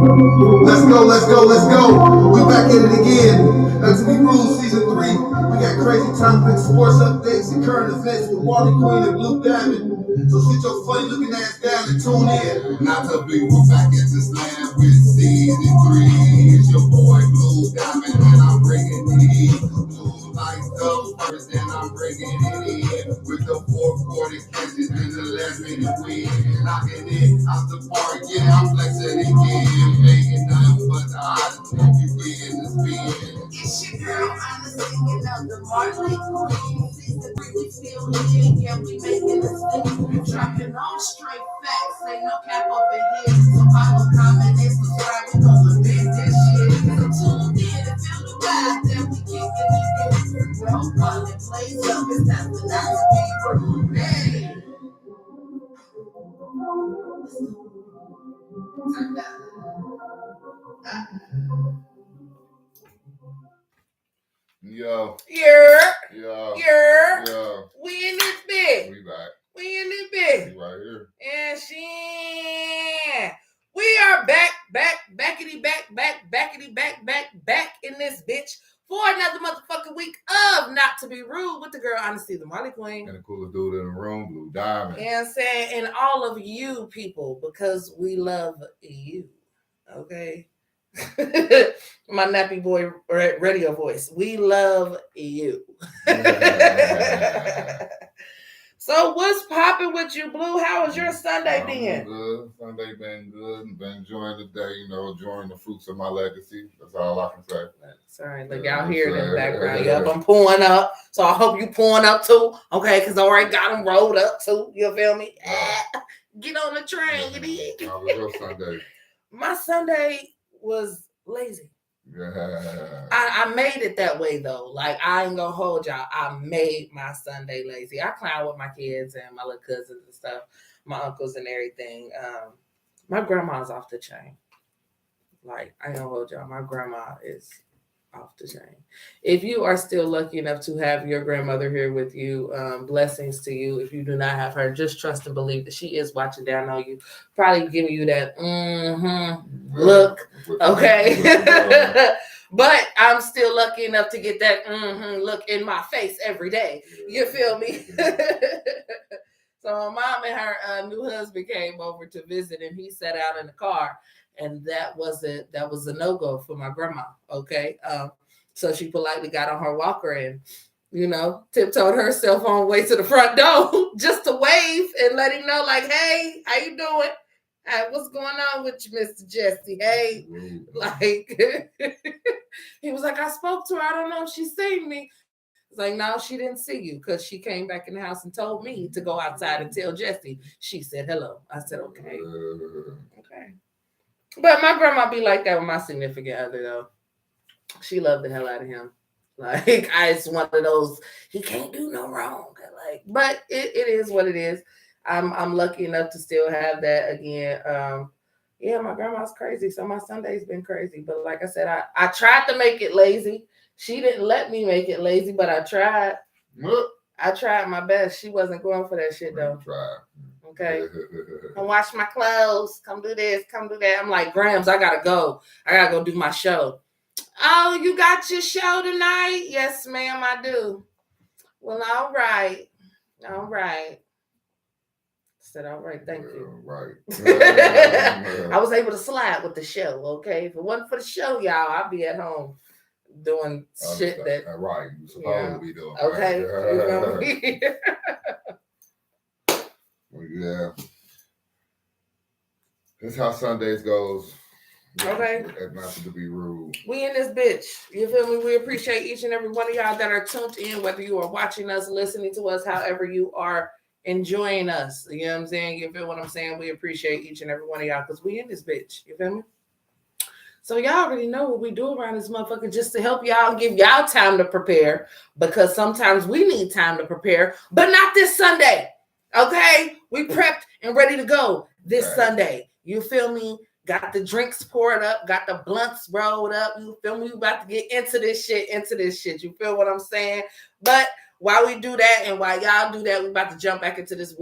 Let's go, let's go, let's go. We back at it again. N2BR Season 3. We got crazy topics, sports updates, and current events with Wally Queen and Blue Diamond. So sit your funny looking ass down and tune in. Not to be back into slam with Season 3. It's your boy Blue Diamond and I'm bringing it in. Blue lights up first and I'm bringing it in. With the 440 catches and the 11-minute win. Knocking it out the park, yeah, I'm flexing again. Making nothing but the hottest thing you get in the spin. It's your girl, I'm the singing of the Marley Queen. Season 3, we still here, yeah, we making a scene. Dropping all straight facts, ain't no cap over here. So follow, comment, and subscribe, we gon' big this shit. So tune in and feel the vibe that we kicking it. Bro, while it plays up, it's time for not to be rude. Hey! Turn down. Yo. Yeah. Yo. Yeah. Yo. We in this bitch. We back. We in this bitch. We right here. And shit. We are backity back in this bitch for another motherfucking week of Not to Be Rude with the girl Honesty, the Molly Queen. And the coolest dude in the room, Blue Diamond. And saying, and all of you people, because we love you. Okay? My nappy boy radio voice. We love you. So what's popping with you, Blue? How was your Sunday been? Good. Sunday been good. Been enjoying the day, enjoying the fruits of my legacy. That's all I can say. Sorry, look, y'all hear it in the background. Yep, I'm pulling up. So I hope you pulling up too. Okay, because I already got them rolled up too. You feel me? Get on the train. How was your Sunday? My Sunday was lazy. Yeah. I made it that way though. Like, I ain't gonna hold y'all. I made my Sunday lazy. I clown with my kids and my little cousins and stuff, my uncles and everything. My grandma's off the chain. Like, I ain't gonna hold y'all. My grandma is off the chain. If you are still lucky enough to have your grandmother here with you, blessings to you. If you do not have her, just trust and believe that she is watching down on you, probably giving you that look. Okay. But I'm still lucky enough to get that look in my face every day. You feel me? So my mom and her new husband came over to visit, and he sat out in the car. And that was a no-go for my grandma, okay? So she politely got on her walker and, tiptoed herself on way to the front door just to wave and let him know, like, hey, how you doing? Hey, what's going on with you, Mr. Jesse? Hey, like, he was like, I spoke to her. I don't know if she's seen me. It's like, no, she didn't see you because she came back in the house and told me to go outside and tell Jesse. She said hello. I said, okay. Okay. But my grandma be like that with my significant other, though. She loved the hell out of him. Like, it's one of those, he can't do no wrong. Like, but it is what it is. I'm lucky enough to still have that again. Yeah, my grandma's crazy, so my Sunday's been crazy. But like I said, I tried to make it lazy. She didn't let me make it lazy, but I tried. I tried my best. She wasn't going for that shit, though. Okay. Come wash my clothes. Come do this. Come do that. I'm like, Grams, I gotta go. I gotta go do my show. Oh, you got your show tonight? Yes, ma'am, I do. Well, all right. All right. I said, all right, thank you. Right. I was able to slide with the show, okay? If it wasn't for the show, y'all, I'd be at home doing shit that. Right. You're supposed to be doing. Okay. Right. Yeah. That's how Sundays goes. Okay. Not to be rude. We in this bitch. You feel me? We appreciate each and every one of y'all that are tuned in, whether you are watching us, listening to us, however you are enjoying us. You know what I'm saying? You feel what I'm saying? We appreciate each and every one of y'all because we in this bitch. You feel me? So y'all already know what we do around this motherfucker just to help y'all, give y'all time to prepare, because sometimes we need time to prepare, but not this Sunday. Okay? We prepped and ready to go this Sunday. You feel me? Got the drinks poured up, got the blunts rolled up. You feel me? We about to get into this shit. You feel what I'm saying? But while we do that and while y'all do that, we about to jump into this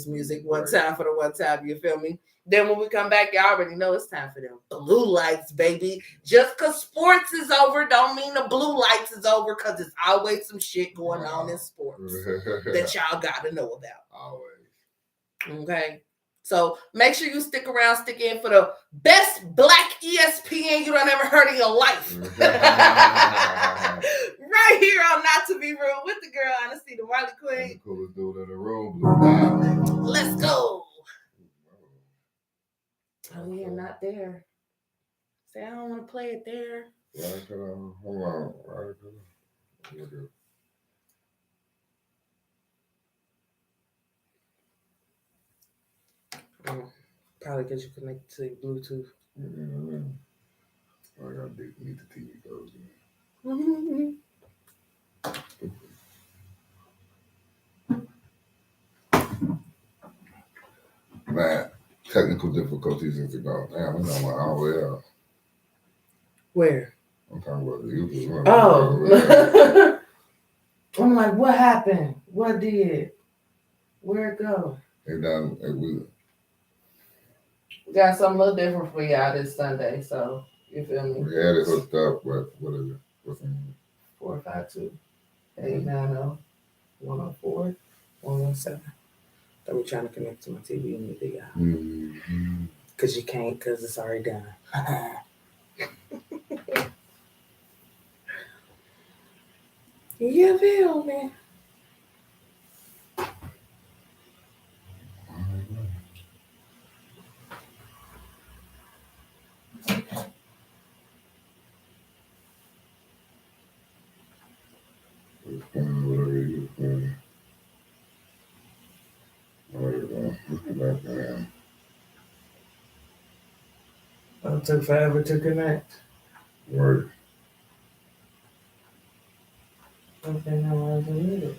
music one time for the one time. You feel me? Then when we come back, y'all already know it's time for them blue lights, baby. Just because sports is over don't mean the blue lights is over, because there's always some shit going on in sports that y'all got to know about. Always. Okay? So make sure you stick around, stick in for the best black ESPN you done ever heard in your life. Right here on Not to Be Rude with the girl, Honesty, the Marley Queen. And the coolest dude in the room, Blue. Let's go. Oh, yeah, not there. Say, I don't want to play it there. Hold on. Probably because you connect to Bluetooth. I gotta need the TV goes. Man, technical difficulties is about. Damn, I know my all the way out. Where? I'm talking about the YouTube. Oh. I'm like, what happened? What did? Where'd it go? We got something a little different for y'all this Sunday, so you feel me? We had it hooked up, but what is it? What's in 452-890-104-117. So we're trying to connect to my TV and the y'all. Because you can't, because it's already done. You feel me? It took forever to connect. Right. Okay, now I can read it.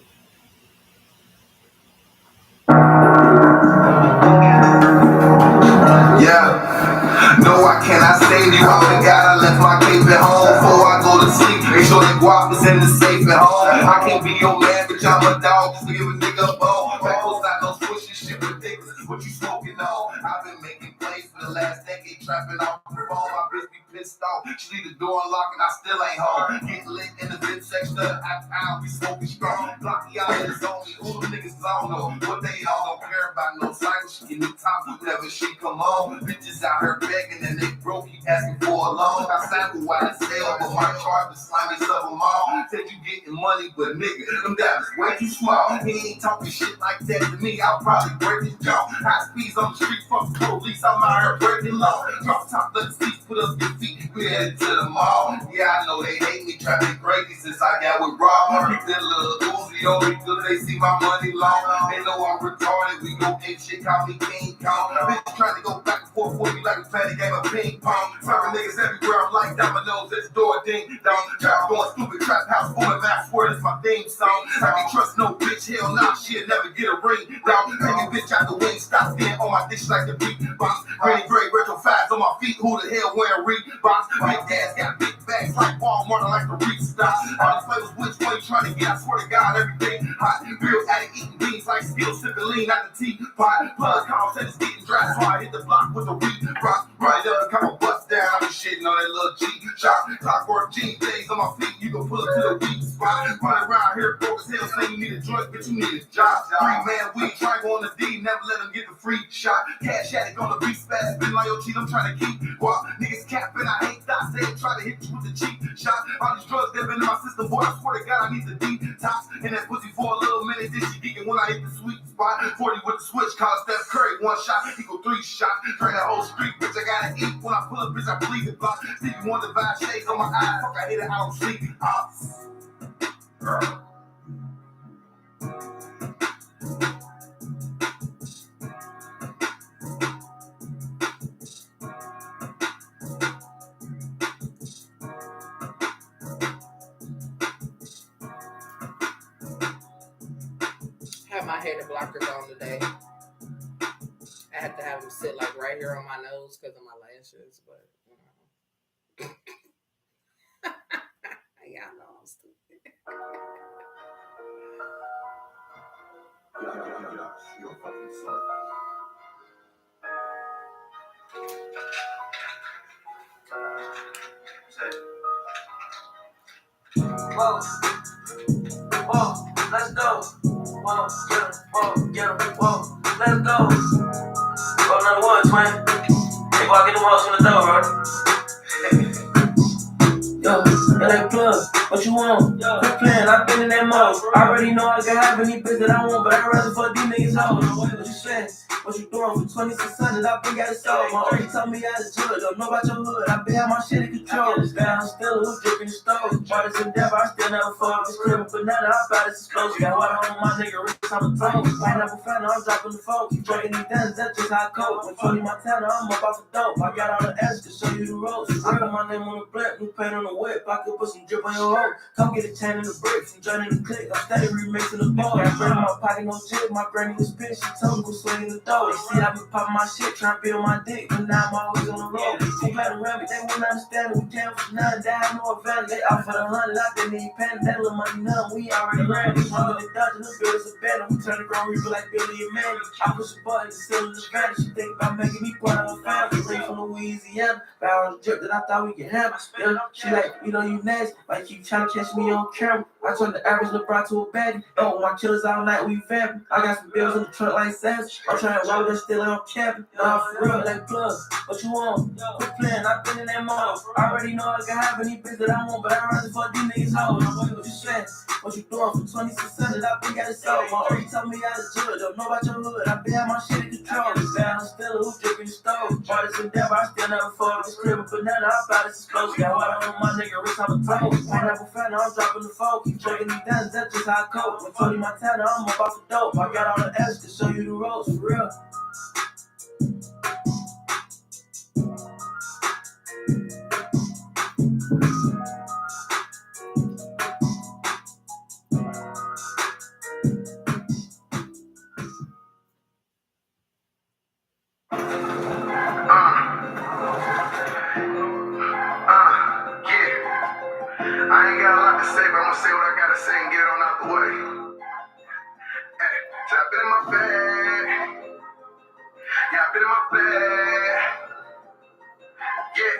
Yeah. No, I cannot save you. I forgot I left my cape at home before I go to sleep. Make sure that guap is in the safe at home. I can't be your man, bitch. I'm a dog. Just to give a nigga a bone. Back post out no swishing shit ridiculous. What you smoking on? I've been making plays for the last decade, trapping off the phone. My bitch be pissed off. She leave the door unlocked and I still ain't home. Getting lit in the vent section of the I be smoking strong. Blocky out in the zone. Who them niggas don't know? What they all don't care about no cycle. She give me top whenever she come on. Bitches out here begging and they broke. Keep asking for a loan. I sample why it's sale, but my charge is slimy of them all. Said you getting money, but nigga, them diamonds way too small. He ain't talking shit like that to me. I'll probably break his jaw. High speeds on the street, fuck the police. I'm out here breaking law. Drop top, let the seats, put up your feet. We headed to the mall. Yeah, I know they hate me, trying to crazy since I got with Rob. Keep that little Uzi on me till they see my money long. They know I'm retarded. We go ape shit, call me King Kong. Bitch trying to go back and forth with me like we playing a game of ping pong. Serving niggas everywhere. I'm like dominoes at the door, ding dong. Trap going stupid, trap house booming. Max word is my theme song. I can trust no bitch, hell nah, she'll never get a ring down. Take a bitch out the way, stop being on my dish like the beat box. Granny gray retro fives on my feet. Who the hell wearing Reeboks? Big dad's got big bags like Walmart, I like the restock. All these flavors, which one you trying to get? I swear to God, everything hot. Real addict eating beans like skills, sipping lean out the teapot. Plus, Carl said it's getting dry, so I hit the block with the Reeboks. Right up and come a bust down. I be shitting on that little G shot. Clockwork jean days on my feet. You can pull up to the weak spot. Running around here broke as hell, saying you need a joint, but you need a job. 3-man weed, triangle on the D, never let them get the free shot. Cash addict on the beat, spaz, spin like your cheat. I'm trying to keep walk. Niggas capping, I hate dots. They try to hit you with the cheap shot. All these drugs that been in my system, boy, I swear to God, I need the detox. And that pussy for a little minute, then she geeking when I hit the sweet spot. 40 with the switch, call Steph Curry, 1 shot equal 3 shots. Turn that whole street, bitch, I gotta eat. When I pull up, bitch, I bleed the block. See you want to buy shades on my eyes, fuck, I hit it, I don't sleep. Have my hair blockers on today. I had to have them sit like right here on my nose because of my lashes, but y'all know I'm stupid. You're fucking sorry. Whoa, whoa, let's go. Whoa, yeah, whoa, let's go. Roll another one, twin. Hey, boy, get them hoes from the door, bro. Yo, LA plug, what you want? Quit playing, I've been in that mode. I already know I can have any bitch that I want, but I'd rather fuck these niggas hoes. What you saying? What you doing for 2600? I been got it sold. My already told me I was good. Don't know about your hood. I been have my shit in control. Down still who dripping the stove. Brothers in death, I still never fuck. This crib of banana, I thought it's explosive. Got water on my nigga, rich, I'm a toe. Pineapple fan, I'm dropping the phone. Keep breaking these downs, that's just how I cope. When 20 Montana, I'm up off the dope. I got all the ass to show you the ropes. I put my name on the black, new paint on the whip. I could put some drip on your hoe. Come get a chain in the bricks and join in the click. I'm steady remixing the ball. I bring my pocket, no jig. My granny was pissed. She told me go swing in the door. They see I be popping my shit, trying to build my dick. But now I'm always on the road. They glad around me, they wouldn't understand it. We came for nothing, they have no advantage. They out for the hunt, like they need panic. That little money none, we already ran. We run with the dungeon, the builders abandoned. We turn the ground reaper like Billy and Manny. I push a button to seal the advantage. She think about making me part of her family. Straight from Louisiana, barrel of drip that I thought we could have. Yeah, she like, we know you next. Like you trying to catch me on camera. I turned the average LeBron to a baddie. Oh, my killers all night, we vamping. I got some bills in the trunk like Savage. I'm trying to roll that still on camping. Nah, for real, like plug. What you want? Quit playing, I've been in that mode. I already know I can have any bitch that I want, but I'd rather fuck these niggas hoes. What you saying? What you doing for 2600? I been got it sold. My already told me I was good. Don't know about your hood. I been have my shit in control. Down still who dripping the stove. Brothers in death, I still never fuck. This crib of banana, I thought it's explosive. Got water on my nigga, rich, I'm a toe. Pineapple fan, I'm dropping the phone. Keep breaking these downs, that's just how I cope. When 20 Montana, I'm up off the dope. I got all the ass to show you the ropes, for real. I ain't got a lot to say, but I'ma say what I gotta say and get it on out the way. Hey, so I've been in my bag. Yeah, I've been in my bag. Yeah.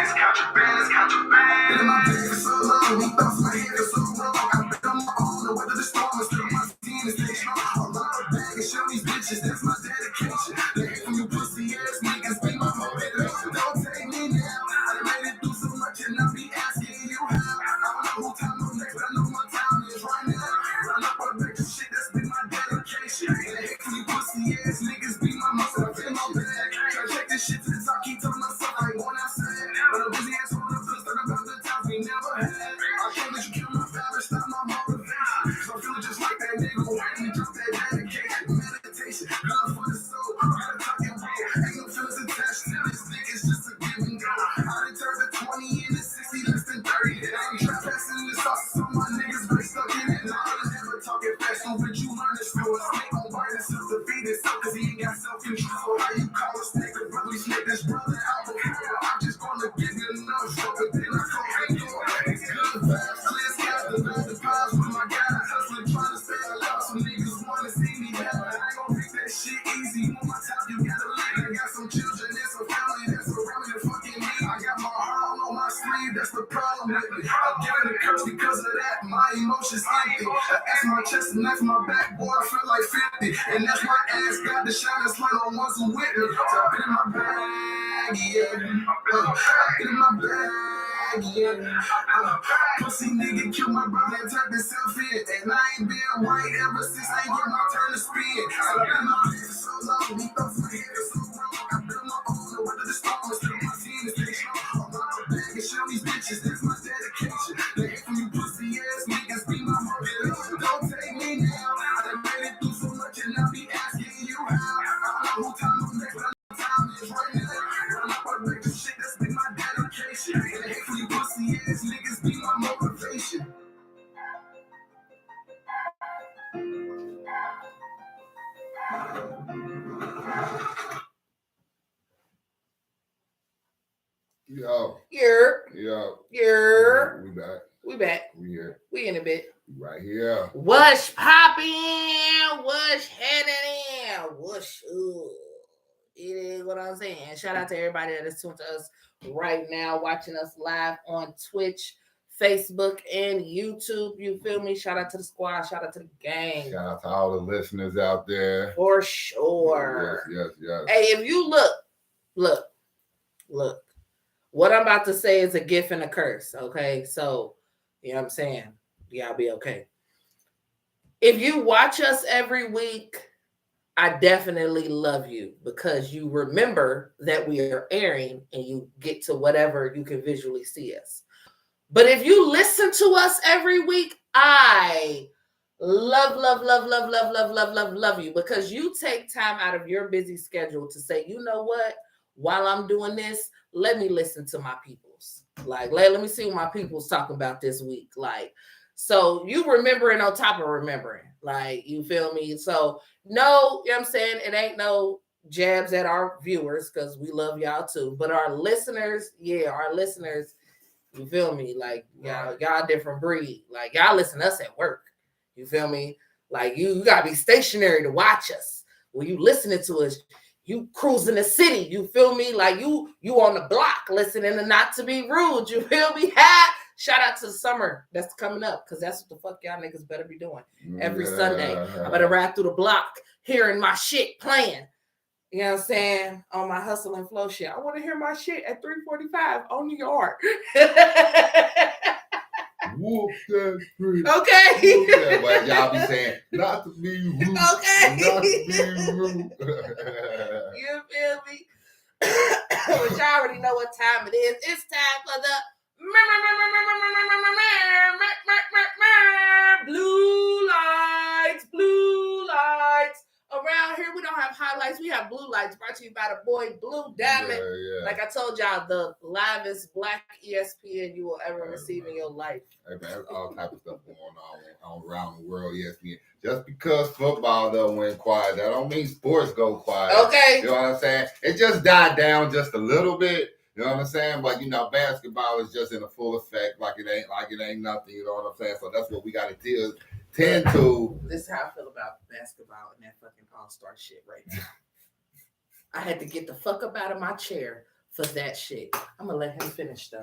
It's contraband, it's contraband. Been in my bag for so long, these thoughts in my head are so wrong. I've been on my own, and weather the storm is still my skin is stay strong. I'm out of bag and show these bitches, that's my dedication. They hate from you pussy ass niggas, be my motivation. Don't take me now, I done made it through so much and I be asking you how. I don't know who time I'm next, but I know my time is right now. Run up on back to shit, that's been my dedication. And they hate from you pussy ass niggas, be my motivation. Try to check this shit to the top, keep telling myself I ain't going outside. But I'm busy ass on the place, talking about the times we never had. I can't let you kill my family, stop my motivation. Cause I'm feeling just like that nigga when he drop that dedication. Meditation, love for the soul, gotta talk it real. Ain't no feelings attached to this nigga, it's just a give and go. I done turned the 20 into 60, less than 30. I ain't trap passing the sauce, so my niggas been stuck in it. Now I never talking fast, so what you learn is skill. A snake on bite himself to feed himself, cause he ain't got self-control. So how you call a snake a brother? We snake this brother out before. I'm just gonna give you enough, but then I go hang on. It's good vibes, clear skies, the bad the vibes with my guys. Hustling, trying to stay alive, some niggas wanna see me happy. I ain't gonna make that shit easy. On my top, you gotta live. I got some children and some family that's around me to fucking me. I got my heart on my sleeve, that's the problem with me. I'm giving a curse because of that, my emotions empty. That's my chest and that's my back, boy, I feel like 50. And that's my ass, got the shine, that's like on ones who with me. So I've been in my bag, yeah. I've been in my bag, yeah. Pussy nigga killed my brother and turned himself in. And I ain't been right ever since I ain't get my turn to spin. So I've been in my bag for so long, these thoughts in my head are so wrong. I've been on my own, and weather the storm is still my team is stay strong. I'm out of bag and show these bitches, that's my dedication. They hate from you pussy ass niggas, be my motivation. Don't take me now, I done made it through so much and I be asking you how. I don't know who time I'm next, but I know time is right now. Run up on back to shit, that's been my dedication. And they hate from you pussy ass niggas, be my motivation. Yo. You're Yo. you're We back. we back. We here. We in a bit. Right here. What's popping? What's heading in? What's it is what I'm saying. Shout out to everybody that is tuned to us right now, watching us live on Twitch, Facebook, and YouTube. You feel me? Shout out to the squad. Shout out to the gang. Shout out to all the listeners out there. For sure. Yes. Hey, if you look. What I'm about to say is a gift and a curse, okay? So, you know what I'm saying? Y'all be okay. If you watch us every week, I definitely love you because you remember that we are airing and you get to whatever you can visually see us. But if you listen to us every week, I love you because you take time out of your busy schedule to say, you know what? While I'm doing this, let me listen to my peoples. Like, let me see what my people's talking about this week. Like, so you remembering on top of remembering. Like, you feel me? So, no, you know what I'm saying? It ain't no jabs at our viewers because we love y'all too. But our listeners, you feel me? Like, y'all different breed. Like, y'all listen to us at work. You feel me? Like, you gotta be stationary to watch us. When you listening to us, you cruising the city. You feel me? Like, you on the block listening to Not to Be Rude. You feel me? Shout out to the summer that's coming up because that's what the fuck y'all niggas better be doing every Sunday. I better ride through the block hearing my shit playing. You know what I'm saying? On my hustle and flow shit. I want to hear my shit at 3:45 on the yard. Whoop that street. Okay. Yeah, but y'all be saying, not to be rude. Okay. Not to be rude. You feel me? But y'all already know what time it is. It's time for the blue lights. Around here, we don't have highlights. We have blue lights brought to you by the boy Blue Diamond. Yeah. Like I told y'all, the livest black ESPN you will ever receive in your life. Hey, man, there's all type of stuff going on around the world. ESPN. Just because football though went quiet, that don't mean sports go quiet. Okay. You know what I'm saying? It just died down just a little bit. You know what I'm saying? But basketball is just in a full effect, like it ain't nothing. You know what I'm saying? So that's what we got to tend to. This is how I feel about basketball and that fucking all-star shit right now. I had to get the fuck up out of my chair for that shit. I'm gonna let him finish though,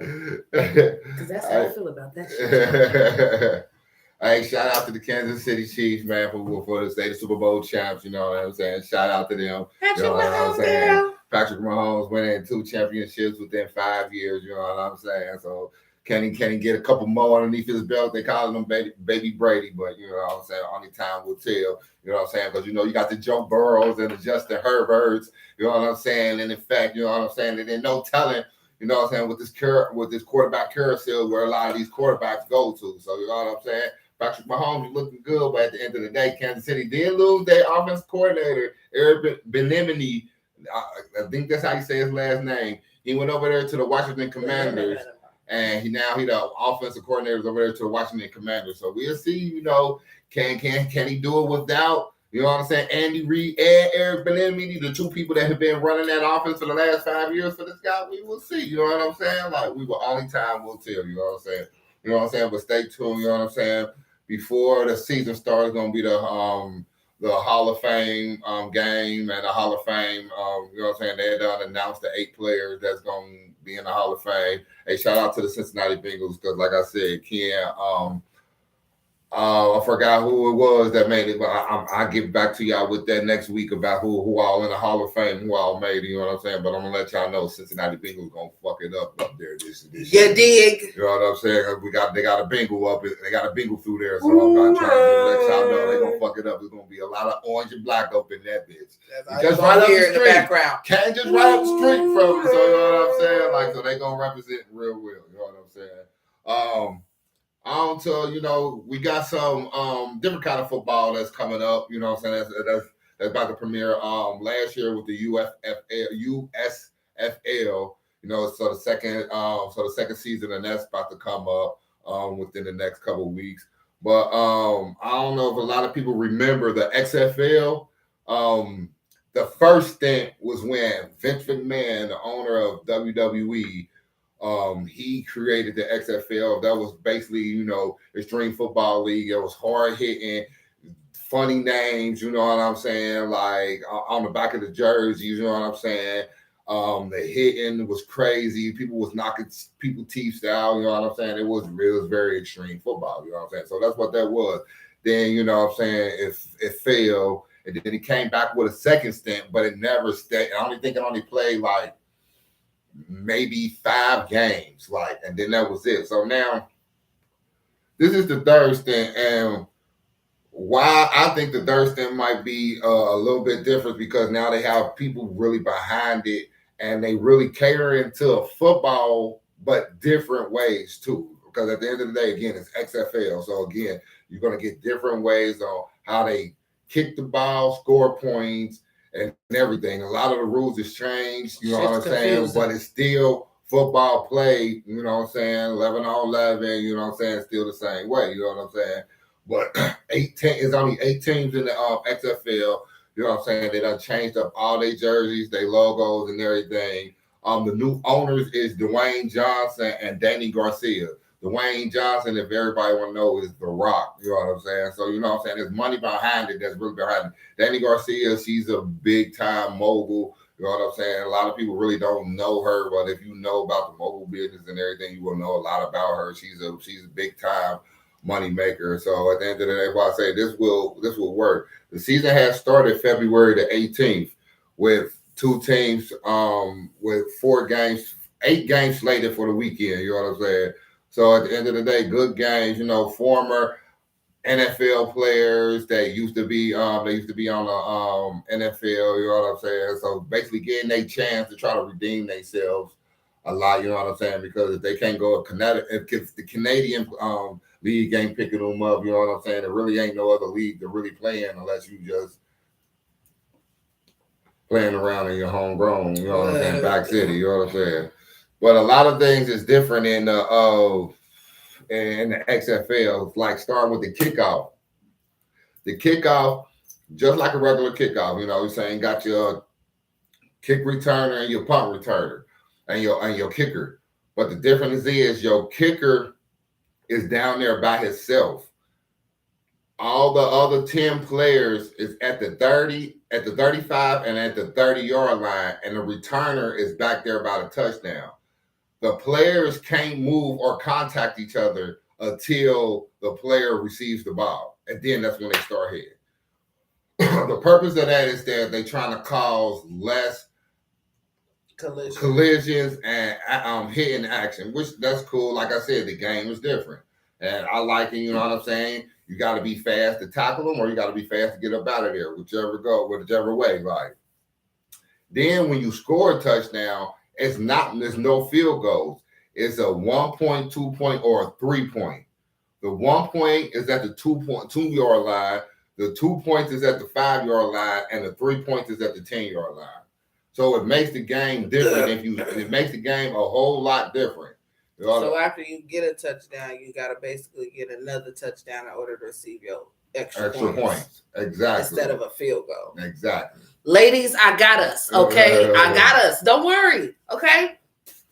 because that's how I feel about that shit. Hey, shout out to the Kansas City Chiefs, man, for the state of Super Bowl champs. You know what I'm saying? Shout out to them. Patrick you know what I'm saying? Girl. Patrick Mahomes winning 2 championships within 5 years. You know what I'm saying? So can he get a couple more underneath his belt? They call him baby Brady, but you know what I'm saying? Only time will tell. You know what I'm saying? Because you got the Joe Burrows and the Justin Herberts. You know what I'm saying? And in fact, you know what I'm saying? There's no telling. You know what I'm saying? With this quarterback carousel where a lot of these quarterbacks go to. So you know what I'm saying? Patrick Mahomes is looking good, but at the end of the day, Kansas City did lose their offensive coordinator, Eric Bieniemy. I think that's how you say his last name. He went over there to the Washington Commanders, and he the offensive coordinator is over there to the Washington Commanders. So we'll see. Can he do it without? You know what I'm saying? Andy Reid and Eric Bieniemy, the two people that have been running that offense for the last 5 years for this guy. We will see. You know what I'm saying? Like only time will tell. You know what I'm saying? You know what I'm saying? But stay tuned. You know what I'm saying? Before the season starts, going to be the Hall of Fame game and the Hall of Fame. You know what I'm saying? They done announced the 8 players that's going to be in the Hall of Fame. Hey, shout out to the Cincinnati Bengals because, like I said, Ken, I forgot who it was that made it, but I'll get back to y'all with that next week about who all in the Hall of Fame, who all made it, you know what I'm saying? But I'm going to let y'all know Cincinnati Bengals going to fuck it up there this year. You dig? You know what I'm saying? They got a Bengal up, they got a Bengal through there, so I'm not trying to let y'all know they're going to fuck it up. There's going to be a lot of orange and black up in that bitch. Just right up the street. In the background. Can't just right up the street from it, so you know what I'm saying? Like, so they going to represent real, you know what I'm saying? We got some different kind of football that's coming up. You know what I'm saying? That's about to premiere last year with the USFL. You know, so the second season, and that's about to come up within the next couple of weeks. But I don't know if a lot of people remember the XFL. The first stint was when Vince McMahon, the owner of WWE, He created the XFL. That was basically, extreme football league. It was hard hitting, funny names, you know what I'm saying? Like on the back of the jerseys, you know what I'm saying? The hitting was crazy. People was knocking people teeth out, you know what I'm saying? It was very extreme football, you know what I'm saying? So that's what that was. Then, you know what I'm saying, it failed. And then he came back with a second stint, but it never stayed. I only think it only played like maybe 5 games, and then that was it. So now this is the third stint, and why I think the third stint might be a little bit different because now they have people really behind it, and they really cater into football, but different ways too. Because at the end of the day, again, it's XFL, so again, you're gonna get different ways on how they kick the ball, score points, and everything. A lot of the rules has changed, you know what I'm saying? But it's still football play, you know what I'm saying? 11 on 11, you know what I'm saying? Still the same way, you know what I'm saying? But 18 is only 8 teams in the XFL. You know what I'm saying? They done changed up all their jerseys, their logos, and everything. The new owners is Dwayne Johnson and Danny Garcia. Dwayne Johnson, if everybody want to know, is The Rock. You know what I'm saying? So, you know what I'm saying? There's money behind it that's really behind it. Danny Garcia, she's a big-time mogul. You know what I'm saying? A lot of people really don't know her, but if you know about the mogul business and everything, you will know a lot about her. She's a big-time money maker. So at the end of the day, I say this will work. The season has started February the 18th with 2 teams, with 4 games, 8 games slated for the weekend. You know what I'm saying? So at the end of the day, good games. Former NFL players that used to be on the NFL. You know what I'm saying? So basically, getting a chance to try to redeem themselves a lot. You know what I'm saying? Because if they can't go if the Canadian league ain't picking them up, you know what I'm saying? There really ain't no other league to really play in unless you just playing around in your homegrown, you know what I'm saying, back city, you know what I'm saying? But a lot of things is different in the XFL, like starting with the kickoff. The kickoff, just like a regular kickoff, you're saying got your kick returner and your punt returner and your kicker. But the difference is your kicker is down there by himself. All the other 10 players is at the 30, at the 35, and at the 30-yard line, and the returner is back there by the touchdown. The players can't move or contact each other until the player receives the ball, and then that's when they start hitting. The purpose of that is that they're trying to cause less collisions and hitting action, which that's cool. Like I said, the game is different. And I like it, you know what I'm saying? You got to be fast to tackle them, or you got to be fast to get up out of there, whichever way, right? Then when you score a touchdown, there's no field goals. It's a 1 point, 2 point, or a 3 point. The 1 point is at the 2-yard line. The 2 points is at the 5-yard line, and the 3 points is at the 10-yard line. So it makes the game different. It makes the game a whole lot different. So after you get a touchdown, you got to basically get another touchdown in order to receive your extra points. Exactly. Instead of a field goal. Exactly. Ladies, I got us, okay? I got us. Don't worry, okay?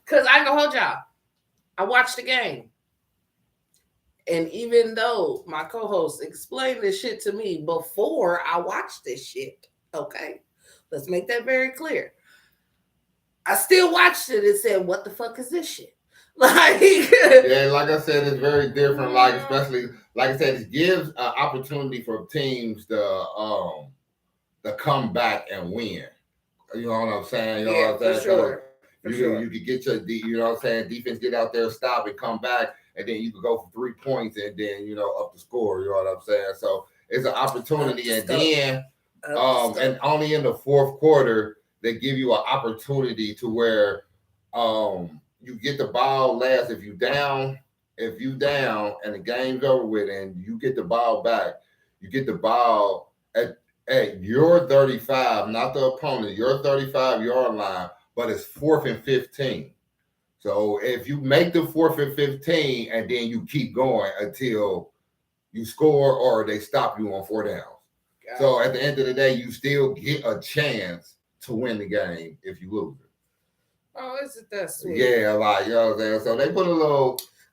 Because I ain't going to hold y'all. I watched the game. And even though my co-host explained this shit to me before I watched this shit, okay? Let's make that very clear. I still watched it and said, what the fuck is this shit? Yeah, like I said, it's very different. Like, especially, like I said, it gives an opportunity for teams to come back and win. You know what I'm saying? You know what I'm saying? Sure. You could get you know what I'm saying, defense get out there, stop and come back, and then you could go for 3 points and then, up the score. You know what I'm saying? So it's an opportunity. And then and only in the fourth quarter, they give you an opportunity to where you get the ball last. If you down and the game's over with and you get the ball back, you get the ball at your 35, not the opponent, your 35-yard line, but it's 4th and 15. So if you make the 4th and 15 and then you keep going until you score or they stop you on 4 downs. So at the end of the day, you still get a chance to win the game if you lose it. Oh, isn't that sweet? Yeah, like, you know what I'm saying? So they put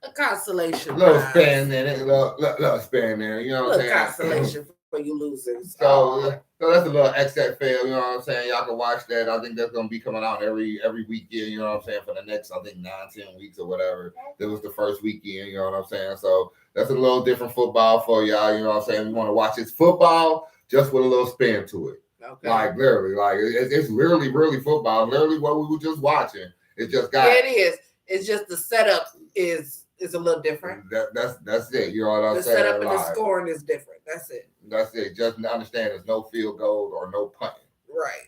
a consolation little prize. spin in it, little spin there, you know what I'm saying? Consolation for you losers. So that's a little XFL, you know what I'm saying? Y'all can watch that. I think that's gonna be coming out every weekend, you know what I'm saying, for the next, I think 9-10 weeks or whatever. That was the first weekend, you know what I'm saying? So that's a little different football for y'all, you know what I'm saying? We want to watch it's football just with a little spin to it. Okay. Like literally, like it's literally football, literally what we were just watching. It just got it is. It's just the setup is a little different. That's it. You know what I'm saying? The setup and the scoring is different. That's it. That's it. Just understand there's no field goal or no punting. Right.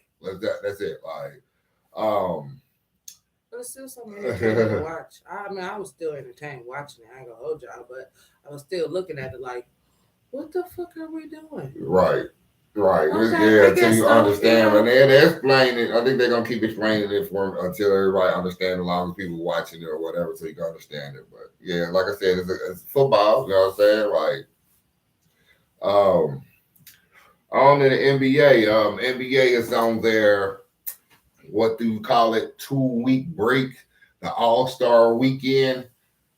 That's it. Like, but it's still something entertaining to watch. I mean, I was still entertained watching it. I ain't gonna hold y'all, but I was still looking at it like, what the fuck are we doing? Right. Yeah, until you understand. And they explain it. I think they're gonna keep explaining it until everybody understands, as long as people watching it or whatever, so you can understand it. But yeah, like I said, it's football, you know what I'm saying? Like on in the NBA. NBA is on their, what do you call it, 2-week break, the All-Star weekend.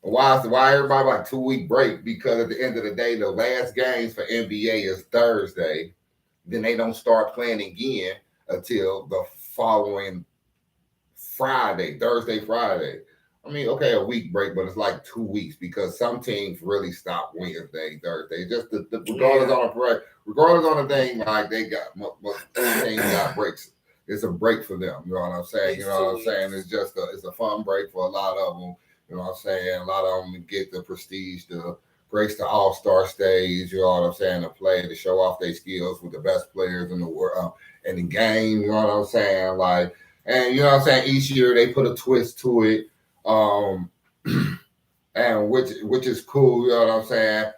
Why everybody like 2-week break? Because at the end of the day, the last games for NBA is Thursday. Then they don't start playing again until the following Friday, Thursday, Friday. I mean, okay, a week break, but it's like 2 weeks because some teams really stop Wednesday, Thursday. Just regardless on the thing, like they got teams got breaks. It's a break for them. You know what I'm saying? You know what I'm saying? It's just it's a fun break for a lot of them. You know what I'm saying? A lot of them get the prestige to grace the All-Star stage, you know what I'm saying, to play, to show off their skills with the best players in the world, in the game, you know what I'm saying? Like, and you know what I'm saying, each year they put a twist to it, and which is cool, you know what I'm saying?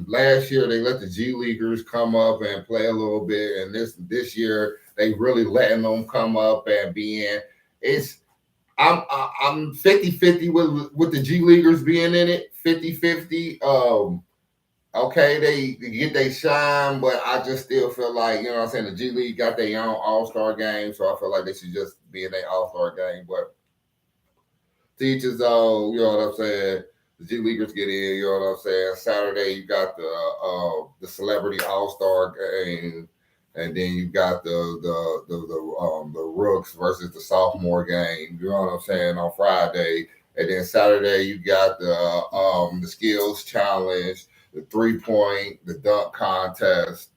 Last year they let the G Leaguers come up and play a little bit, and this year they really letting them come up and be in. I'm 50-50 with the G Leaguers being in it, 50-50. Okay, they get they shine, but I just still feel like, you know what I'm saying, the G League got their own All-Star game, so I feel like they should just be in their All-Star game. But teachers, you know what I'm saying, the G Leaguers get in, you know what I'm saying. Saturday you got the Celebrity All-Star game. And then you got the rooks versus the sophomore game. You know what I'm saying, on Friday. And then Saturday you got the skills challenge, the 3-point, the dunk contest.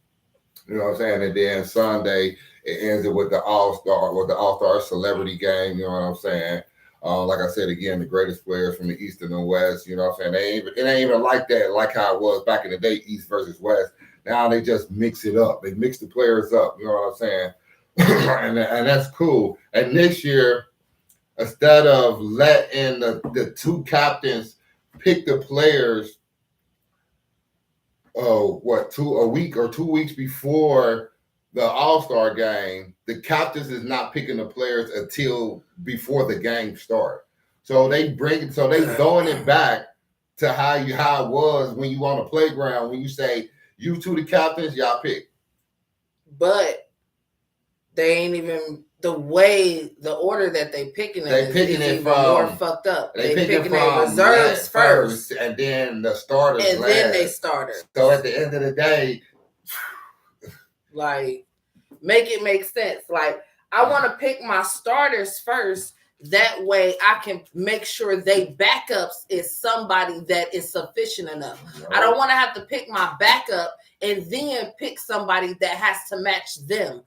You know what I'm saying. And then Sunday it ends it with the All-Star celebrity game. You know what I'm saying. Like I said again, the greatest players from the East and the West. You know what I'm saying. It ain't even like that, like how it was back in the day, East versus West. Now they just mix it up. They mix the players up. You know what I'm saying? and that's cool. And next year, instead of letting the two captains pick the players, a week or 2 weeks before the All-Star game, the captains is not picking the players until before the game start. So they throwing it back to how it was when you on the playground, when you say, you two the captains, y'all pick. But they ain't even the order that they picking them. They picking it from more fucked up. They picking their reserves first, and then the starters, and then they starters. So at the end of the day, like, make it make sense. Like, I want to pick my starters first. That way I can make sure they backups is somebody that is sufficient enough. Right. I don't want to have to pick my backup and then pick somebody that has to match them.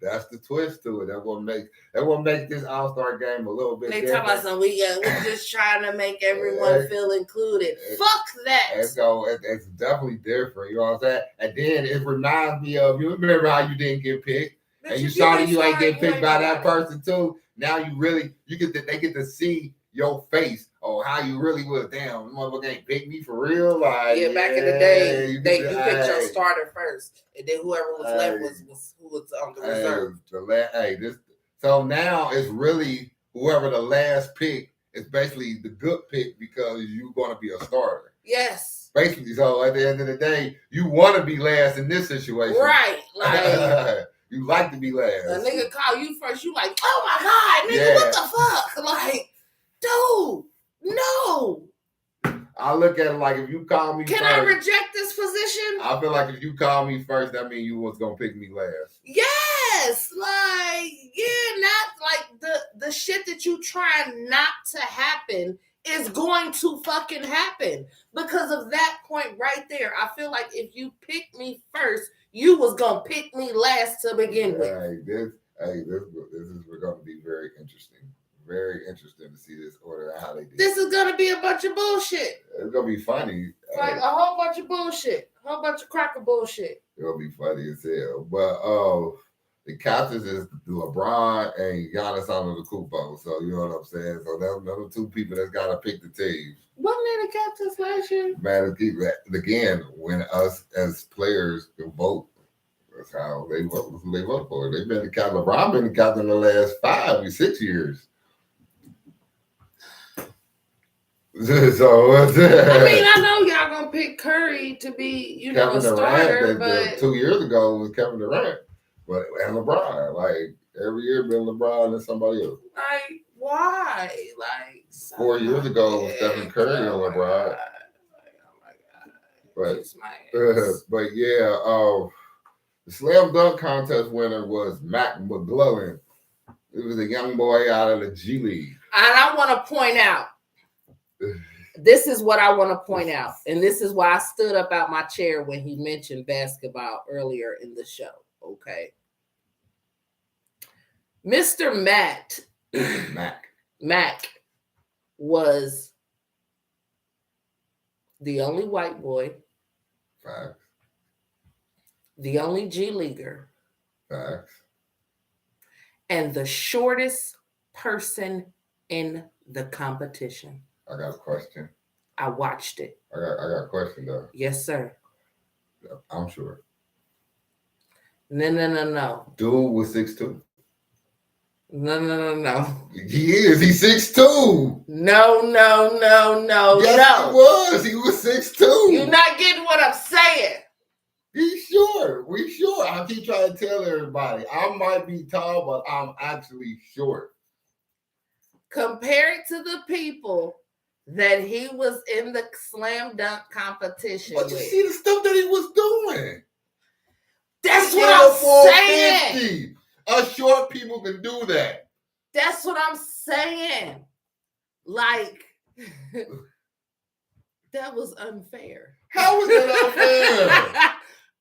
That's the twist to it. That will make this All-Star game a little bit different. They talk about something, we're just trying to make everyone feel included. Fuck that. And so it's definitely different, you know what I'm saying? And then it reminds me of, you remember how you didn't get picked? And you saw that you ain't get picked by that person too. Now they get to see your face or how you really was. Damn, motherfucker ain't pick me for real. Like, back in the day, you picked your starter first, and then whoever was left was who was on the reserve. So now it's really whoever the last pick is basically the good pick because you're going to be a starter. Yes. Basically, so at the end of the day, you want to be last in this situation, right? Like. You like to be last. A nigga call you first, you like, oh my God, nigga, what the fuck? Like, dude, no. I look at it like if you call me Can first, I reject this position? I feel like if you call me first, that means you was gonna pick me last. Yes, like, yeah, not like the shit that you try not to happen is going to fucking happen because of that point right there. I feel like if you pick me first, you was gonna pick me last to begin with. This is going to be very interesting. Very interesting to see this order and how they do. This is gonna be a bunch of bullshit. It's gonna be funny. Like a whole bunch of bullshit. A whole bunch of cracker bullshit. It'll be funny as hell. But the captains is LeBron and Giannis Antetokounmpo. So you know what I'm saying? So those are two people that's gotta pick the team. Wasn't they the captains last year? Man, again, when us as players can vote, that's how they vote. Who they vote for. They've been the captain. LeBron been the captain the last 5 or 6 years. So I mean, I know y'all gonna pick Curry to be, you know, Kevin a starter, Durant, but 2 years ago was Kevin Durant, and LeBron. Like every year, been LeBron and somebody else. like, why? Like 4 years ago was Stephen Curry and LeBron. Oh my God. But yeah, the slam dunk contest winner was Mac McGlellan. It was a young boy out of the G League. And I want to point out. This is what I want to point out. And this is why I stood up out my chair when he mentioned basketball earlier in the show. Okay. Mr. Mac was the only white boy. Facts. The only G Leaguer. Facts. And the shortest person in the competition. I got a question. I watched it. I got a question though. Yes, sir. I'm sure. No. Dude was 6'2". No. He is. He's 6'2". No. Yes, he was 6'2". You're not getting what I'm saying. He's short. We short. I keep trying to tell everybody. I might be tall, but I'm actually short. Compared to the people that he was in the slam dunk competition But you with. see the stuff that he was doing. That's what I'm saying. Us short people can do that. That's what I'm saying. Like, that was unfair. How was it unfair?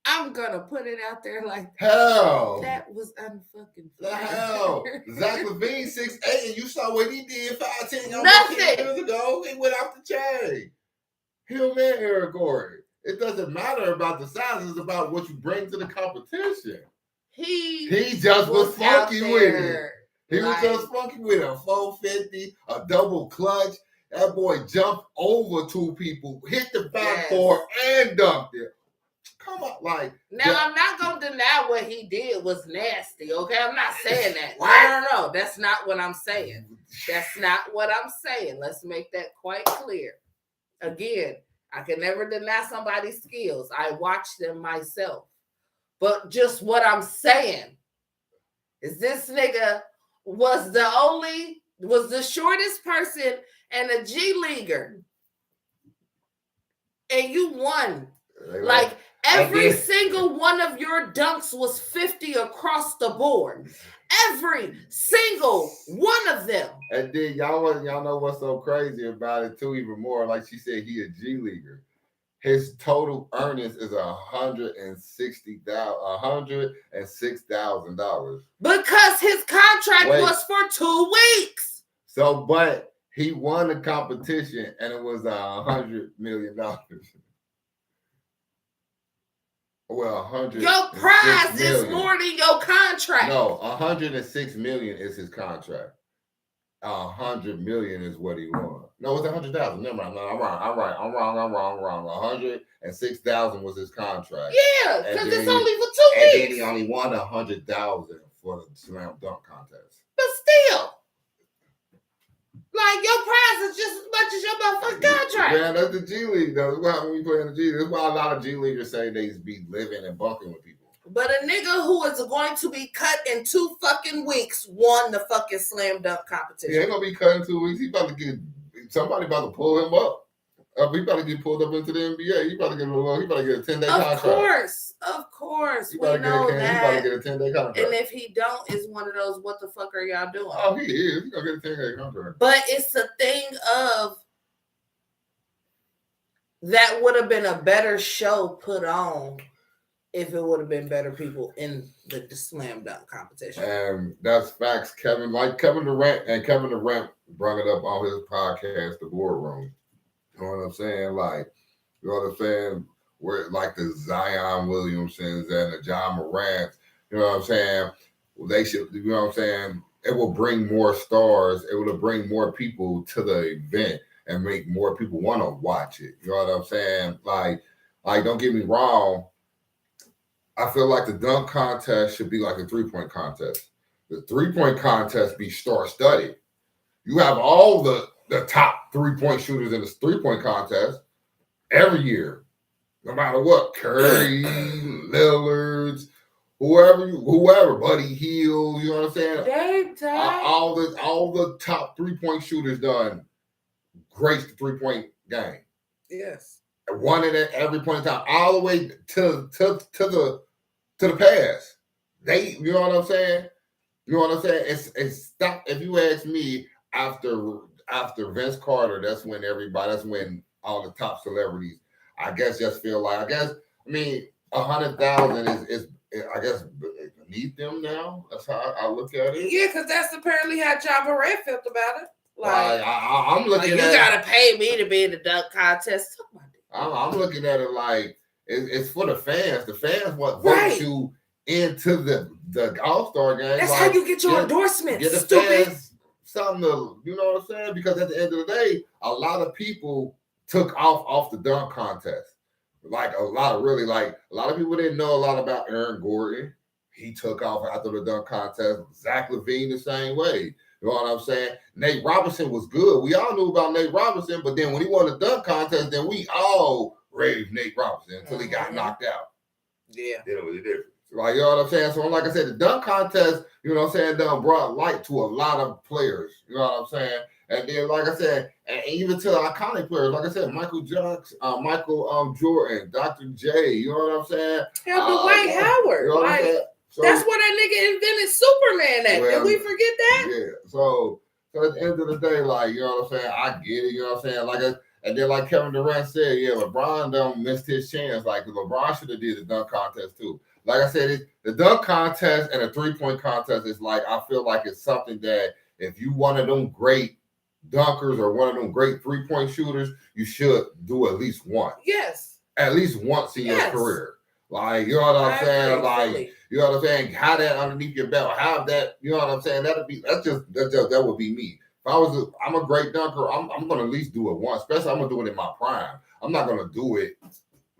I'm gonna put it out there like Hell. that was unfucking fair. The hell. Zach LaVine 6'8", and you saw what he did 5-10 years ago. He went off the chain. Him and Eric Gordon. It doesn't matter about the size, it's about what you bring to the competition. He just was funky with it. He was just funky with a 450, a double clutch. That boy jumped over 2 people, hit the backboard, and dunked it. Come on, like. Now, I'm not going to deny what he did was nasty, okay? I'm not saying that. No. That's not what I'm saying. That's not what I'm saying. Let's make that quite clear. Again, I can never deny somebody's skills. I watch them myself. But just what I'm saying is this nigga was the shortest person and a G Leaguer. And you won. Like, every single one of your dunks was 50 across the board. Every single one of them. And then y'all know what's so crazy about it too, even more. Like she said, he a G Leaguer. His total earnings is $106,000. Because his contract was for 2 weeks. So, but he won the competition and it was $100 million. Well, 100. Your prize is more than your contract. No, 106 million is his contract. 100 million is what he won. No, it's 100,000. Never mind. No, I'm wrong. 106,000 was his contract. Yeah, because it's only for 2 weeks. And then he only won 100,000 for the slam dunk contest. But still, like, your prize is just as much as your motherfucking contract. Man, that's the G League, though. That's why when we play in the G League, that's why a lot of G Leaguers say they be living and bunking with people. But a nigga who is going to be cut in 2 fucking weeks won the fucking slam dunk He competition. ain't gonna be cut in 2 weeks. He about to get somebody about to pull him up. He about to get pulled up into the NBA. He about to get a 10-day contract. Of course, He we about to know He about that. to get a 10-day contract. And if he don't, it's one of those, what the fuck are y'all doing? Oh, he is. He's gonna get a 10-day contract. But it's a thing of that would have been a better show put on if it would have been better people in the slam dunk competition. And that's facts, Kevin. Like Kevin Durant brought it up on his podcast, The Boardroom. You know what I'm saying? Like, you know what I'm saying? Where like the Zion Williamsons and the John Morants, you know what I'm saying? They should, you know what I'm saying? It will bring more stars. It will bring more people to the event and make more people want to watch it. You know what I'm saying? Like, don't get me wrong. I feel like the dunk contest should be like a 3-point contest. The 3-point contest be star-studded. You have all the top 3-point shooters in the 3-point contest every year, no matter what. Curry, Lillards, whoever, Buddy Hield, you know what I'm saying? All the top 3-point shooters done grace the 3-point game. Yes. One in every point in time, all the way to the pass. They, you know what I'm saying? You know what I'm saying? It's stop. If you ask me, after Vince Carter, that's when all the top celebrities, I guess, just feel like, I mean, 100,000 is I guess beneath them now. That's how I look at it. Yeah, because that's apparently how John Morant felt about it. Like, I'm looking at you gotta pay me to be in the dunk contest. I'm looking at it like it's for the fans. The fans want vote you into the All-Star game. That's how you get your endorsement. Get the fans something to, you know what I'm saying? Because at the end of the day, a lot of people took off the dunk contest. Like a lot of people didn't know a lot about Aaron Gordon. He took off after the dunk contest. Zach LaVine the same way. You know what I'm saying? Nate Robinson was good. We all knew about Nate Robinson, but then when he won the dunk contest, then we all raved Nate Robinson until he got knocked out. Yeah. Then it was different. Like, you know what I'm saying? So like I said, the dunk contest, you know what I'm saying, done brought light to a lot of players. You know what I'm saying? And then, like I said, and even to iconic players, like I said, Michael Jackson, Jordan, Dr. J, you know what I'm saying? Hell, Dwight Howard. You know like, so, that's where that nigga invented Superman at. Did we forget that? Yeah. So at the end of the day, like, you know what I'm saying? I get it, you know what I'm saying? And then like Kevin Durant said, yeah, LeBron done missed his chance. Like, LeBron should have did the dunk contest too. Like I said, the dunk contest and a 3-point contest is like, I feel like it's something that if you one of them great dunkers or one of them great 3-point shooters, you should do at least one. Yes. At least once in your career. Like, you know what I'm saying? Like, you know what I'm saying? Have that underneath your belt. Have that, you know what I'm saying? That would be me. If I'm a great dunker, I'm gonna at least do it once. Especially I'm gonna do it in my prime. I'm not gonna do it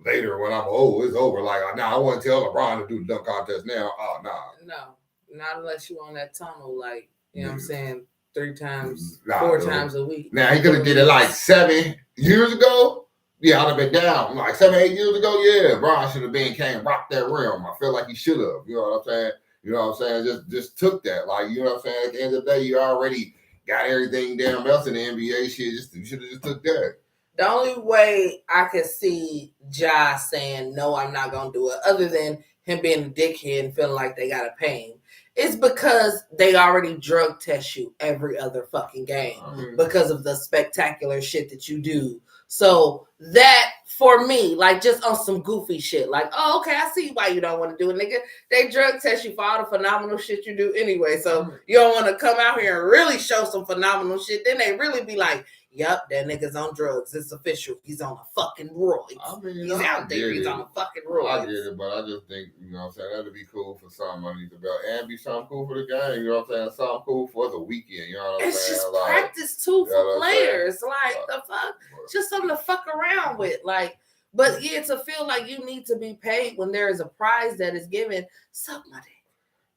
later when I'm old. It's over. Like, I want to tell LeBron to do the dunk contest now. Oh, nah. No, not unless you on that tunnel, like, you know what I'm saying, 3 times, 4 times a week. Now he could have did it like 7 years ago. Yeah, I'd have been down. Like 7, 8 years ago, yeah, Bron should have came rock that rim. I feel like he should have. You know what I'm saying? You know what I'm saying? Just took that. Like, you know what I'm saying? At the end of the day, you already got everything damn else in the NBA shit. You should have just took that. The only way I could see Ja saying, no, I'm not going to do it, other than him being a dickhead and feeling like they got to pay him, is because they already drug test you every other fucking game because of the spectacular shit that you do. So that, for me, like, just on some goofy shit, like, oh, okay, I see why you don't want to do it, nigga. They drug test you for all the phenomenal shit you do anyway. So you don't want to come out here and really show some phenomenal shit. Then they really be like, yup, that nigga's on drugs. It's official. He's on a fucking roid. I mean, he's out there. He's on a fucking roid. I get it, but I just think, you know what I'm saying, that'd be cool for something underneath the belt and be something cool for the game. You know what I'm saying? Something cool for the weekend. You know what I'm saying? It's just practice too for players. Like, the fuck? Just something to fuck around with. Like, but yeah, to feel like you need to be paid when there is a prize that is given, somebody.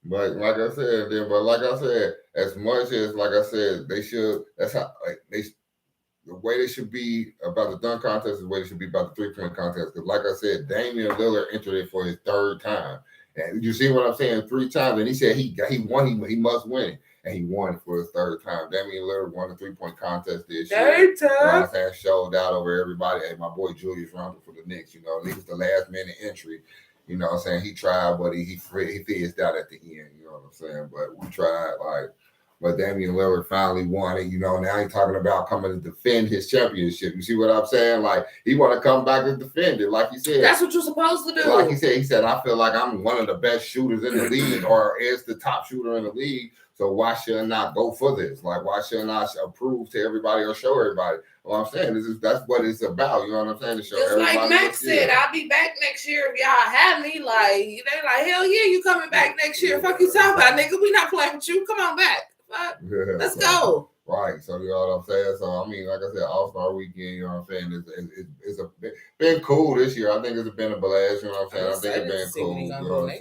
But like I said, as much as, like I said, they should, that's how, like, the way they should be about the dunk contest is the way they should be about the 3-point contest. Because like I said, Damian Lillard entered it for his 3rd time. And you see what I'm saying? 3 times, and he said he won. He must win it, and he won it for his 3rd time. Damian Lillard won the 3-point contest this year. You know what I'm saying? Showed out over everybody. Hey, my boy Julius Randle for the Knicks. You know, he was the last minute entry. You know what I'm saying? He tried, but he fizzed out at the end. You know what I'm saying? But we tried, like. But Damian Lillard finally won it. You know, now he's talking about coming to defend his championship. You see what I'm saying? Like, he want to come back and defend it. Like he said. That's what you're supposed to do. Like he said, I feel like I'm one of the best shooters in the league, or is the top shooter in the league. So why should I not go for this? Like, why should I not prove to everybody or show everybody? Well, I'm saying that's what it's about. You know what I'm saying? To show just everybody. Like Max said, I'll be back next year if y'all have me. Like, they like, hell yeah, you coming back next year. Fuck you talking about, nigga. We not playing with you. Come on back. Let's go. Right. So you know what I'm saying? So I mean, like I said, All-Star weekend, you know what I'm saying? It's been cool this year. I think it's been a blast, you know what I'm saying? I think it's been cool. You know what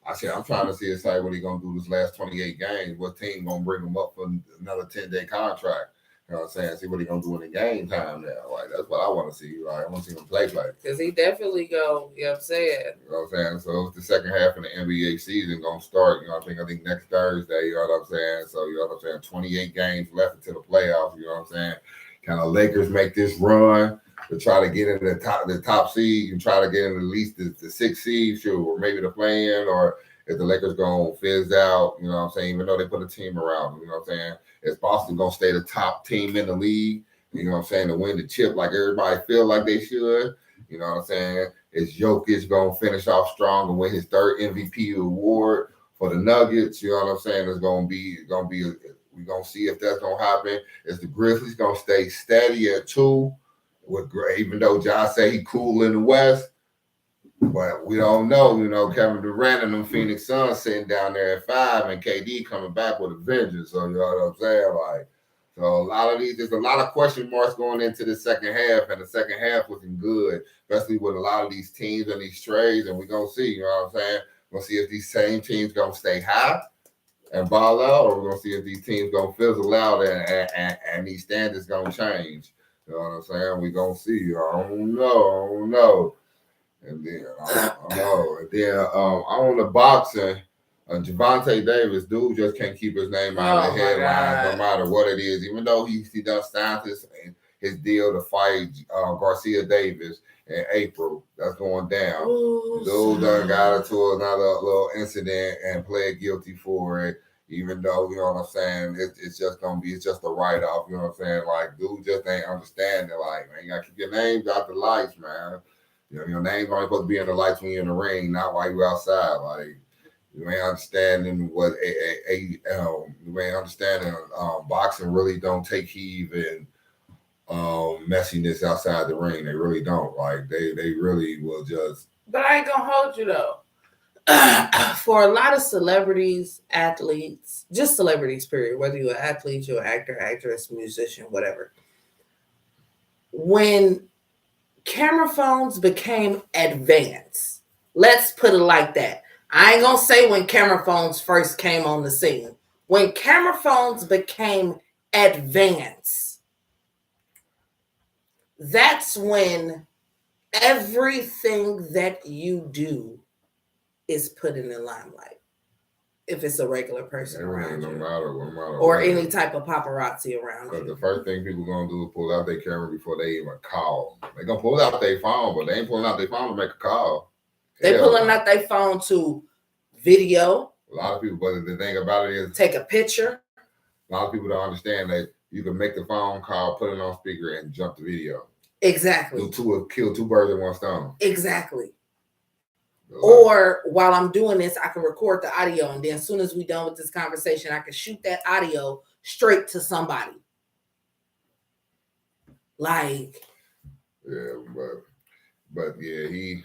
I'm saying? I'm trying to see what he's gonna do this last 28 games. What team gonna bring him up for another 10-day contract? You know what I'm saying? See what he's gonna do in the game time now. Like, that's what I want to see. Like, I want to see him play. Because he definitely go, you know what I'm saying? You know what I'm saying? So it's the second half of the NBA season gonna start. You know what I think next Thursday, you know what I'm saying? So you know what I'm saying? 28 games left until the playoffs, you know what I'm saying? Kind of Lakers make this run to try to get in the top seed and try to get in at least the 6th seed, sure, or maybe the play-in, or if the Lakers gonna fizz out, you know what I'm saying, even though they put a team around them, you know what I'm saying? Is Boston gonna stay the top team in the league, you know what I'm saying, to win the chip like everybody feel like they should, you know what I'm saying? Is Jokic gonna finish off strong and win his 3rd MVP award for the Nuggets? You know what I'm saying? It's gonna be we're gonna see if that's gonna happen. Is the Grizzlies gonna stay steady at 2? Even though Josh say he cool in the West, but we don't know. You know, Kevin Durant and them Phoenix Suns sitting down there at 5, and KD coming back with a vengeance. So you know what I'm saying? Like, so there's a lot of question marks going into the second half, and the second half looking good, especially with a lot of these teams and these trades. And we're gonna see. You know what I'm saying? We're gonna see if these same teams gonna stay high and ball out, or we're gonna see if these teams gonna fizzle out and these standards gonna change. You know what I'm saying? We're gonna see. I don't know. And then I don't know. And then on the boxing, Javante Davis, dude just can't keep his name out of the headlines no matter what it is. Even though he done signed his deal to fight Garcia Davis in April. That's going down. Dude done got into another little incident and pled guilty for it. Even though, you know what I'm saying, it's just a write-off, you know what I'm saying? Like, dude just ain't understanding. Like, man, you gotta keep your names out the lights, man. You know, your name's only supposed to be in the lights when you're in the ring, not while you're outside. Like, you ain't understanding what boxing really don't take heed and messiness outside the ring. They really don't. Like, they really will just. But I ain't gonna hold you though. For a lot of celebrities, athletes, just celebrities, period, whether you're an athlete, you're an actor, actress, musician, whatever. When camera phones became advanced, let's put it like that. I ain't gonna say when camera phones first came on the scene. When camera phones became advanced, that's when everything that you do is put in the limelight. If it's a regular person around you, no matter or any type of paparazzi around you. The first thing people gonna do is pull out their camera before they even call. They gonna pull out their phone, but they ain't pulling out their phone to make a call. They pulling out their phone to video. A lot of people, but the thing about it is, take a picture. A lot of people don't understand that you can make the phone call, put it on speaker, and jump the video. Exactly. Kill 2 birds with 1 stone. Exactly. Or while I'm doing this, I can record the audio, and then as soon as we're done with this conversation, I can shoot that audio straight to somebody. Like, yeah, but yeah, he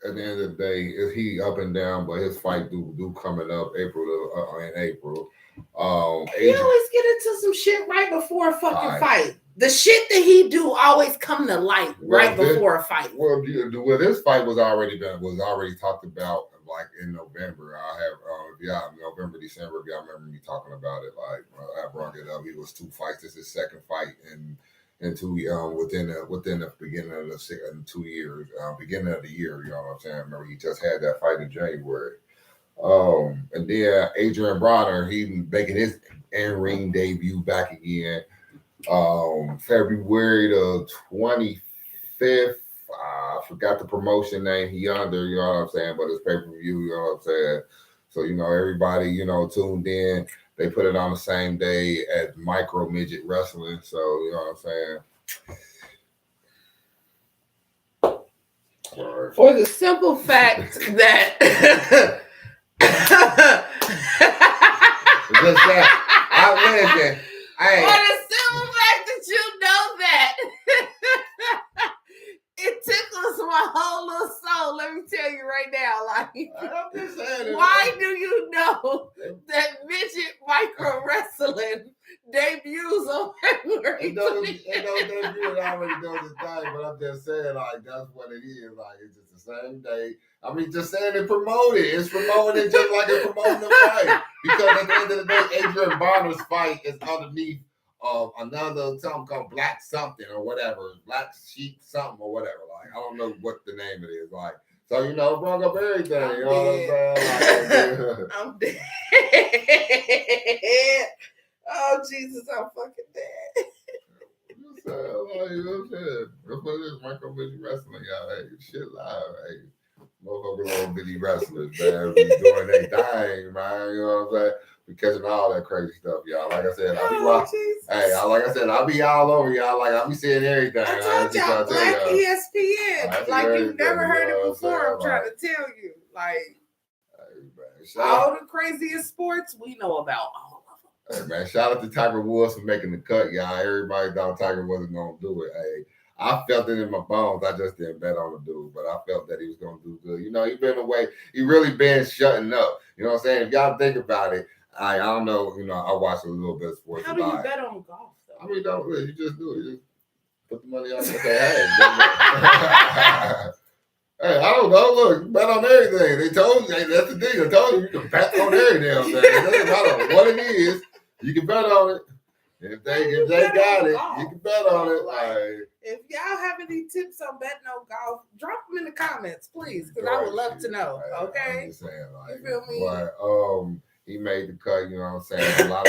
at the end of the day, he up and down, but his fight do coming up in April. He always get into some shit right before a fucking fight. The shit that he do always come to light before a fight. Well, this fight was already talked about like in November. I have November, December. If y'all remember me talking about it, like I brought it up. It was 2 fights. This is his second fight in in within the beginning of the 2 years, beginning of the year. You know what I'm saying? Remember, he just had that fight in January. And then Adrian Bronner, he making his in-ring debut back again. February the 25th. I forgot the promotion name he under, you know what I'm saying, but it's pay-per-view, you know what I'm saying. So, everybody, tuned in. They put it on the same day as Micro Midget Wrestling. So, you know what I'm saying. Right. For the simple fact that just that listen. Hey. For the simple fact that you know that it tickles my whole little soul. Let me tell you right now, like, I'm just saying, why do you know that midget micro wrestling debuts on February? It don't debut. It already knows the thing, but I'm just saying, like, that's what it is. Like, it's just the same day. I mean, just saying it promoted. It's promoted just like it's promoting the fight. Because at the end of the day, Adrian Bonner's fight is underneath another something called Black something or whatever, Black Sheep something or whatever. Like, I don't know what the name it is. Like, so brought up everything. I'm you know dead. what I'm saying? Like, I'm dead. Oh Jesus, I'm fucking dead. You know what I'm saying? That's what it is, Micro Midget Wrestling, y'all. Hey, shit live, hey. Motherfucking little bitty wrestlers, man. We doing their thing, man. You know what I'm saying? We catching all that crazy stuff, y'all. Like I said, I'll be all over y'all. Like, I'll be seeing everything. I told y'all, Black ESPN. Like, you've never heard it before. I'm trying to tell you. Like, all the craziest sports, we know about all of them. Hey, man, shout out to Tiger Woods for making the cut, y'all. Everybody thought Tiger wasn't going to do it. Hey, I felt it in my bones. I just didn't bet on the dude, but I felt that he was going to do good. He been away. He really been shutting up. You know what I'm saying? If y'all think about it, I don't know. I watch a little bit of sports. How do you bet on golf, though? I mean, don't really. You just do it. You just put the money out and say, hey, hey, I don't know. Look, bet on everything. They told you. That's the thing. They told you can bet on everything. It doesn't matter what it is. You can bet on it. If they got it, you can bet on it. Like, if y'all have any tips on betting on golf, drop them in the comments, please, because I would love to know. Okay, I'm just saying, like, you feel me? But he made the cut. You know what I'm saying? A lot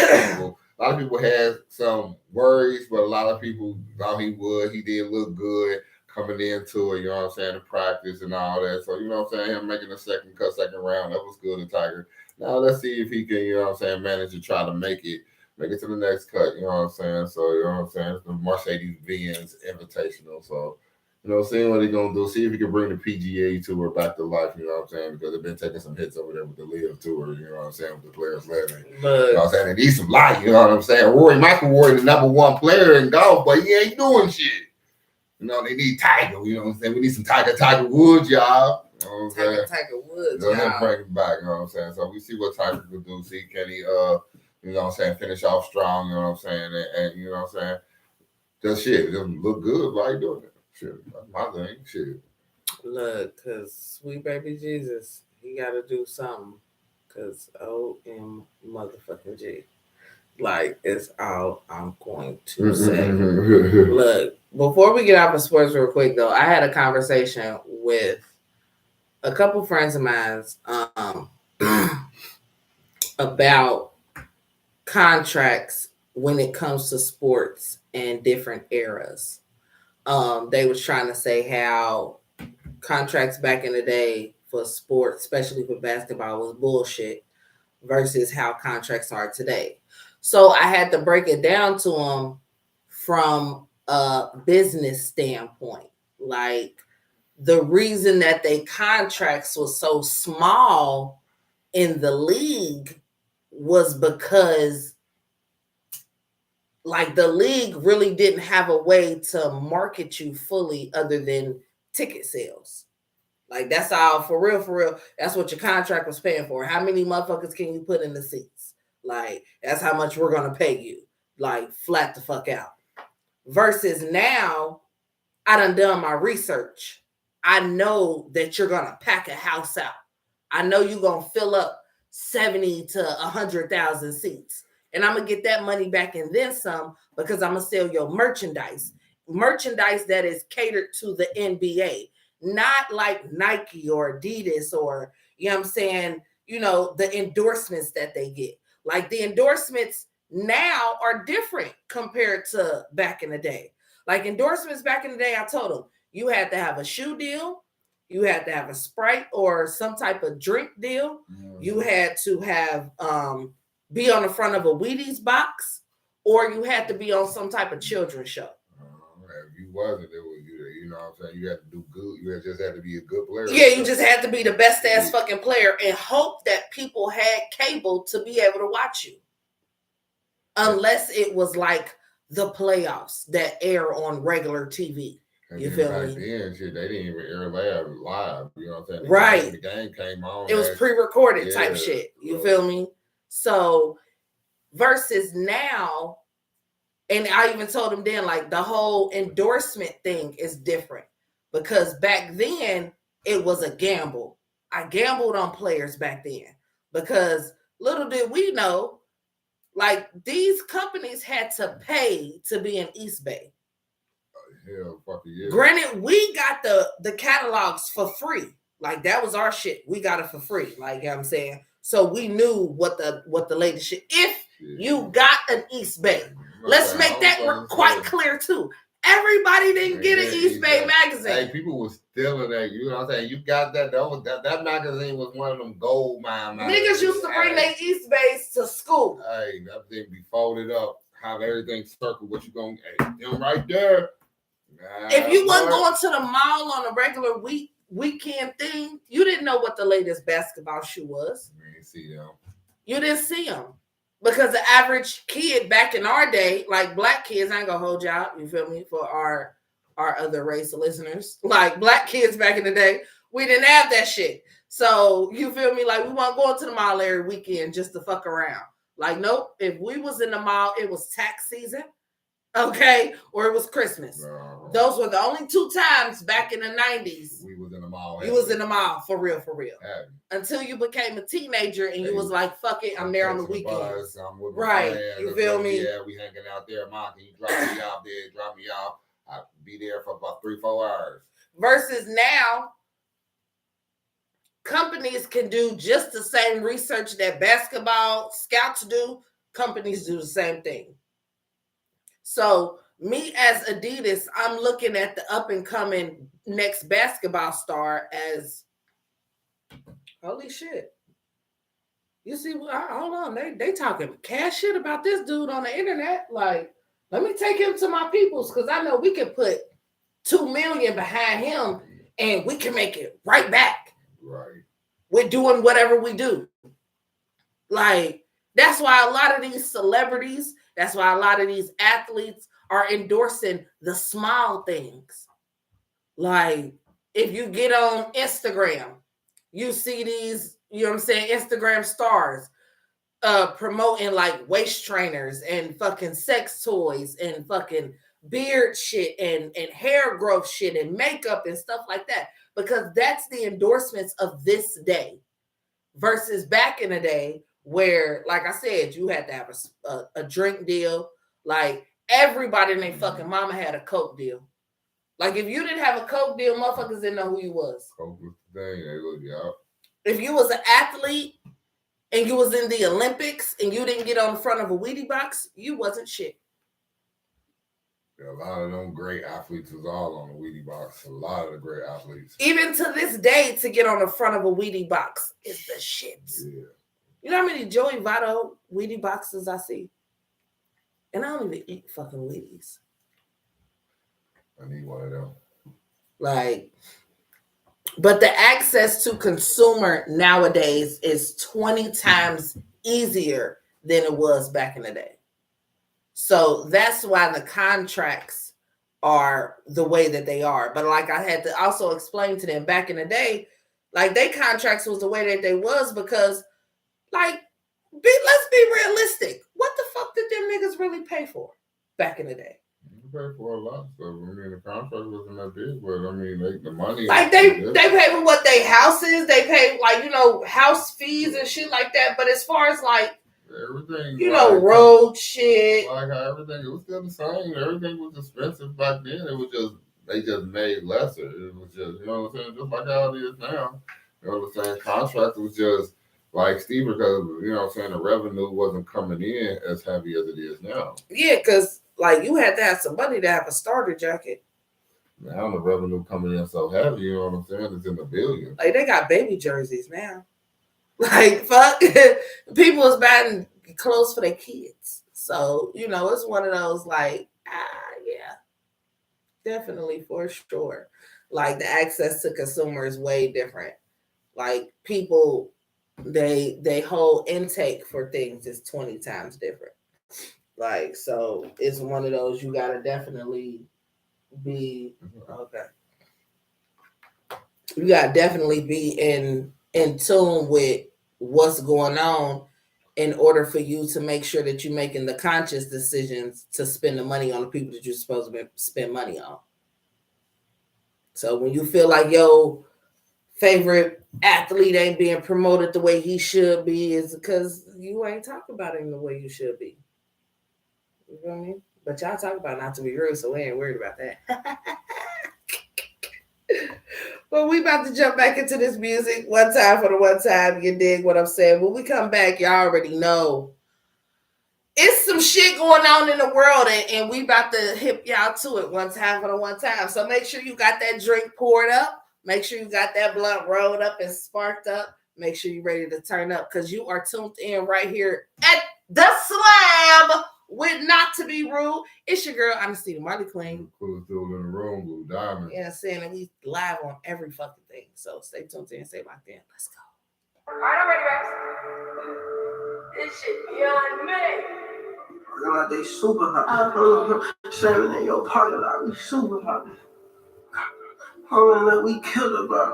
of people had some worries, but a lot of people thought he would. He did look good coming into it. You know what I'm saying? The practice and all that. So you know what I'm saying? Him making a second round, that was good to Tiger. Now let's see if he can, you know what I'm saying, manage to try to make it to the next cut, you know what I'm saying? So, you know what I'm saying? It's the Mercedes-Benz Invitational. So, seeing what he's going to do, see if he can bring the PGA Tour back to life, you know what I'm saying? Because they've been taking some hits over there with the Live Tour, you know what I'm saying, with the players living. You know what I'm saying? They need some light, you know what I'm saying? Rory McIlroy, the number one player in golf, but he ain't doing shit. They need Tiger, you know what I'm saying? We need some Tiger Woods, y'all. You know what I'm saying? Tiger Woods, go ahead and bring him back, you know what I'm saying? So we see what Tiger can do. See, can he, you know what I'm saying, finish off strong, you know what I'm saying, and you know what I'm saying, just shit, just look good while you doing it. Shit, that's my thing, shit. Look, because sweet baby Jesus, he got to do something, because OM motherfucking G. Like, it's all I'm going to say. Look, before we get off of sports real quick, though, I had a conversation with a couple friends of mine about contracts when it comes to sports and different eras. They was trying to say how contracts back in the day for sports, especially for basketball, was bullshit versus how contracts are today. So I had to break it down to them from a business standpoint. Like, the reason that they contracts was so small in the league was because, like, the league really didn't have a way to market you fully other than ticket sales. Like, that's all, for real. That's what your contract was paying for. How many motherfuckers can you put in the seats? Like, that's how much we're going to pay you. Like, flat the fuck out. Versus now, I done my research. I know that you're going to pack a house out. I know you're going to fill up 70 to 100,000 seats. And I'm going to get that money back and then some, because I'm going to sell your merchandise. merchandise that is catered to the NBA, not like Nike or Adidas or, you know what I'm saying, you know, the endorsements that they get. Like the endorsements now are different compared to back in the day. Like endorsements back in the day, I told them you had to have a shoe deal, you had to have a Sprite or some type of drink deal, you had to have be on the front of a Wheaties box, or you had to be on some type of children's show. If you wasn't, it was you know what I'm saying. You had to do good. You just had to be a good player. Yeah, you just had to be the best ass fucking player and hope that people had cable to be able to watch you. Unless it was like the playoffs that air on regular TV. You feel me? Then, shit, they didn't even air live. You know what I'm saying? Right. The game came on. It was pre-recorded type shit. You feel me? So versus now, and I even told him then, like the whole endorsement thing is different because back then it was a gamble. I gambled on players back then because little did we know, like these companies had to pay to be in East Bay. Hell, fucking yeah. Granted, we got the catalogs for free. Like that was our shit. We got it for free. Like you know what I'm saying. So we knew what the latest shit. If you got an East Bay, let's make that quite clear too. Everybody didn't get an East Bay magazine. Hey, people was stealing that. You know what I'm saying? You got that. That magazine was one of them gold mine magazines. Niggas used to bring their East Bays to school. Hey, that thing be folded up. Have everything circled. What you gonna? Hey, them right there. If you wasn't going to the mall on a regular weekend thing, you didn't know what the latest basketball shoe was. You didn't see them. You didn't see them. Because the average kid back in our day, like black kids, I ain't gonna hold y'all, you feel me, for our other race listeners. Like black kids back in the day, we didn't have that shit. So you feel me? Like we weren't going to the mall every weekend just to fuck around. Like, nope. If we was in the mall, it was tax season. Okay, or it was Christmas. Those were the only two times back in the 90s. We was in the mall. You was in the mall, for real. Until you became a teenager and you was like, fuck it, I'm there on the weekends. Right, you feel me? Yeah, we hanging out there. Mom, can you drop me off there? Drop me off. I'll be there for about 3-4 hours. Versus now, companies can do just the same research that basketball scouts do. Companies do the same thing. So me as Adidas, I'm looking at the up and coming next basketball star as holy shit. You see, hold on, they talking cash shit about this dude on the internet. Like, let me take him to my peoples because I know we can put $2 million behind him and we can make it right back. Right. We're doing whatever we do. Like, that's why a lot of these celebrities, that's why a lot of these athletes are endorsing the small things. Like, if you get on Instagram, you see these, you know what I'm saying, Instagram stars promoting like waist trainers and fucking sex toys and fucking beard shit and hair growth shit and makeup and stuff like that. Because that's the endorsements of this day versus back in the day where, like I said, you had to have a drink deal. Like everybody and their fucking mama had a Coke deal. Like if you didn't have a Coke deal, motherfuckers didn't know who you was. Coke was the thing. They looked you up. If you was an athlete and you was in the Olympics and you didn't get on the front of a Wheatie box, you wasn't shit. Yeah, a lot of them great athletes was all on the Wheatie box. A lot of the great athletes. Even to this day, to get on the front of a Wheatie box is the shit. Yeah. You know how many Joey Votto Wheatie boxes I see? And I don't even eat fucking Wheaties. I need one of them. Like, but the access to consumer nowadays is 20 times easier than it was back in the day. So that's why the contracts are the way that they are. But like I had to also explain to them back in the day, like their contracts was the way that they was because, like, let's be realistic. What the fuck did them niggas really pay for back in the day? They paid for a lot of stuff. I mean, the contract wasn't that big, but I mean, the money. Like they pay for what they houses. They pay like, you know, house fees and shit like that. But as far as like everything. You know, road shit. Like how everything, it was still the same. Everything was expensive back then. It was just, they just made lesser. It was just, you know what I'm saying? Just like how it is now. You know what I'm saying? Contract was just like Steve, because, you know what I'm saying, the revenue wasn't coming in as heavy as it is now. Yeah, because like you had to have some money to have a starter jacket. Now the revenue coming in so heavy, you know what I'm saying? It's in the billions. Like they got baby jerseys now. Like fuck, people is buying clothes for their kids. So you know, it's one of those like, yeah, definitely for sure. Like the access to consumer is way different. Like people, they whole intake for things is 20 times different. Like so, it's one of those you gotta definitely be okay. You gotta definitely be in tune with what's going on in order for you to make sure that you're making the conscious decisions to spend the money on the people that you're supposed to spend money on. So when you feel like your favorite athlete ain't being promoted the way he should be, is because you ain't talking about him the way you should be. You know what I mean? But y'all talk about not to be rude, so we ain't worried about that. But we about to jump back into this music one time for the one time. You dig what I'm saying? When we come back, y'all already know it's some shit going on in the world, and we about to hip y'all to it one time for the one time. So make sure you got that drink poured up. Make sure you got that blunt rolled up and sparked up. Make sure you're ready to turn up, because you are tuned in right here at The Slab with Not to Be Rude. It's your girl, Ernestine Marley Queen. Coolest dude in the room, Blue Diamond. Yeah, saying that we live on every fucking thing. So stay tuned in, stay locked in. Let's go. All right, I'm ready, Rex. This shit beyond me. Looking like they super hot. Slamming in your parking lot, we super hot. Like we killed her, bro.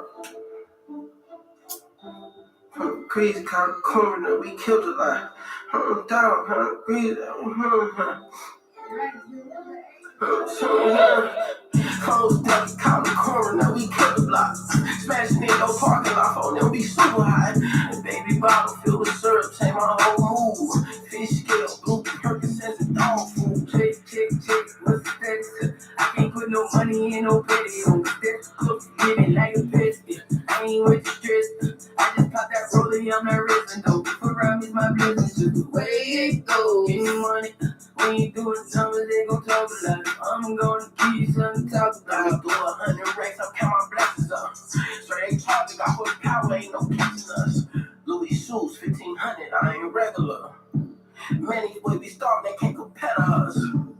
Crazy kind of corner, we killed her like down, crazy. Close down, count the corner, we killed the block. Smashing in your parking lot, phone, they'll be super high. The baby bottle filled with syrup, take my whole move. Fish scale, blue Percocets and dog food. Check, what's the status? I can't put no money in no video. That's close, living like a pest. I ain't with the stress. I just pop that rollie on my wrist and go. Put around is my business, just the way it goes. Give me money. When you doing numbers, they gon' talk a lot. I'm gonna give you something to talk about. Go 100 racks, I'll count my blessings up. Straight talk, got horsepower, ain't no catching us. Louis shoes, 1500, I ain't regular. Many boys be starving, they can't compare to us.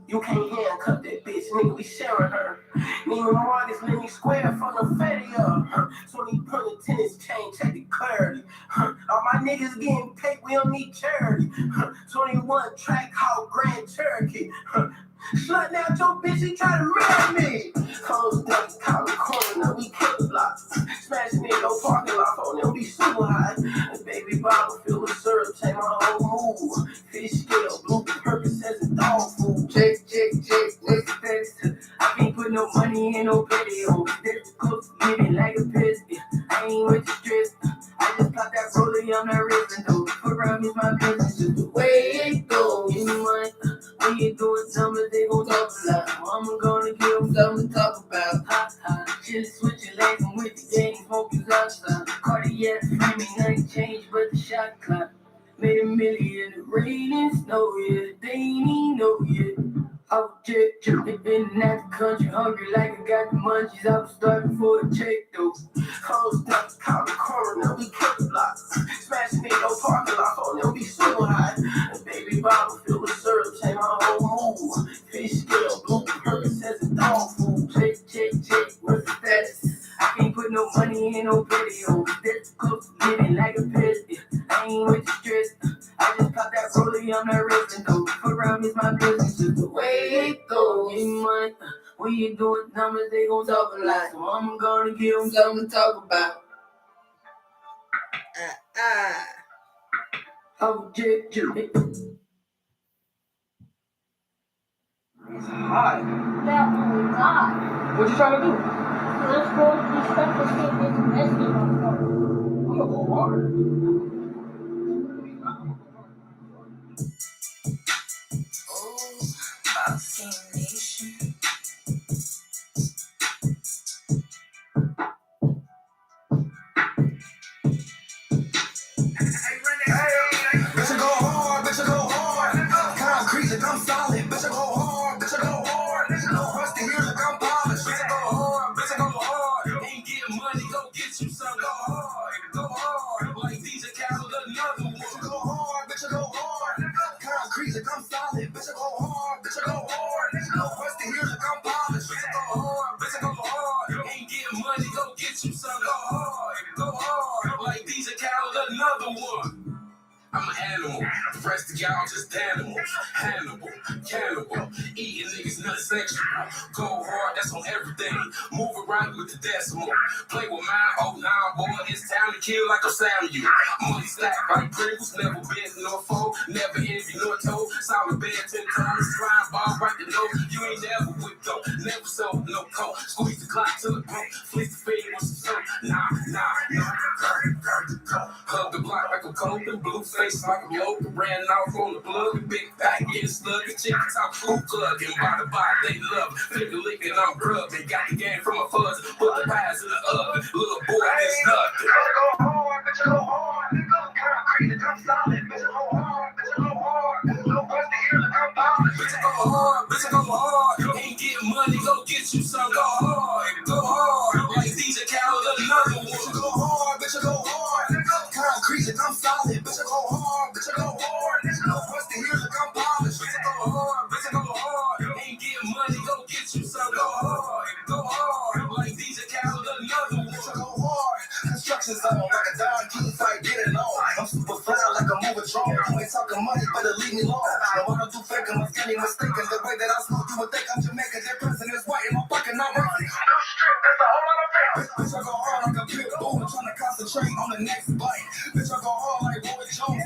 You can't handcuff that bitch, nigga, we sharing her. Neiman Marcus, Lenny Square from the fatty up. 20 point tennis chain, check the clarity. All my niggas getting paid, we don't need charity. 21 track called Grand Cherokee. Slutting out your bitch, he try to marry me. Close down, count the corner, we kill the block. Smashing in your parking lot, phone, they'll be super high. The baby bottle filled with syrup, take my whole move. Fish scale, blue Percocets and dog food. Check, what's the status? I can't put no money in no video. That's close, living like a pest. I ain't with the stress. I just pop that rollie on my wrist and go. Put around is my business, just the way it goes. Give me money. When you doing something, they gon' talk a lot. I'm gonna give them something to talk about. Chillin', switching lanes, I'm with the gang, focus outside. Cardiac framing, nothing changed but the shot clock. Made $1 million, the rain and snow, yeah. They ain't even know yet. I was jet tripping in out the country, hungry like I got the munchies. I was starting for a check though. Closed up, count the corner, we killed the block. Smashing in your parking lot, phone, they'll be super high. The baby bottle filled with syrup, take my whole move. Fish scale, blue Percocets and dog food. Check, what's the status? I can't put no money in no video. That's close, living like a pest. I ain't with the stress. I just pop that rollie on my wrist and go. Put around is my business, just the way it goes. Give me money. When you doing numbers, they gon' talk a lot. So I'm gonna give them something to talk about. Oh, J. It's hot. Yeah, oh my God. What you trying to do? Let's go inspect to see if there's a message on the phone. I'm gonna go water. Bitch, I go hard, bitch, I go hard. Concrete, like I'm solid. Bitch, I go hard, bitch, I go hard. No rusty here, like I'm polished. Bitch, I go hard, bitch, I go hard. Ain't getting money, go get you some. Go hard, like DJ Khaled, another one. Bitch, I go hard, bitch, I go hard. Concrete, like I'm solid. Bitch, I go hard, bitch, I go hard. No rusty here, like I'm polished. Bitch, I go hard, bitch, I go hard. Ain't getting money, go get you some. Go hard, like DJ Khaled, another one. I'm an animal, the rest of y'all just animals. Hannibal, cannibal, eating niggas not sexual. Go hard, that's on everything. Move it right with the decimal. Play with mine, oh nah, boy, it's time to kill like I'm Samuel. Money stacked like Pringles, never bent nor fold, never envy nor told. Solid bed 10 times, flying ball right the nose. You ain't never whipped though, never sold no coat. Squeeze the clock till it broke, fleece the fade with some soap. Nah, hug the block like a cold and blue face like a local. Ran off on the plug, a big back, getting slug, and chicken top crew plug. And by the bar, they love finger licking, I'm grubbing. Got the game from a fuzz, put the pies in the oven. Little boy, it's nothing. Bitch, go hard, bitch, go hard. Concrete, I'm solid, bitch, go hard, bitch, go hard. No rusty here, like I'm polished. Bitch, go hard, bitch, go hard. Ain't getting money, go get you some. Go hard, like DJ Khaled, another one. Bitch, go hard, bitch, go hard. Concrete, I'm solid, bitch, go hard, bitch, go hard. No rusty here, like I'm polished. Bitch, go hard. Ain't getting money, go get you some. Go hard, like DJ Khaled, another one. Bitch, go hard. Construction zone, like a dime, keep fight, get it on. I'm super fly like a moving drone. You ain't talking money, better leave me alone. No, I don't do faking, my skinny mistaken. The way that I smoke, you would think I'm Jamaican. That person is white and my fucking not racing. No strip, that's a whole lot of fair. Bitch, I go hard like a pit bull, trying to concentrate on the next bite. Bitch, I go hard like Roy Jones,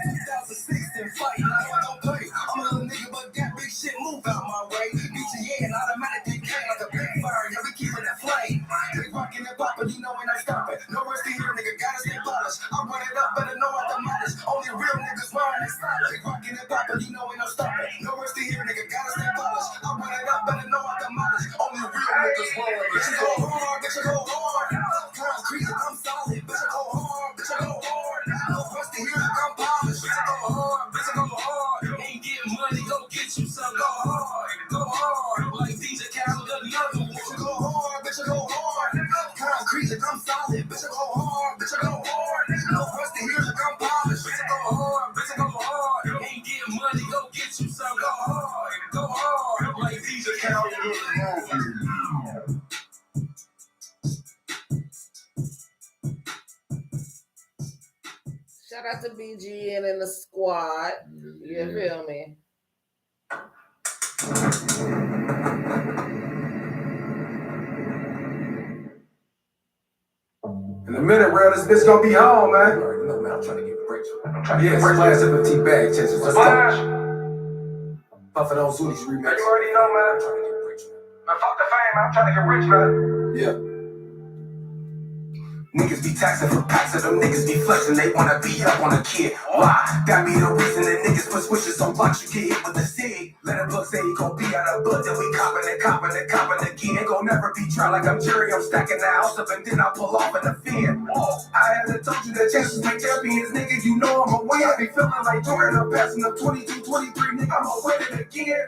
2006 and fight. Now I don't play. I'm a little nigga, but that big shit move out my way. BTA and automatically came like a big fire. Yeah, we keeping that flame. Big rockin' and poppin', you know when I stop it. No rusty here, nigga, gotta stay polished. I run it up, better know what the matters. Only real niggas wearing this style. Big rockin' and poppin', you know when I stop it. No rusty here, nigga, gotta stay polished. I run it up, better know what the matters. Only real niggas wearing this. Bitch, go hard, bitch, go hard. Concrete, I'm solid, bitch, go hard, bitch, go hard. No rusty here, I'm polished. Bitch, go hard. Ain't getting money, go get you some. Go hard, like DJ Khaled, another one. Bitch, go hard, bitch, go hard. Concrete, I'm solid, bitch, go hard, bitch, go hard. No rusty here, I'm polished. Bitch, go hard. Ain't getting money, go get you some. Go hard, like DJ Khaled, another one. Shout out to BGN and the squad. You feel me? In a minute, bro, this bitch gonna be home, man. You already know, man. I'm trying to get rich. Splash up a T-bag, Texas. Let's go. Puffin' on Zooties remix. You already know, man. I'm trying to get rich, man. Fuck the fame, I'm trying to get rich, man. Yeah. Niggas be taxing for packs of them niggas be flexing, they wanna be up on a kid. Why? That be the reason that niggas put switches on blocks, you get hit with the cig. Let a book say he gon' be out of book, then we coppin' again. Ain't gon' never be dry like I'm Jerry, I'm stacking the house up and then I pull off in the fin. Whoa, I haven't told you the chances make champions, nigga, you know I'm a win. I be feeling like Jordan, I'm passing up 22, 23, nigga, I'm a win it again.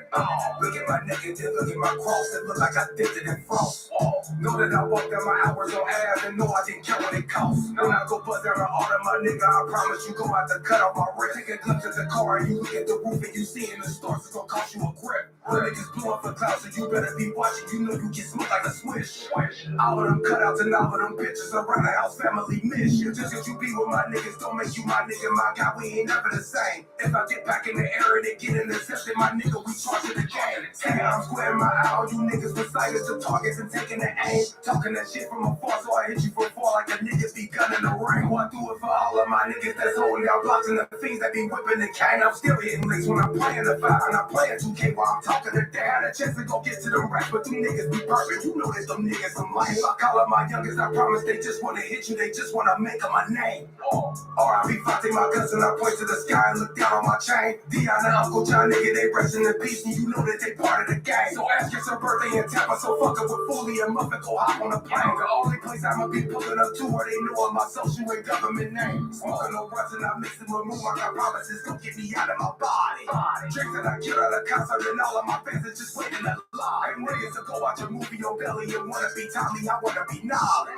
Look at my neck and then look at my cross, it look like I dipped it in frost. Know that I walked down my hours on ass and know I didn't care what it costs. When I go bust down the auto, my nigga, I promise you gon' have to cut off my wrist. Take a glimpse at the car and you look at the roof and you see in the stars, it's gon' cost you a grip. The niggas blew up for clouds, so you better be watching. You know you get smoked like a swish. All of them cutouts and all of them pictures around the house, family mission. Just cause you be with my niggas don't make you my nigga, my guy, we ain't never the same. If I get back in the air and they get intercepted, my nigga, we charge it again. Say I'm squaring my eye on you niggas with sights to targets and taking the aim. Talking that shit from afar, so I hit you from far like a niggas be gunning the ring. One do it for all of my niggas that's holding out blocks and the fiends that be whipping the cane. I'm still hitting licks when I'm playing the five and I'm playing 2K while I'm talking. walk of the day. I had a chance to go get to them racks, but them niggas be perfect. You know that them niggas some life. I call up my youngest, I promise they just wanna hit you, they just wanna make them a name. R.I.P. Fonte, my cousin, I point to the sky and look down on my chain. Dion and Uncle John, nigga, they resting in peace, and you know that they part of the gang. So ask it's her birthday in Tampa, so fuck up with Foley and Muffin, go hop on a plane. The only place I'ma be pulling up to where they know of my social and government name. Smoking no runs and I mix it with moon, I got promises, don't get me out of my body. Drinks that I kill at a concert and all of my fans are just waiting to lie. And niggas to go watch a movie on Belly and wanna be Tommy, I wanna be Nolly.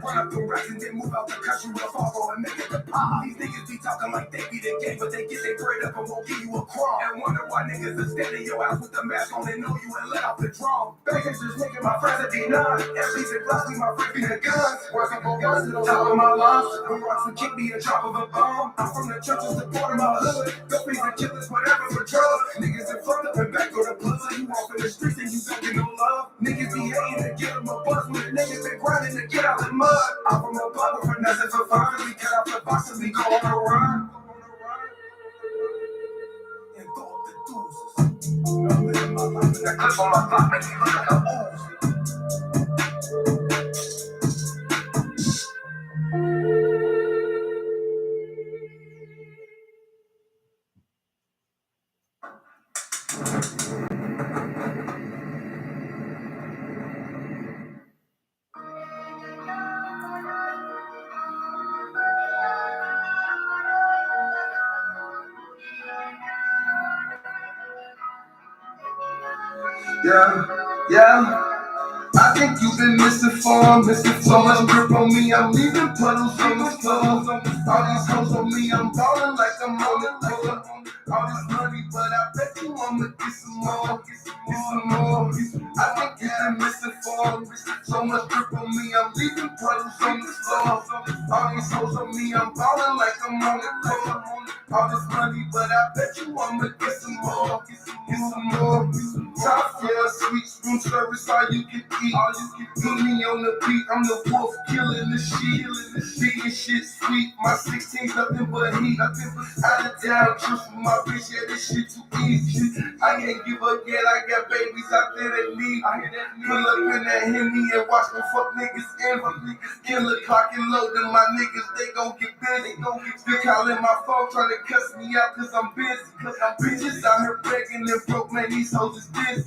Run up the racks and then move out the country with a Fargo and make it the pop. These niggas be talking like they be the game, but they get their bread up and won't give you a crumb. And wonder why niggas are standing your house with the mask on and know you and let off the drum. Basics just nigga, my friends that be none. MCs and blocks be my friend be the guns. Working for guns to the top of my lungs. When rocks and kick me a drop of a bomb. I'm from the churches, the port of my hood. Go be the killers, whatever for drugs. Niggas in front up and back on the blood. So you walk in the streets and you don't get no love. Niggas be hating to get them a buzz. When the niggas been grinding to get out the mud. I'm from a bubble for nothing for fun. We cut out the box and we go on a run. And throw up the deuces. I'm living my life and that clip on my block makes me look like a ooze. Yeah. I think you've been misinformed, so much grip on me, I'm leaving puddles on the floor. All these hoes on me, I'm ballin' like I'm on the floor. All this money, but I bet you I'ma get some more, I think you've been misinformed, so much grip on me, I'm leaving puddles on the floor. All these hoes on me, I'm ballin' like I'm on the floor. All this money, but I bet you I'ma get some more, Top, yeah, sweet room service, all you can eat. Put me on the beat, I'm the wolf killing the sheep. Beating shit sweet, my 16's nothing but heat. Out of town, trip for my bitch, yeah, this shit too easy. I can't give up yet, I got babies out there that need me. Pull up in that Henny and watch them fuck niggas envy. Kill the clock and load them, my niggas, they gon' get busy. Still calling my phone, trying to cuss me out cause I'm busy. Bitches out here begging and broke, man, these hoes is busy.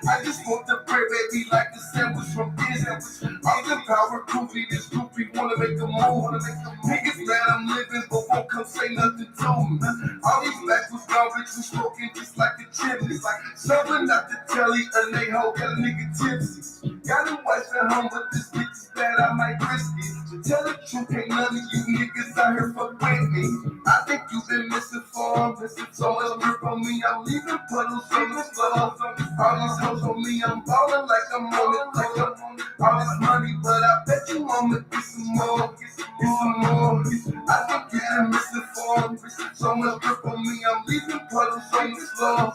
I just want the bread, baby, like the sandwich from Disney. I'm the power groupie, this groupie wanna make a move. Niggas mad I'm living, but won't come say nothing to me. All these blacks was gone, bitch, we smoking just like the chimneys. Serving not the telly, and they hoe got a nigga tipsy. Got a wife at home, but this bitch is bad, I might risk it. To tell the truth, ain't none of you niggas out here fuck with me. I think you've been misinformed, so much grip on me, I'm leaving puddles on the floor. All these hoes on me, I'm ballin' like I'm on the floor. All this money, but I bet you I'ma get some more, I think you've been misinformed, so much grip on me, I'm leaving puddles on the floor.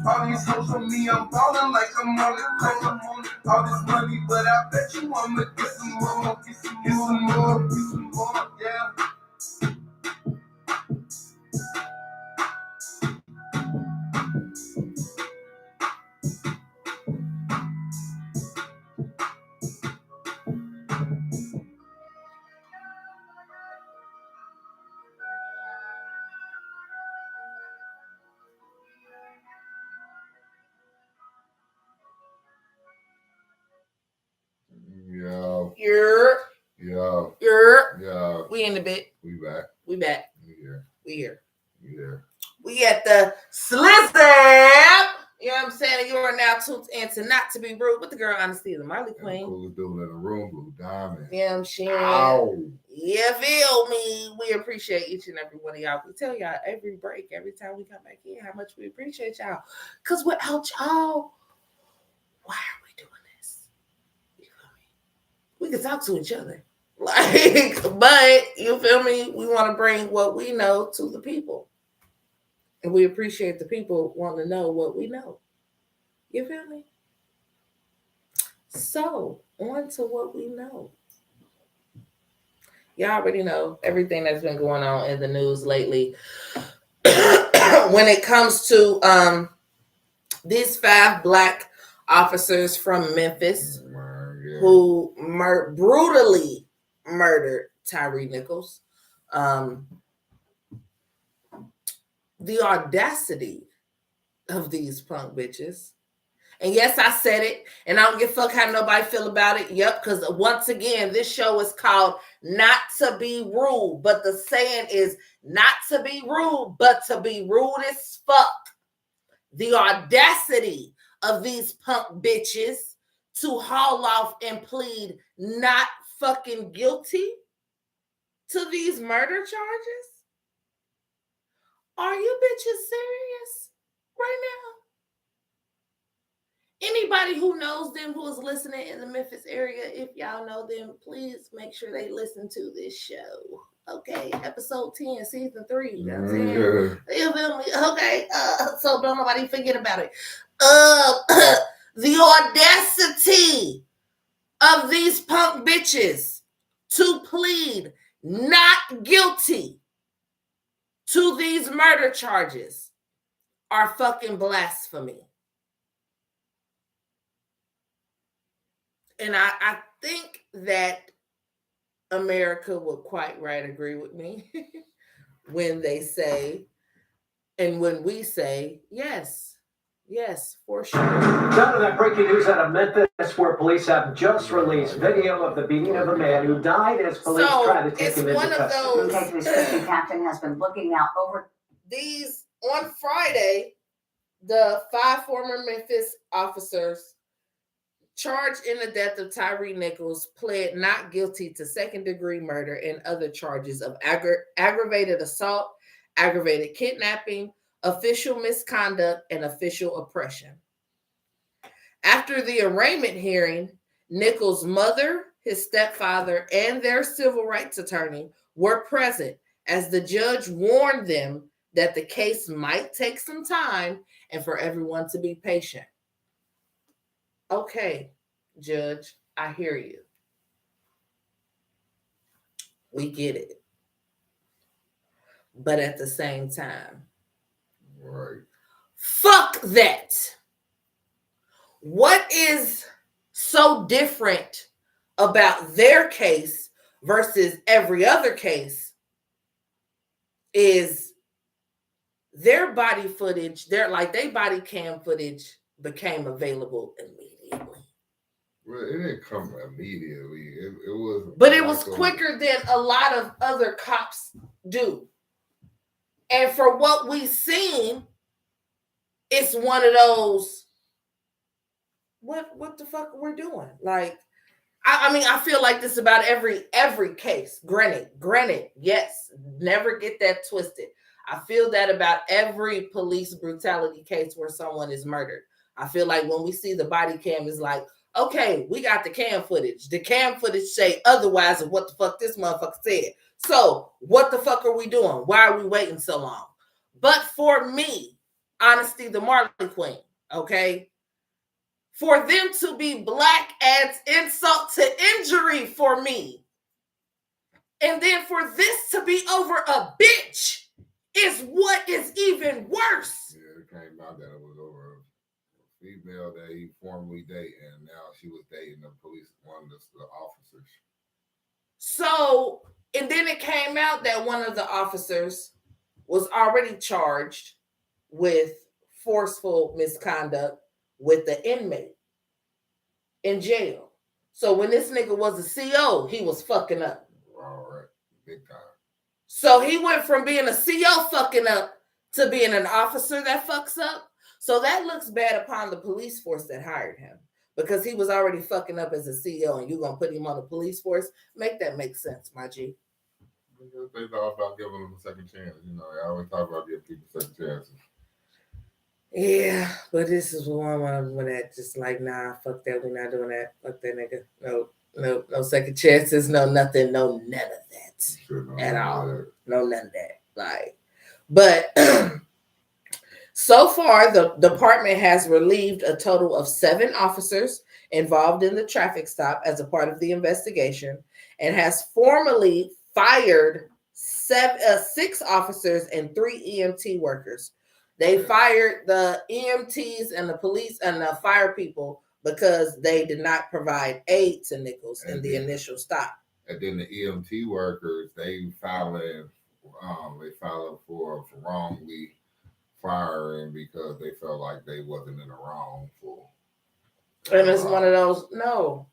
All these hoes on me, I'm ballin' like I'm on the floor. All this money, but I bet you I'ma get some more, yeah. Yeah. We in the bit. We back. We back. We here. We here. We here. We at the Slizzab. You know what I'm saying? You are now tuned in to Not to Be Rude with the girl Honesty, the Marley Queen. Coolest dude in the room, Blue Diamond. You know what I'm saying? Ow. You feel me? We appreciate each and every one of y'all. We tell y'all every break, every time we come back in, how much we appreciate y'all. Because without y'all, why are we doing this? You feel me? We can talk to each other. But you feel me? We want to bring what we know to the people. And we appreciate the people wanting to know what we know. You feel me? So, on to what we know. Y'all already know everything that's been going on in the news lately. When it comes to These 5 black officers from Memphis Yeah. who brutally murdered Tyree Nichols. The audacity of these punk bitches. And yes, I said it, and I don't give a fuck how nobody feel about it. Yep, because once again, this show is called Not to Be Rude, but the saying is not to be rude, but to be rude as fuck. The audacity of these punk bitches to haul off and plead not fucking guilty to these murder charges. Are you bitches serious right now? Anybody who knows them who is listening in the Memphis area, if y'all know them, please make sure they listen to this show. Okay, episode 10, season 3. You know what I'm saying? You feel me? Okay, so don't nobody forget about it. The audacity of these punk bitches to plead not guilty to these murder charges are fucking blasphemy. And I think that America would quite right agree with me when they say, and when we say, yes, for sure. None of that breaking news out of Memphis, where police have just released video of the beating of a man who died as police try to take him into custody. Detectives Christian Captain has been looking out over these. On Friday, the 5 former Memphis officers charged in the death of Tyree Nichols pled not guilty to second-degree murder and other charges of aggravated assault, aggravated kidnapping, official misconduct, and official oppression. After the arraignment hearing, Nichols' mother, his stepfather, and their civil rights attorney were present as the judge warned them that the case might take some time and for everyone to be patient. Okay, Judge, I hear you. We get it. But at the same time, Right. Fuck that. What is so different about their case versus every other case is their body footage, their body cam footage became available immediately. Well, it didn't come immediately. It was, but it was quicker than a lot of other cops do. And for what we've seen, it's one of those. What the fuck are we doing? Like, I mean, I feel like this about every case. Granted, yes, never get that twisted. I feel that about every police brutality case where someone is murdered. I feel like when we see the body cam, is like, okay, we got the cam footage. The cam footage say otherwise of what the fuck this motherfucker said. So what the fuck are we doing? Why are we waiting so long? But for me, Honesty the Marley Queen, okay? For them to be black adds insult to injury for me. And then for this to be over a bitch is what is even worse. Yeah, it came out that it was over a female that he formerly dated, and now she was dating the police, one of the officers. So, and then it came out that one of the officers was already charged with forceful misconduct with the inmate in jail. So when this nigga was a CO, he was fucking up. All right, big time. So he went from being a CO fucking up to being an officer that fucks up. So that looks bad upon the police force that hired him, because he was already fucking up as a CO, and you're going to put him on the police force. Make that make sense, my G. They thought about giving them a second chance. You know, I always talk about giving people second chances. Yeah, but this is one when that just like, nah, fuck that. We're not doing that. Fuck that nigga. No second chances. No nothing. No none of that at all. No none of that. Like, but so far the department has relieved a total of 7 officers involved in the traffic stop as a part of the investigation, and has formally fired 6 officers and 3 EMT workers. They fired the EMTs and the police and the fire people because they did not provide aid to Nichols in the initial stop. And then the EMT workers, they filed for wrongly firing because they felt like they wasn't in the wrong for. And it's one of those. No,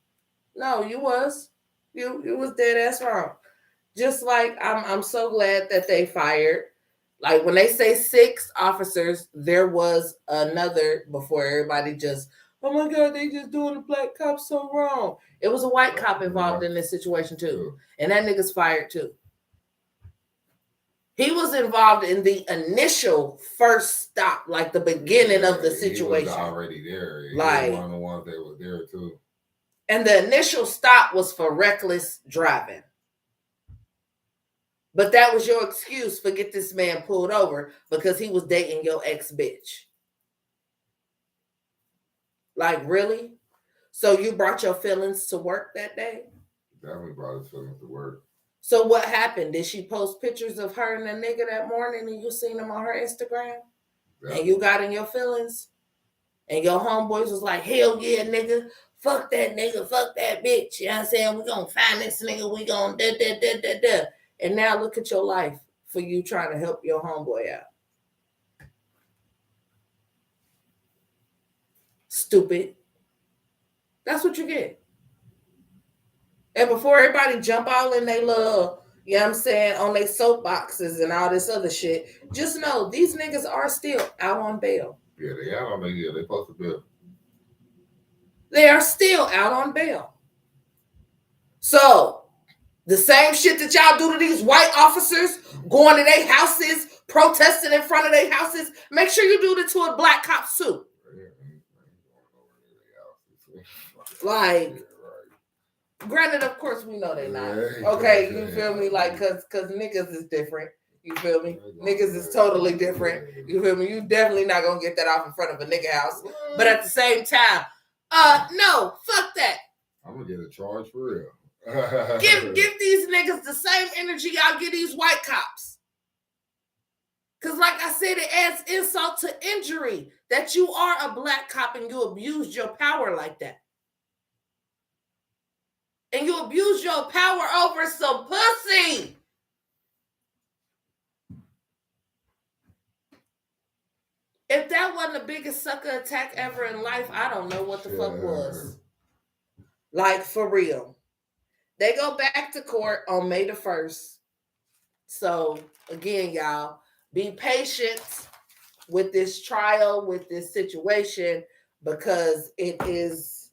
you was dead ass wrong. Just like I'm so glad that they fired. Like when they say 6 officers, there was another before everybody just, oh my God, they just doing the black cops so wrong. It was a white cop involved in this situation too. And that nigga's fired too. He was involved in the initial first stop, like the beginning of the situation. He was already there. He like was one of the ones that was there too. And the initial stop was for reckless driving. But that was your excuse for get this man pulled over because he was dating your ex-bitch. Like, really? So you brought your feelings to work that day? Definitely brought his feelings to work. So what happened? Did she post pictures of her and the nigga that morning and you seen them on her Instagram? Definitely. And you got in your feelings? And your homeboys was like, hell yeah, nigga. Fuck that nigga. Fuck that bitch. You know what I'm saying? We gonna find this nigga. We gonna da. And now look at your life for you trying to help your homeboy out. Stupid. That's what you get. And before everybody jump all in they love, you know what I'm saying, on their soapboxes and all this other shit, just know these niggas are still out on bail. Yeah, they out on bail. Yeah, they supposed to bail. They are still out on bail. So, the same shit that y'all do to these white officers, going to their houses, protesting in front of their houses, make sure you do it to a black cop too. Like, granted, of course, we know they not. Okay, you feel me? Like, cause niggas is different. You feel me? Niggas is totally different. You feel me? You definitely not gonna get that off in front of a nigga house. But at the same time, no, fuck that. I'm gonna get a charge for real. Give these niggas the same energy y'all give these white cops. Because like I said, it adds insult to injury that you are a black cop and you abused your power like that. And you abused your power over some pussy. If that wasn't the biggest sucker attack ever in life, I don't know what the fuck was. Like, for real. They go back to court on May the 1st. So, again, y'all, be patient with this trial, with this situation, because it is...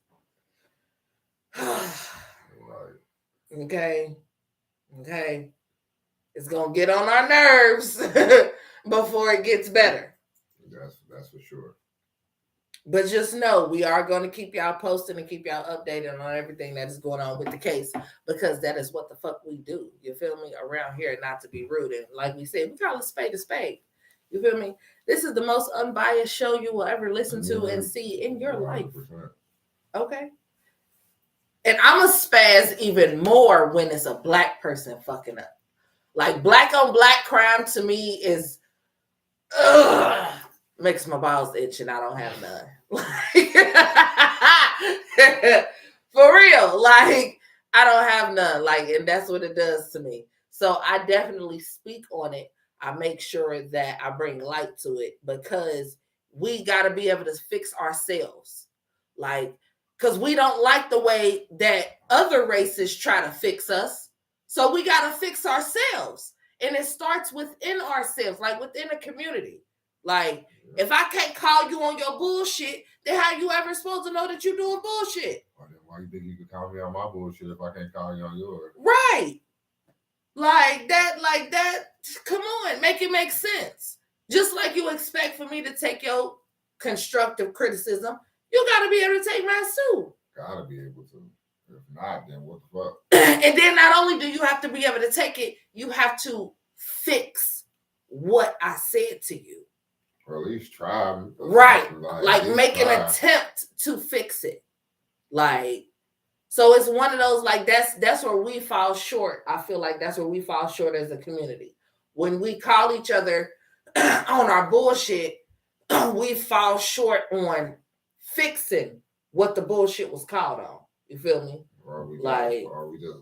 Okay. It's going to get on our nerves before it gets better. That's for sure. But just know we are going to keep y'all posted and keep y'all updated on everything that is going on with the case, because that is what the fuck we do. You feel me? Around here, not to be rude. And like we said, we call it spade a spade. You feel me? This is the most unbiased show you will ever listen to and see in your 100%. Life. Okay? And I'm a spaz even more when it's a black person fucking up. Like, black on black crime to me is... makes my balls itch and I don't have none. Like, for real, like, I don't have none. Like, and that's what it does to me. So I definitely speak on it. I make sure that I bring light to it, because we got to be able to fix ourselves. Like, because we don't like the way that other races try to fix us. So we got to fix ourselves. And it starts within ourselves, like within a community. Like, if I can't call you on your bullshit, then how you ever supposed to know that you're doing bullshit? Why you think you can call me on my bullshit if I can't call you on yours? Right. Like that. Come on, make it make sense. Just like you expect for me to take your constructive criticism, you got to be able to take mine too. Gotta be able to. If not, then what the fuck? And then not only do you have to be able to take it, you have to fix what I said to you. Or at least try. Right. Like make an attempt to fix it. Like, so it's one of those, like, that's where we fall short. I feel like that's where we fall short as a community. When we call each other on our bullshit, we fall short on fixing what the bullshit was called on. You feel me? Or we just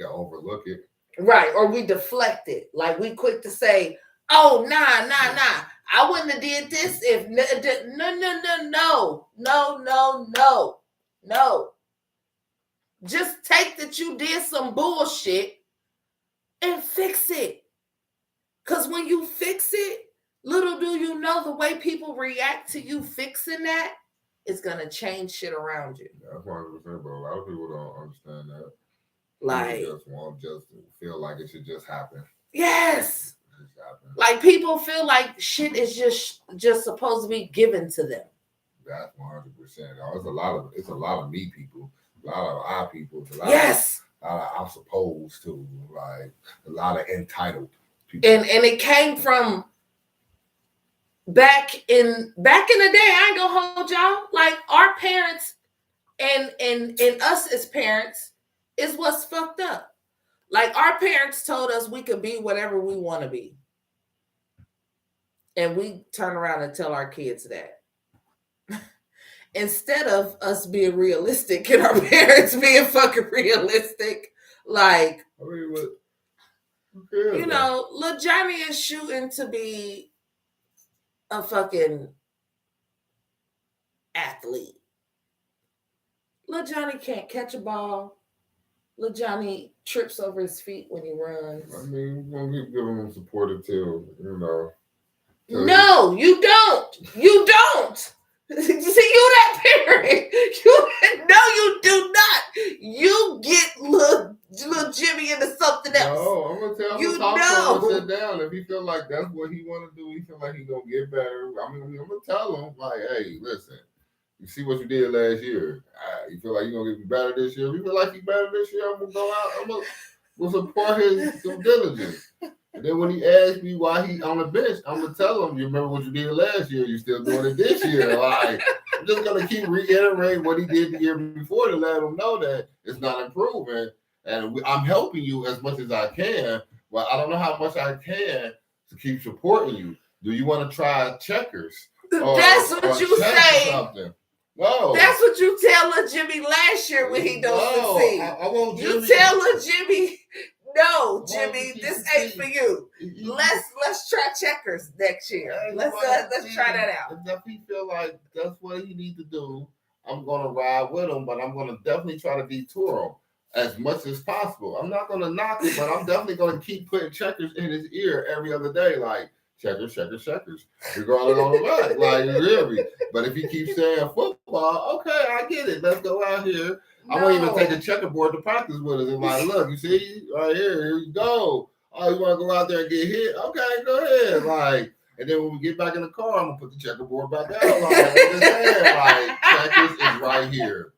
overlook it. Right, or we deflect it. Like we quick to say, "Oh, nah. I wouldn't have did this if no. Just take that you did some bullshit and fix it. Because when you fix it, little do you know the way people react to you fixing that is going to change shit around you. That's 100%, but a lot of people don't understand that. Like, just feel like it should just happen. Yes. Like people feel like shit is just supposed to be given to them. That's 100%. It's a lot of me people, a lot of our people, a lot of I'm supposed to, like a lot of entitled people. And it came from back in the day. I ain't gonna hold y'all. Like our parents and us as parents is what's fucked up. Like our parents told us we could be whatever we want to be. And we turn around and tell our kids that. Instead of us being realistic and our parents being fucking realistic, like, I mean, you know, Lil Johnny is shooting to be a fucking athlete. Lil Johnny can't catch a ball. Lil Johnny trips over his feet when he runs. I mean, we're going to keep giving him support until, you know. No, you don't. You don't. See, you that parent. You do not. You get little Jimmy into something else. No, I'm gonna tell him to talk to him, sit down. If he feel like that's what he want to do, he feel like he gonna get better. I mean, I'm gonna tell him like, hey, listen, you see what you did last year. You feel like you're gonna get better this year. If you feel like you better this year, I'm gonna go out. I'm gonna support his due diligence. And then when he asks me why he on the bench, I'm gonna tell him, you remember what you did last year, you're still doing it this year. Like, I'm just gonna keep reiterating what he did the year before to let him know that it's not improving. And I'm helping you as much as I can, but I don't know how much I can to keep supporting you. Do you want to try checkers? That's what you say. No. That's what you tell Lil Jimmy last year when he don't succeed. I want Jimmy. You tell Lil Jimmy, no, Jimmy, this ain't for you. Let's try checkers next year. Let's try that out. If he feel like that's what he need to do, I'm gonna ride with him, but I'm gonna definitely try to detour him as much as possible. I'm not gonna knock it, but I'm definitely gonna keep putting checkers in his ear every other day, like checkers, regardless on the back, like really. But if he keeps saying football, okay, I get it. Let's go out here. No. I won't even take a checkerboard to practice with us. And like, look, you see, right here you go. Oh, you want to go out there and get hit? Okay, go ahead. Like, and then when we get back in the car, I'm gonna put the checkerboard back out. Like, checkers is right here.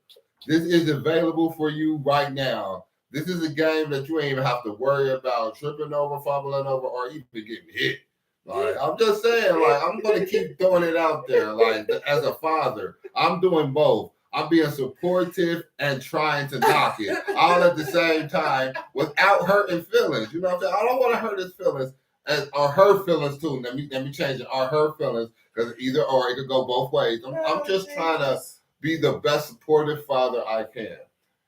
This is available for you right now. This is a game that you ain't even have to worry about tripping over, fumbling over, or even getting hit. Like, I'm just saying, like, I'm going to keep throwing it out there. Like, as a father, I'm doing both. I'm being supportive and trying to knock it all at the same time without hurting feelings. You know what I'm saying? I don't want to hurt his feelings or her feelings too. Let me change it. Or her feelings, because either or, it could go both ways. I'm just trying to be the best supportive father I can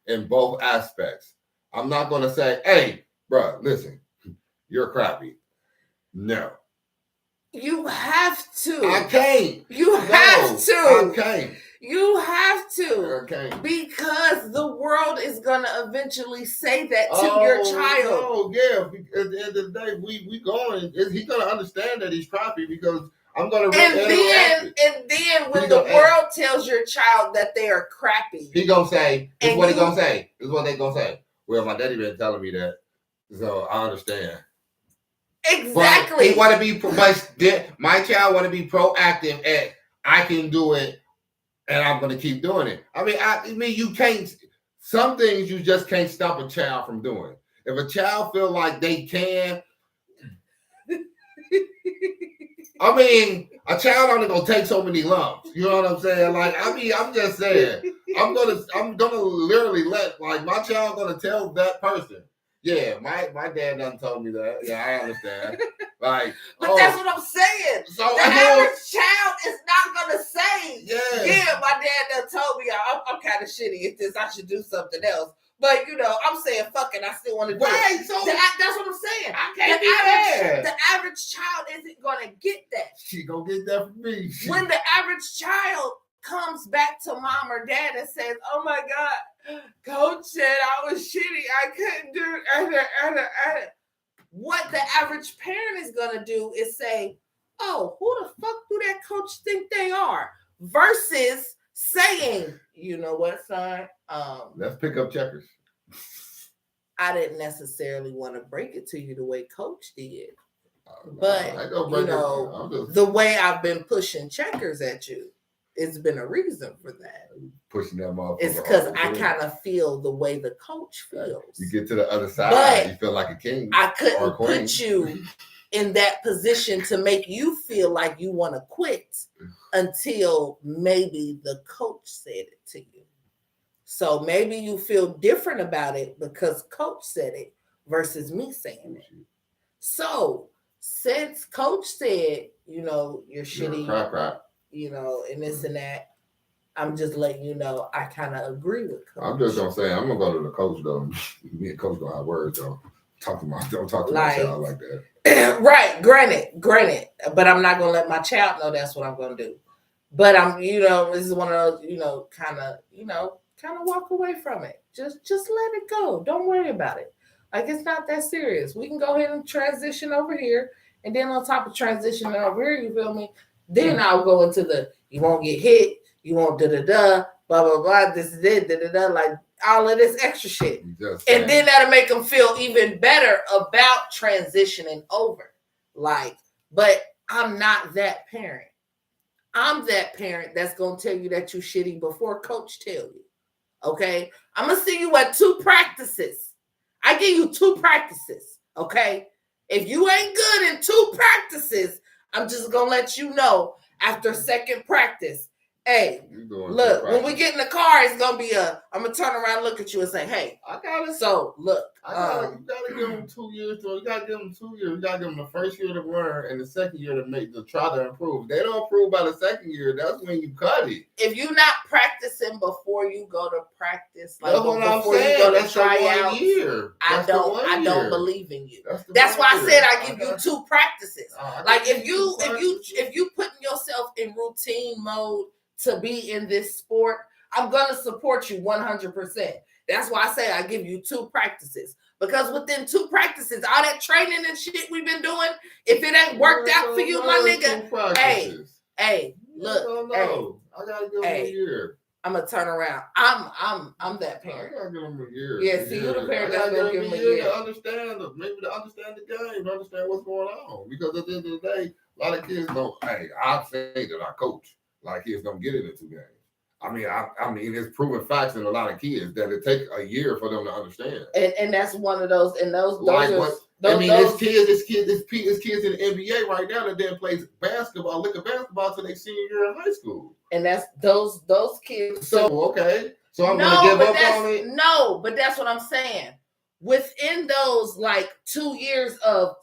in both aspects. I'm not going to say, hey, bro, listen, you're crappy. No. You have to. I can't. You have to. I can't. You have to. Okay. Because the world is gonna eventually say that to your child. Oh, yeah. At the end of the day, we going. He's gonna understand that he's crappy because I'm gonna. And then when the world tells your child that they are crappy, he gonna say. This is what he gonna say. This is what they gonna say. Well, my daddy been telling me that, so I understand. Exactly. But he want to be. My child want to be proactive at. I can do it. And I'm gonna keep doing it. I mean, you can't. Some things you just can't stop a child from doing. If a child feel like they can, I mean, a child only gonna take so many lumps. You know what I'm saying? Like, I mean, I'm just saying. I'm gonna literally let my child gonna tell that person, Yeah, my dad done told me that. Yeah, I understand. Like, but that's what I'm saying. So the average child is not gonna say, yeah, my dad done told me I'm kind of shitty at this. I should do something else. But I'm saying fuck it. I still want to do it. So that's what I'm saying. I can't be mad. The average child isn't gonna get that. She gonna get that from me. When the average child comes back to mom or dad and says, "Oh my God, Coach said I was shitty. I couldn't do it." What the average parent is gonna do is say, "Oh, who the fuck do that coach think they are?" Versus saying, "You know what, son? Let's pick up checkers." I didn't necessarily want to break it to you the way Coach did, but the way I've been pushing checkers at you, it's been a reason for that. Pushing them off. It's because I kind of feel the way the coach feels. You get to the other side, but you feel like a king. I couldn't put you in that position to make you feel like you want to quit until maybe the coach said it to you. So maybe you feel different about it because coach said it versus me saying it. So since coach said, you're shitty, and this and that, I'm just letting you know I kind of agree with coach. I'm just gonna say I'm gonna go to the coach though. Me and coach gonna have words though. Don't talk to my child like that. Right, granted, but I'm not gonna let my child know that's what I'm gonna do. But I'm, this is one of those, kind of walk away from it. Just let it go. Don't worry about it. Like, it's not that serious. We can go ahead and transition over here, and then on top of transitioning over here, you feel me? Then I'll go into you won't get hit, you won't blah blah blah. This is it, like all of this extra shit, and then that'll make them feel even better about transitioning over. Like, but I'm not that parent. I'm that parent that's gonna tell you that you shitty before coach tell you. Okay, I'm gonna see you at 2 practices. I give you 2 practices. Okay, if you ain't good in 2 practices, I'm just gonna let you know after second practice. Hey, look, when we get in the car, it's gonna be I'm gonna turn around, look at you, and say, "Hey, I got it." So look, you gotta give them 2 years. So you gotta give them 2 years. You gotta give them the first year to learn and the second year to try to improve. If they don't improve by the second year, that's when you cut it. If you're not practicing before you go to practice, like that's what I'm saying. You go to tryouts, I don't believe in you. That's why I said I give you 2 practices. Like if you putting yourself in routine mode to be in this sport, I'm gonna support you 100%. That's why I say I give you 2 practices, because within 2 practices, all that training and shit we've been doing, if it ain't worked out for you, my nigga, hey, look, I gotta give them a year. I'm gonna turn around. I'm that parent. I gotta give them a year. Yeah, see, you the parent that's gonna give them a year to understand the game, to understand what's going on. Because at the end of the day, a lot of kids don't. Hey, I say that I coach. A lot of kids don't get it in 2 games. I mean, it's proven facts in a lot of kids that it takes a year for them to understand. And that's one of those. And those it's kids in the NBA right now that didn't play basketball, basketball till their senior year in high school. And that's those kids. So okay, so I'm gonna give up on it. No, but that's what I'm saying. Within those 2 years of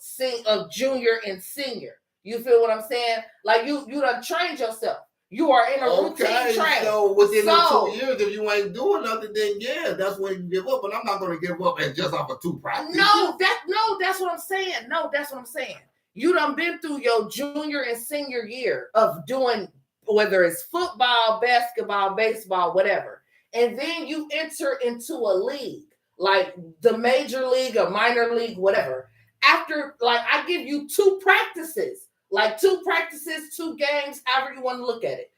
junior and senior, you feel what I'm saying? Like you done trained yourself. You are in a routine train. So within the 2 years, if you ain't doing nothing, then yeah, that's when you give up. But I'm not going to give up and just off of 2 practices. That's what I'm saying. No, that's what I'm saying. You done been through your junior and senior year of doing, whether it's football, basketball, baseball, whatever. And then you enter into a league, like the major league or minor league, whatever. After, I give you 2 practices. 2 practices, 2 games, however you want to look at it.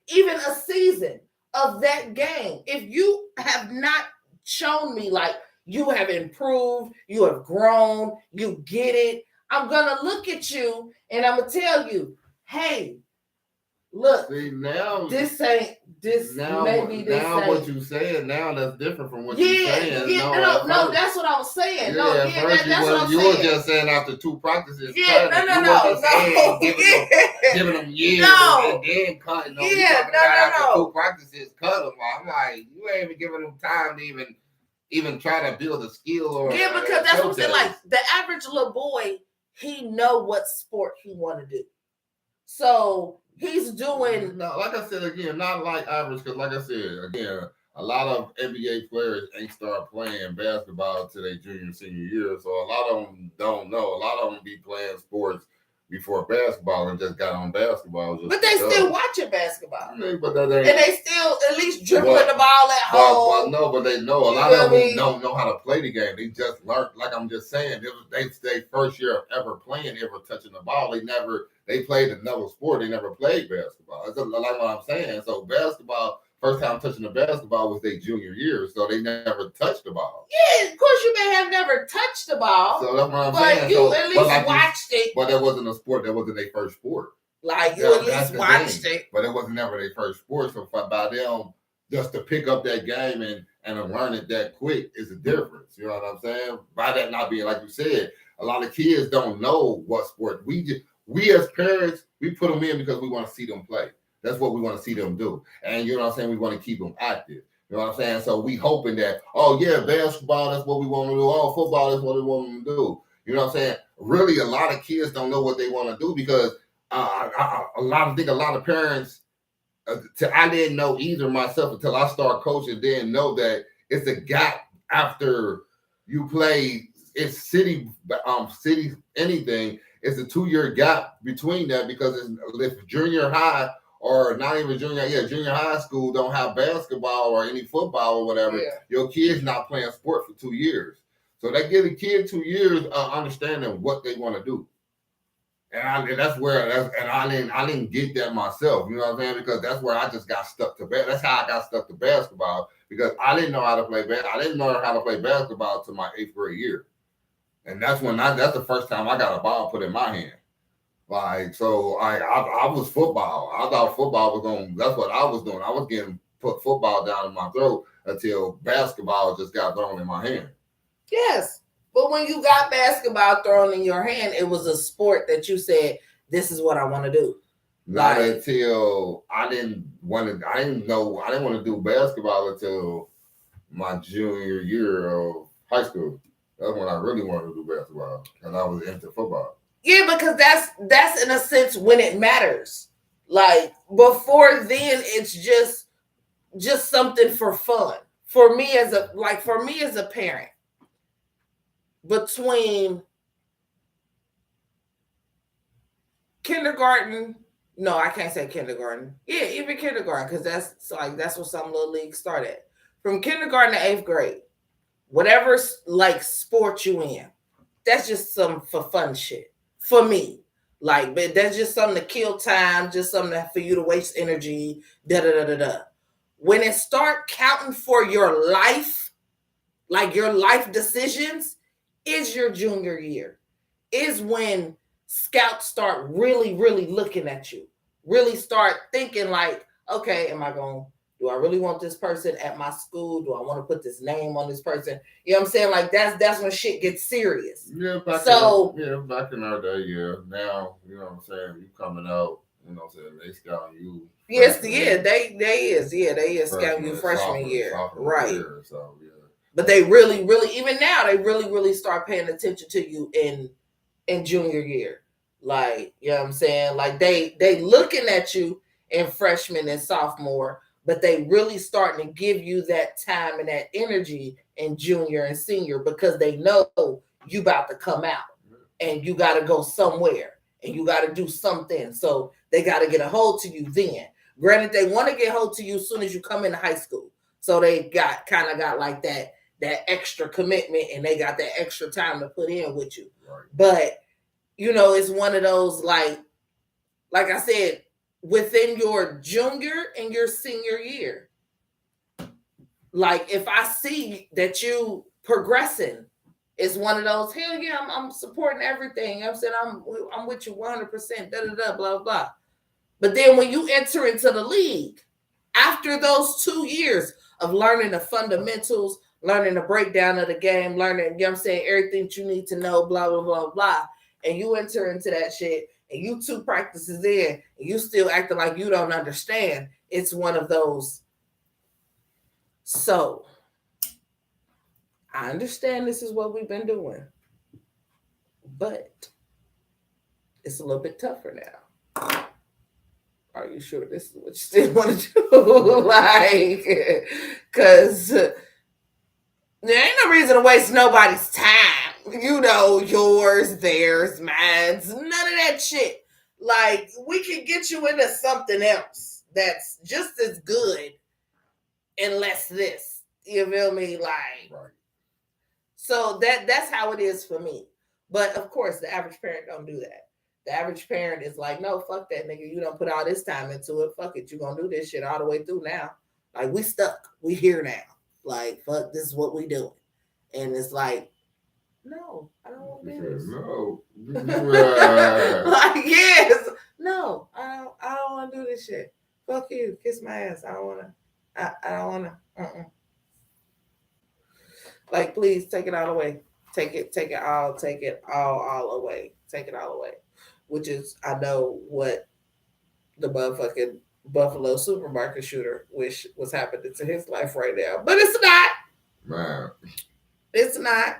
Even a season of that game. If you have not shown me you have improved, you have grown, you get it, I'm going to look at you and I'm going to tell you, hey, look, see, now this ain't this. Now, maybe this now ain't. What you saying now that's different from what you saying. Yeah, no, that's what I was saying. That's what I'm saying. You were just saying after 2 practices. Yeah, no. Giving them years and then cutting them. Yeah, after 2 practices, cut them. I'm like, you ain't even giving them time to even try to build a skill or because that's what I'm saying. Like the average little boy, he know what sport he want to do, so he's doing. No, like I said again, not like average, because like I said again, a lot of NBA players ain't start playing basketball till their junior senior year, so a lot of them don't know. A lot of them be playing sports before basketball and just got on basketball. But they still watching basketball. But that ain't, and they still at least dribbling the ball at home. But they know. A lot of them don't know how to play the game. They just learned, like I'm just saying, they first year of ever playing, ever touching the ball. They played another sport. They never played basketball. That's like what I'm saying. So basketball, first time touching the basketball was their junior year. So they never touched the ball. Yeah, of course you may have never touched the ball. So that's what I'm saying. But you at least watched it. But that wasn't a sport. That wasn't their first sport. Like you at least watched it. But it was never their first sport. So by them, just to pick up that game and learn it that quick is a difference. You know what I'm saying? By that not being, like you said, a lot of kids don't know what sport. We as parents, we put them in because we want to see them play. That's what we want to see them do. And you know what I'm saying? We want to keep them active. You know what I'm saying? So we hoping that, oh yeah, basketball, that's what we want to do. Oh, football, that's what we want them to do. You know what I'm saying? Really, a lot of kids don't know what they want to do because a lot of parents, I didn't know either myself until I started coaching, didn't know that it's a gap after you play. It's city, anything. It's a 2-year gap between that because if junior high or not even junior high school don't have basketball or any football or whatever, your kid's not playing sport for 2 years. So they give the kid 2 years understanding what they want to do. And I didn't get that myself, you know what I'm saying? Because that's where I just got stuck to that's how I got stuck to basketball, because I didn't know how to play I didn't know how to play basketball till my 8th grade year. And that's the first time I got a ball put in my hand. Like, so I was football. I thought football was that's what I was doing. I was getting put football down in my throat until basketball just got thrown in my hand. Yes. But when you got basketball thrown in your hand, it was a sport that you said, this is what I want to do. Not until I didn't want to do basketball until my junior year of high school. That's when I really wanted to do basketball, because I was into football. Yeah, because that's in a sense when it matters. Like before then, it's just something for fun. For me as a parent, between kindergarten, no, I can't say kindergarten. Yeah, even kindergarten, because that's what some little leagues start at. From kindergarten to 8th grade, whatever like sport you in, that's just some for fun shit for me. Like, but that's just something to kill time, just something for you to waste energy. When it start counting for your life, like your life decisions, is your junior year. Is when scouts start really, really looking at you, really start thinking like, okay, do I really want this person at my school? Do I want to put this name on this person? You know what I'm saying? Like that's when shit gets serious. Yeah, back in our day, yeah. Now, you know what I'm saying? You coming out, you know what I'm saying? They scouting you. Yes, yeah, they is scouting you freshman year. Right. Year, so yeah. But they really, really, even now, they really, really start paying attention to you in junior year. Like, you know what I'm saying? Like they looking at you in freshman and sophomore, but they really starting to give you that time and that energy in junior and senior, because they know you about to come out and you got to go somewhere and you got to do something. So they got to get a hold to you then. Granted, they want to get hold to you as soon as you come into high school. So they got like that extra commitment, and they got that extra time to put in with you. Right. But, you know, it's one of those, like I said, within your junior and your senior year, like if I see that you progressing, it's one of those, hell yeah, I'm supporting everything. I'm saying I'm with you 100%, blah, blah. But then when you enter into the league, after those 2 years of learning the fundamentals, learning the breakdown of the game, learning, you know what I'm saying, everything you need to know, blah, blah, blah, blah, and you enter into that shit, and you 2 practices in, and you still acting like you don't understand, it's one of those. So, I understand this is what we've been doing, but it's a little bit tougher now. Are you sure this is what you still want to do? Like, because there ain't no reason to waste nobody's time. You know, yours, theirs, mine's, none of that shit. Like, we can get you into something else that's just as good and less this. You feel me? Like, Right. so that's how it is for me. But of course, the average parent don't do that. The average parent is like, no, fuck that nigga. You don't put all this time into it. Fuck it. You gonna do this shit all the way through now. Like, we stuck. We here now. Like, fuck, this is what we doing. And it's like, no, I don't want to do this. No. Like, yes. No, I don't want to do this shit. Fuck you. Kiss my ass. I don't want to. I don't want to. Like, please take it all away. Take it all away. Take it all away. Which is, I know what the motherfucking Buffalo supermarket shooter wish was happening to his life right now. But it's not. Man. It's not.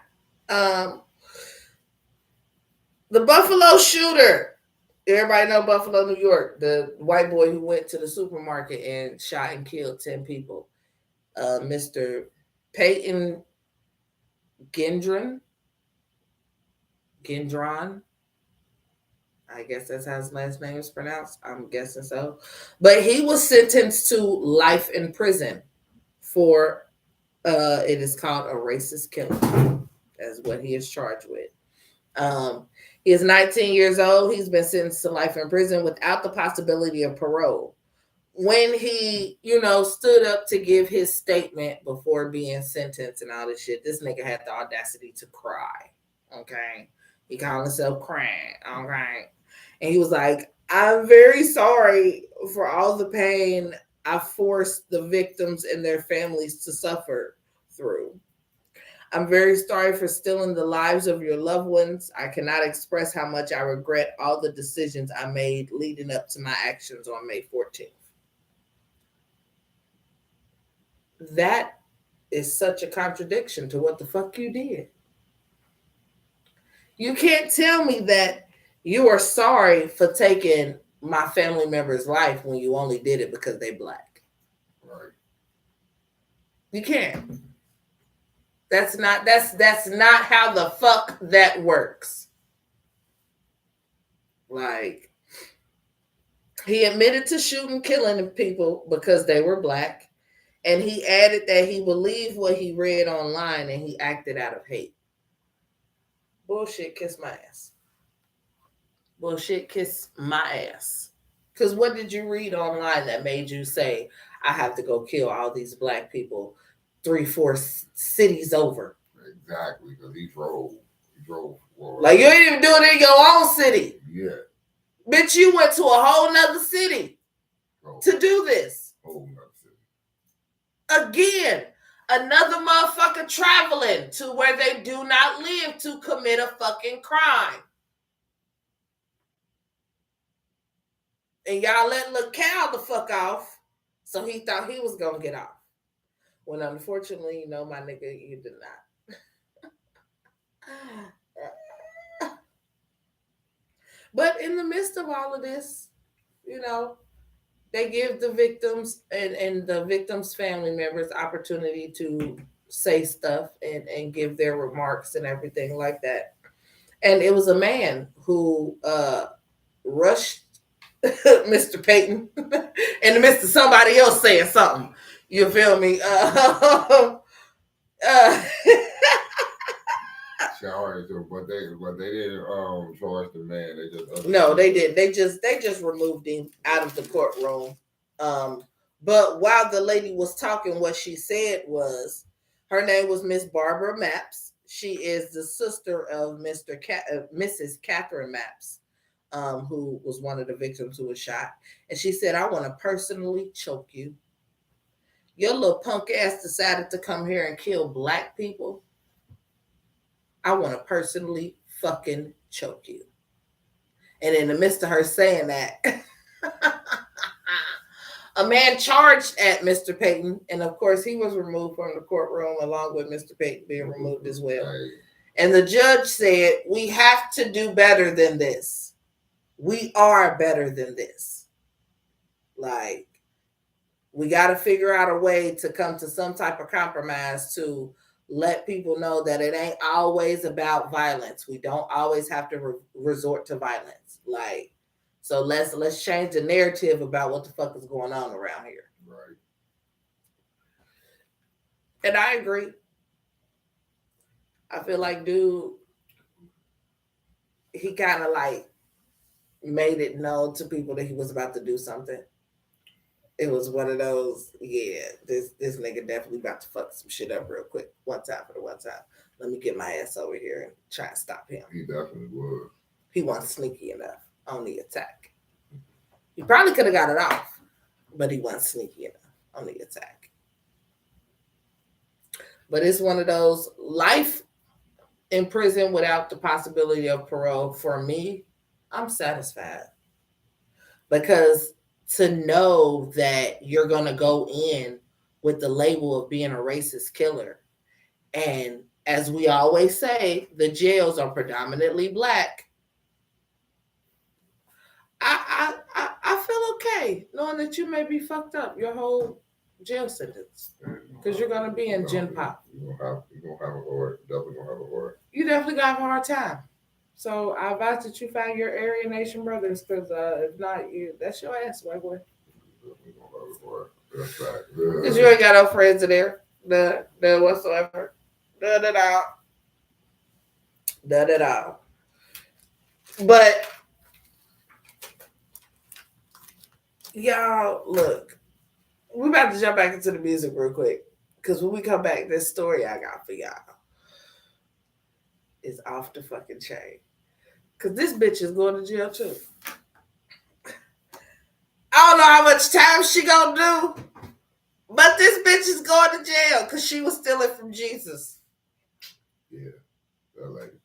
The Buffalo shooter. Everybody know Buffalo, New York. The white boy who went to the supermarket and shot and killed 10 people. Mr. Peyton Gendron. I guess that's how his last name is pronounced. I'm guessing so. But he was sentenced to life in prison for, it is called a racist killing. That's what he is charged with. He is 19 years old. He's been sentenced to life in prison without the possibility of parole. When he, stood up to give his statement before being sentenced and all this shit, this nigga had the audacity to cry. Okay. He called himself crying. Okay. And he was like, I'm very sorry for all the pain I forced the victims and their families to suffer through. I'm very sorry for stealing the lives of your loved ones. I cannot express how much I regret all the decisions I made leading up to my actions on May 14th. That is such a contradiction to what the fuck you did. You can't tell me that you are sorry for taking my family member's life when you only did it because they black. Right. You can't. That's not how the fuck that works. Like, he admitted to shooting, killing people because they were black, and he added that he believed what he read online and he acted out of hate. Bullshit, kiss my ass. Bullshit, kiss my ass. Because what did you read online that made you say, I have to go kill all these black people 3-4 cities over? Exactly, because he drove. Like, you ain't even doing it in your own city. Yeah. Bitch, you went to a whole nother city to do this. Whole nother city. Again, another motherfucker traveling to where they do not live to commit a fucking crime. And y'all let Lil Cal the fuck off, so he thought he was gonna get off. When unfortunately, my nigga, you did not. But in the midst of all of this, they give the victims and the victims' family members opportunity to say stuff and give their remarks and everything like that. And it was a man who rushed Mr. Peyton and Mr. Somebody else saying something. You feel me? But they didn't charge the man. They just no, they did. They just removed him out of the courtroom. But while the lady was talking, what she said was, her name was Miss Barbara Mapps. She is the sister of Mrs. Catherine Mapps, who was one of the victims who was shot. And she said, I want to personally choke you. Your little punk ass decided to come here and kill black people. I want to personally fucking choke you. And in the midst of her saying that, A man charged at Mr. Payton, and of course he was removed from the courtroom along with Mr. Payton being removed as well. And the judge said, we have to do better than this. We are better than this. Like, we got to figure out a way to come to some type of compromise to let people know that it ain't always about violence. We don't always have to resort to violence. Like, so let's change the narrative about what the fuck is going on around here. Right. And I agree. I feel like, dude, he kind of like made it known to people that he was about to do something. It was one of those, yeah, this nigga definitely about to fuck some shit up real quick. One time for the one time. Let me get my ass over here and try and stop him. He definitely was. He wasn't sneaky enough on the attack. He probably could have got it off, but he wasn't sneaky enough on the attack. But it's one of those life in prison without the possibility of parole. For me, I'm satisfied. Because to know that you're going to go in with the label of being a racist killer. And as we always say, the jails are predominantly black. I feel okay knowing that you may be fucked up your whole jail sentence. Because you're going to be in Gen Pop. You're going to have a hard, definitely going to have a hard. You definitely going to have a hard time. So I advise that you find your Aryan Nation brothers, because if not, that's your ass, white boy. Because you ain't got no friends in there, none whatsoever. None at all. None at all. But y'all, look, we about to jump back into the music real quick, because when we come back, this story I got for y'all is off the fucking chain. Because this bitch is going to jail too. I don't know how much time she gonna do, but this bitch is going to jail because she was stealing from Jesus. Yeah, I like it.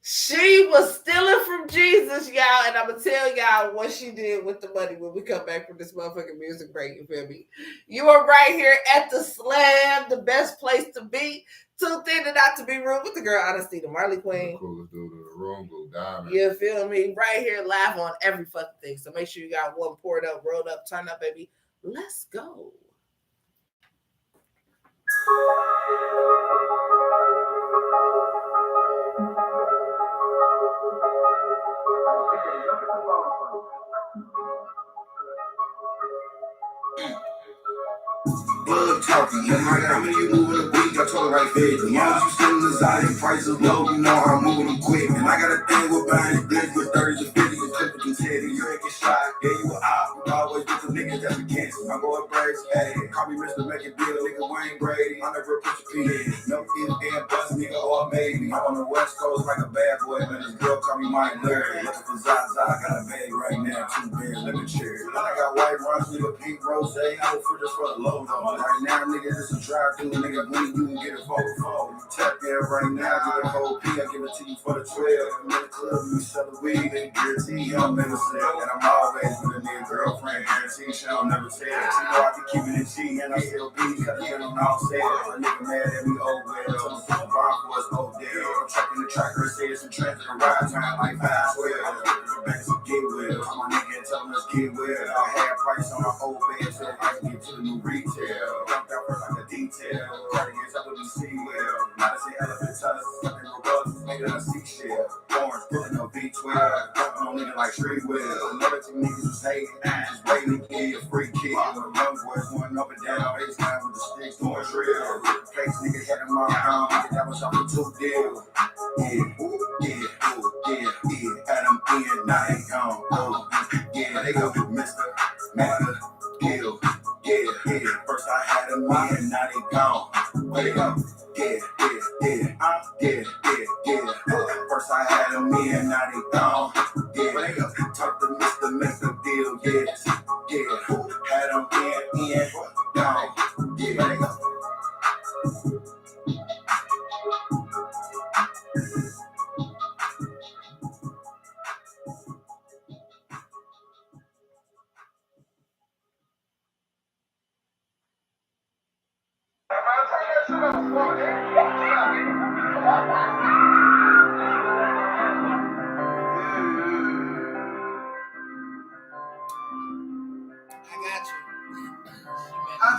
She was stealing from Jesus, y'all, and I'm gonna tell y'all what she did with the money when we come back from this motherfucking music break. You feel me? You are right here at the Slam, the best place to be. Too thin and not to be rude with the girl Honesty, the Marley Queen. The coolest dude in the room, Blue Diamond. You feel me? Right here, live on every fucking thing. So make sure you got one poured up, rolled up, turn up, baby. Let's go. Blood talking, you like how many you moving a week? I told her like 50. As long as you still inside, price is low, you know I'm moving them quick. And I got a thing with buying goods with 30s and 50s and clipping through teddy. You ain't get shot, yeah, you a op. Always with the niggas that's against me. I'm going braids, hey, call me Mr. Make It Deal, nigga Wayne Brady. I never put your feet in. No ifs, and buts, nigga, all made me. I'm on the West Coast like a bad boy, man. This girl call me Mike Larry. Looking for Zaza, I got a bag right now, 2 bears, let me cheer. I got white runs, nigga, pink rose, I go for just for the logo. Right now, nigga, this a drive-through, nigga, when you can get a vote for. You tap in right now, get a whole P, I give it to you for the 12. I'm in the club, you sell the weed, they guarantee I'm in the cell. And I'm always with a nigga girlfriend, guarantee she don't never tell. She know I can keep it in G, and I still be, cause it's on all sale. A nigga mad at me, oh well, tell him put the bar for us, oh damn. I'm tracking the tracker, say it's some transit and ride time like 512. The back to get well, I'm a nigga and tell him let's get well. I had price on my old bed, so I can get to the new retail. Jumped out first like a detail. Cardigans up with me see well. Not to say elephant tusk. Something robust. Made it a seashell. Orange, pulling no V12. Jumping on nigga like street wheel. Another two niggas was hating. Just waiting to get a free kick. When the young boys going up and down. Baseline with the sticks going drill. Face nigga had him all gone. That was off the 2 deal. Yeah. Had him in, now they gone. Oh, yeah, they go Mr. Matter. Kill. Yeah. First I had them in, now they gone. Where they go? Yeah. First I had them in, now they gone. Yeah. Where they go? Talk to Mr. Make a deal, yeah. Had them in, gone. Yeah. Where they go? I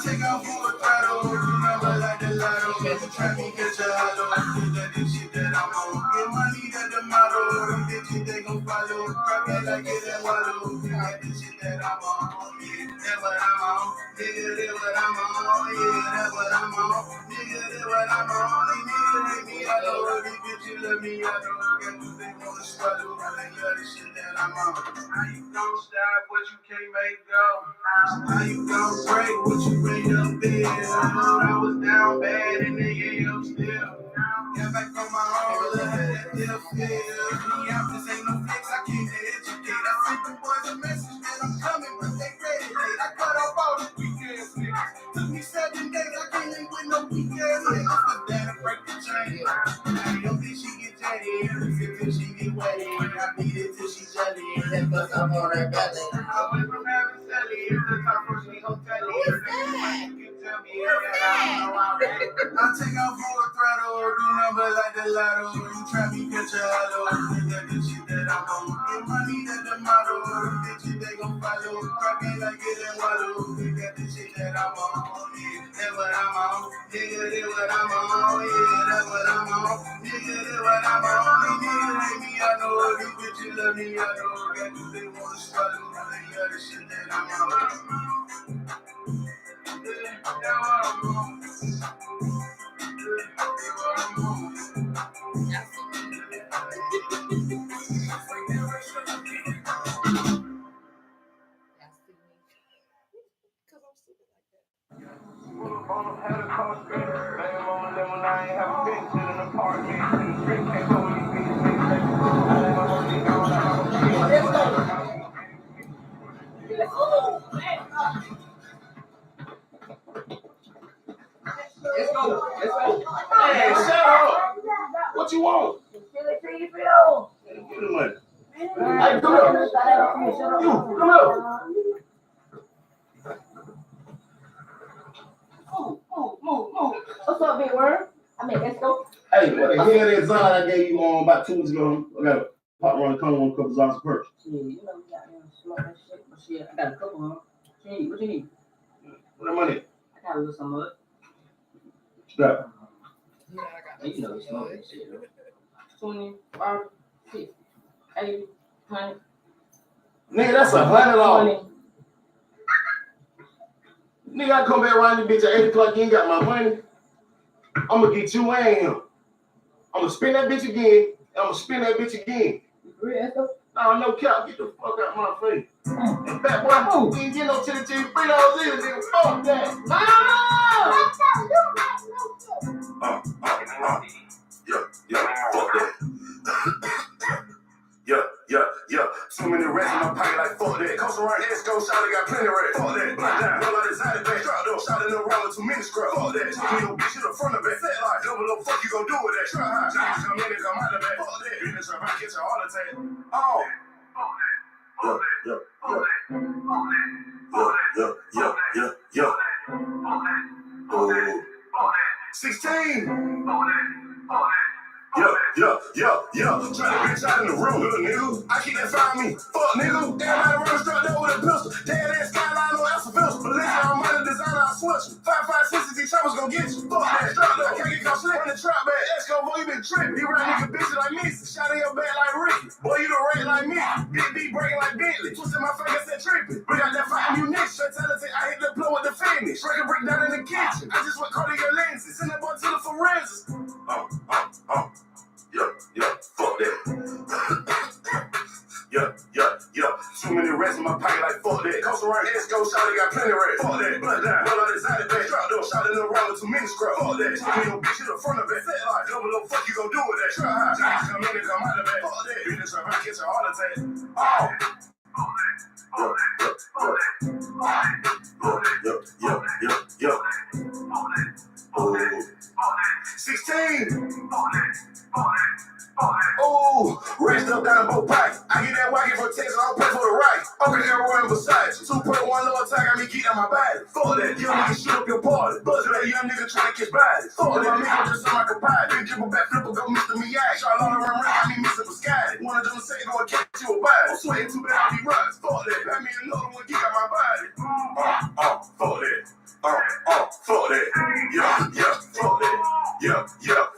take out for a throttle, remember like the lotto. Try me catch a hollow, that this shit that I'm on. Get money that the motto, them bitches they gon' follow. Grab it like it and wallow, that this shit that I'm on. Yeah, that's what I'm on. Nigga, that's what I'm on. Yeah, that's what I'm on. Nigga, that's what I'm on. These niggas hate me, I know. These bitches love me, I know. Got what they wanna swallow, they love the shit that I'm on. How you gon' stop what you can't make go? How you gon' break what you made up there? I was down bad and they am still. Got back on my own, look how that still feels. Me out, this ain't no fix, I came to educate. I sent them boys a message that I'm coming, but they ready late. I cut off all the weekends niggas. Took me 7 days, I can't live with no weekends niggas. But that'll break the chain. I don't think she get jetty, till she get wetty. I beat it till she jelly, and bust up on her belly. I went from having Sally, to the top first we gon' tell you. I take out for a throttle, do numbers like the lotto. You try me, catch a hollow, that the shit that I'm on. Get money that the motto, them bitches they gon' follow. Crack it like it and wallow, that the shit that I'm on. Yeah, that's what I'm on. Nigga, that's what I'm on. Yeah, that's what I'm on. Nigga, that's what I'm on. These niggas hate me, I know. These bitches love me, I know. Got what they wanna swallow, they love the shit that I'm on. Let's go. Hey, shut up. What you want? Give me the money. Hey, come here. You, come here. Move. What's up, big word? Let's go. Hey, what the hell that Zon I gave you on about 2 weeks ago? I got a pop around the corner, 1 couple Zons of perch. Yeah, you know we got them smoke that shit, but shit, I got a couple of them. What you need? What that money? I got a little some of it. Stop. You know we smoke that shit. 20, 40, 50, 80, 100. Nigga, that's $100. Nigga, I come back around this bitch at 8 o'clock, you ain't got my money. I'm gonna get you and him. I'm gonna spin that bitch again. I'm gonna spin that bitch again. No cap, get the fuck out my face. And fat boy, move. You ain't get no chili $3 either, nigga. Fuck that. Yeah, fuck that. Yeah. Too many rats in my pocket, like fuck that. Coast around Esco, shawty got plenty rats. Fuck that. Black down, no like exotic back. Drop though, shawty no roller, too many scrubs. Fuck that. Give me no bitch in the front of it. Fat like, double up, fuck you gon' do with that. Try high, shots come in and come out of that. Fuck that. Business try to catch a heart attack. Oh. Yeah. Oh. 16. Yeah. Try to bitch out in the room, little nigga. I keep that find me. Fuck, nigga. Everybody running straight there with a pistol. Dead ass skyline, no alpha pistol. But listen, I'm money designer, I switch you. 5.56, these choppers gon' get you. Fuck that, strap though. Can't get caught slick in the trap bag. Esco, boy, you been tripping. He rap nigga bitches like me. Shot in your back like Ricky. Boy, you the rate like me. Big B breaking like Bentley. Twisting my fingers and tripping. We got that fire munition. Fatality, I hit the blow with the finish. Break a brick down in the kitchen. I just went Cartier lenses. Send that boy to the forensics. Yeah, fuck that. Yeah. Too many rats in my pocket, like fuck that. Coast around Esco, shawty got plenty rats. Fuck that. Blood down, no like exotic back. Drop though, shawty no roller, too many scrubs. Fuck that. Give me no bitch in the front of it. Fat like, double up, fuck you gon' do with that. Try high, shots come in and come out of that. Fuck that. Business try to catch a heart attack. Oh. Yeah. Oh. 16. Oh, rest up down both pipes. I get that wagon for Texas, I don't pay for the right. Okay, everyone Versace. 2.1 low attack, got me geeked get on my body. Fuck that, young nigga shoot up your party. Buzz that young nigga try to catch bodies. Fuck that, nigga just sound like a pilot. Big dribble back flipper, go Mr. Miyagi. Shot all around, I need Mr. Biscotti. One of them say go and catch you a body. I'm sweating too bad, I be runs. Fuck that, let me another one get on my body. Fuck that. Fuck that. Yeah, fuck that. Yeah,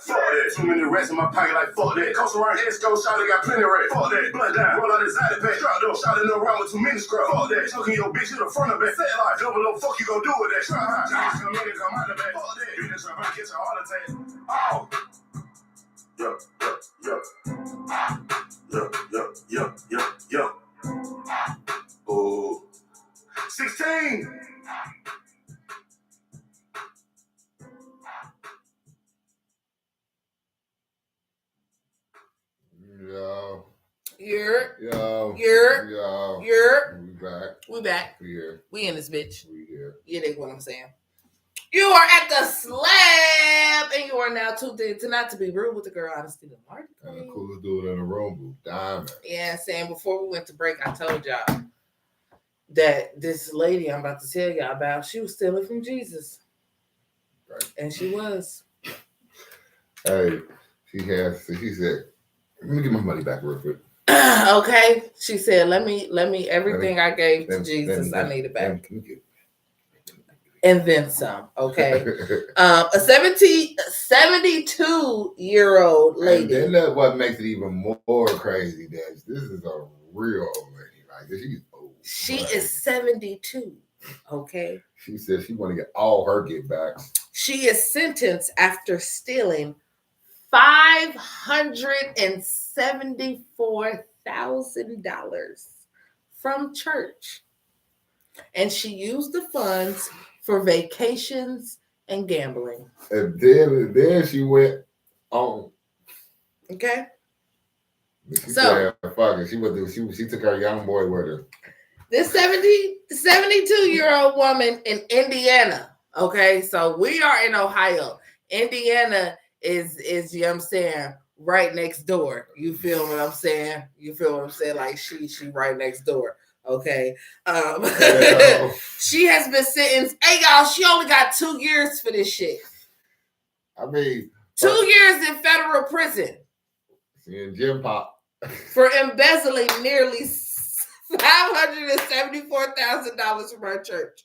fuck that. Too many rats in my pocket, like fuck that. Coast around Esco, shot got plenty of rats. Fuck that. Blood down, roll out his side pack. Drop though, shot in the round with too many scrubs. Fuck that. Choking your bitch in the front of it. Say like, double up, fuck you gon' do with that. Try high. Just come in and come out the back. Fuck that. Bitch, I'm about to catch a heart attack. Oh. Yeah. Oh. 16. Yo. You're. We back. We here. We in this bitch. We here. You dig what I'm saying? You are at the slab, and you are now tuned in to Not to Be Rude with the girl Honesty the Marty. And the coolest dude in the room, Blue Diamond. Yeah, saying before we went to break, I told y'all that this lady I'm about to tell y'all about, she was stealing from Jesus. Right. And she was. Hey, she said, let me get my money back real quick. Okay. She said, let me everything I gave to Jesus, I need it back. And then some, okay. A 72-year-old lady. And then what makes it even more crazy, that this is a real old lady. Like, she's old. She is 72, okay? She said she want to get all her get back. She is sentenced after stealing $574,000 from church. And she used the funds for vacations and gambling. And then she went on. Okay. She said, fuck it. She took her young boy with her. This 72-year-old woman in Indiana. Okay, so we are in Ohio. Indiana is you know what I'm saying, right next door. You feel what I'm saying? Like she right next door. Okay. She has been sentenced. Hey y'all, she only got 2 years for this shit. I mean, 2 years in federal prison. Seeing Jim Pop. For embezzling nearly $574,000 from our church.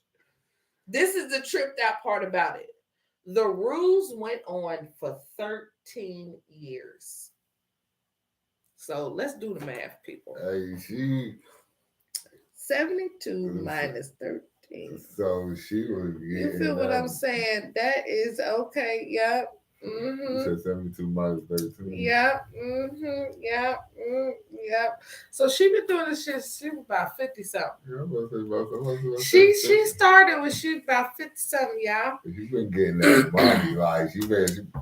This is the tripped out part about it. The rules went on for 13 years. So let's do the math, people. Hey, 72 minus 13. So she was. You feel what I'm saying? That is okay. Yep. Mm-hmm. You said 72 minus 13. Yep. Mm-hmm. Yep. Yep. So she been doing this shit. She was about 50 something. Yeah, I'm about to say about She started when she was about 50 something, y'all. She been getting that money, like she been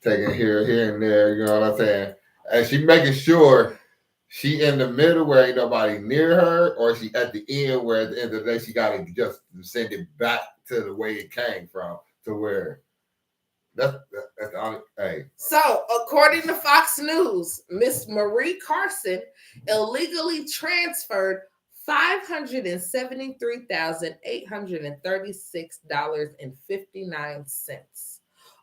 taking here and there. You know what I'm saying? And she making sure she in the middle where ain't nobody near her, or she at the end where at the end of the day she got to just send it back to the way it came from, to where. That's the only. Hey. So, according to Fox News, Miss Marie Carson illegally transferred $573,836.59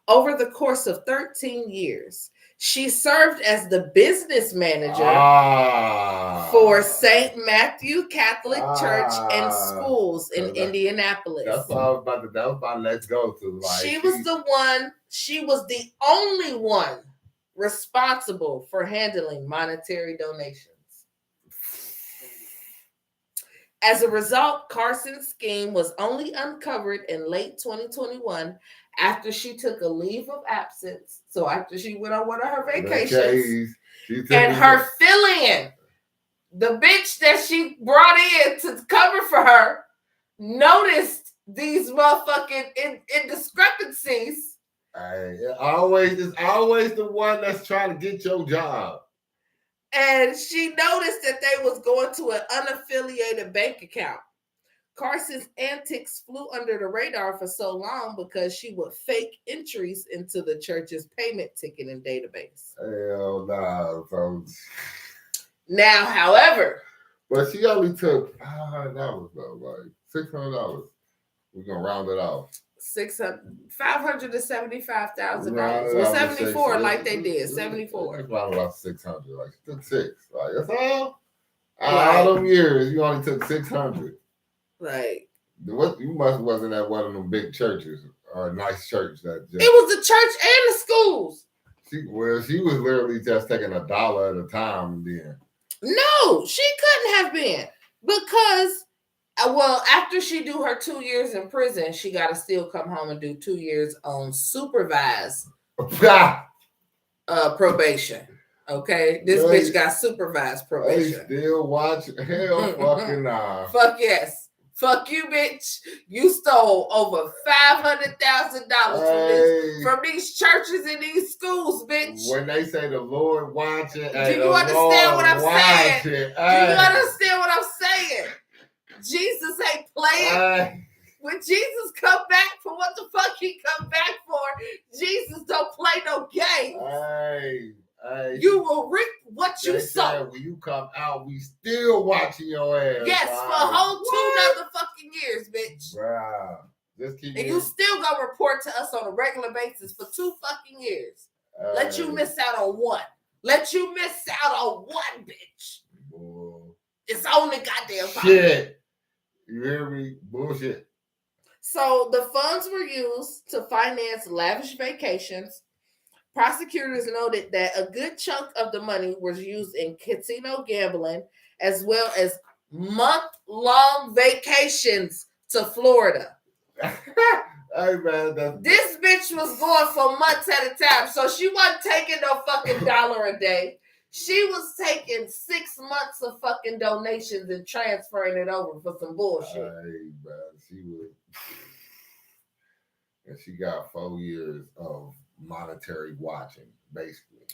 over the course of 13 years. She served as the business manager for St. Matthew Catholic Church and Schools in Indianapolis. That's what I was about to let's go to. Like, she was the only one responsible for handling monetary donations. As a result, Carson's scheme was only uncovered in late 2021 after she took a leave of absence. So after she went on one of her vacations, and her fill-in, the bitch that she brought in to cover for her, noticed these motherfucking indiscrepancies. It's always the one that's trying to get your job. And she noticed that they was going to an unaffiliated bank account. Carson's antics flew under the radar for so long because she would fake entries into the church's payment ticketing database. Hell nah, folks. Now, however, but she only took $5 though. Like, $600. We're gonna round it off. 575,000 Round dollars. it Well, off to 74 six. like they did. 74. Just round it off to 600. Like she took 6. Like that's all. Right. All them years, you only took 600. Like What you wasn't at one of them big churches or a nice church that just. it was the church and the schools. She was literally just taking $1 at a time. Then No, she couldn't have been because, well, after she do her 2 years in prison, she got to still come home and do 2 years on supervised probation. Okay, this bitch got supervised probation. They still watching? Hell, fucking nah. Fuck yes. Fuck you, bitch. You stole over $500,000 from these churches and these schools, bitch. When they say the Lord watching, do you understand what I'm saying? Do you understand what I'm saying? Jesus ain't playing. When Jesus come back for what the fuck he come back for, Jesus don't play no game. You will reap what you sow. When you come out, we still watching your ass. Yes, for a whole 2 fucking years, bitch. Bruh. Just keep and you still gonna report to us on a regular basis for 2 fucking years. Let you miss out on one. Let you miss out on one, bitch. Bull. It's only goddamn shit. You hear me? Bullshit. So the funds were used to finance lavish vacations. Prosecutors noted that a good chunk of the money was used in casino gambling, as well as month-long vacations to Florida. Hey man, this bitch was going for months at a time, so she wasn't taking no fucking $1 a day. She was taking 6 months of fucking donations and transferring it over for some bullshit. Hey man, she was, and she got 4 years of monetary watching, basically.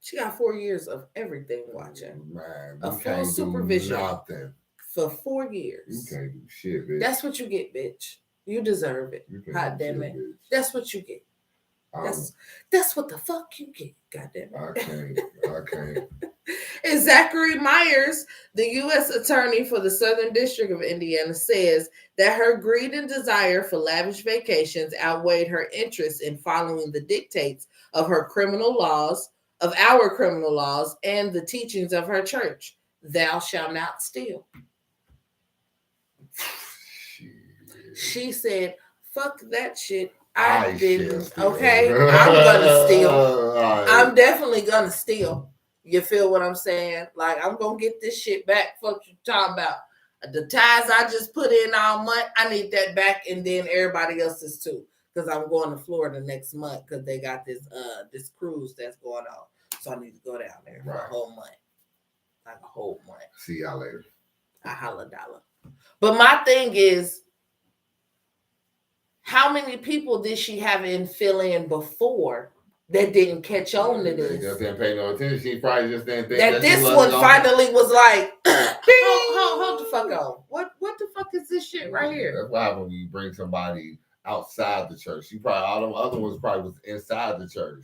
She got 4 years of everything watching. Man, a full supervision. Nothing. For 4 years. You can't do shit, bitch. That's what you get, bitch. You deserve it. God damn it. Bitch. That's what you get. That's what the fuck you get. God damn it. I can't. And Zachary Myers, the U.S. attorney for the Southern District of Indiana, says that her greed and desire for lavish vacations outweighed her interest in following the dictates of our criminal laws, and the teachings of her church. Thou shalt not steal. She said, fuck that shit. I didn't. Okay. I'm gonna steal. I'm definitely gonna steal. You feel what I'm saying? Like, I'm gonna get this shit back. Fuck you talking about. The ties I just put in all month, I need that back, and then everybody else's too. Because I'm going to Florida next month because they got this cruise that's going on. So I need to go down there for a whole month. Like a whole month. See y'all later. I holla dollar. But my thing is, how many people did she have fill in before that didn't catch on to this? They just didn't pay no attention. She probably just didn't think that this one finally was like, hold the fuck on. What the fuck is this shit right here? That's why when you bring somebody outside the church, you probably all them other ones probably was inside the church.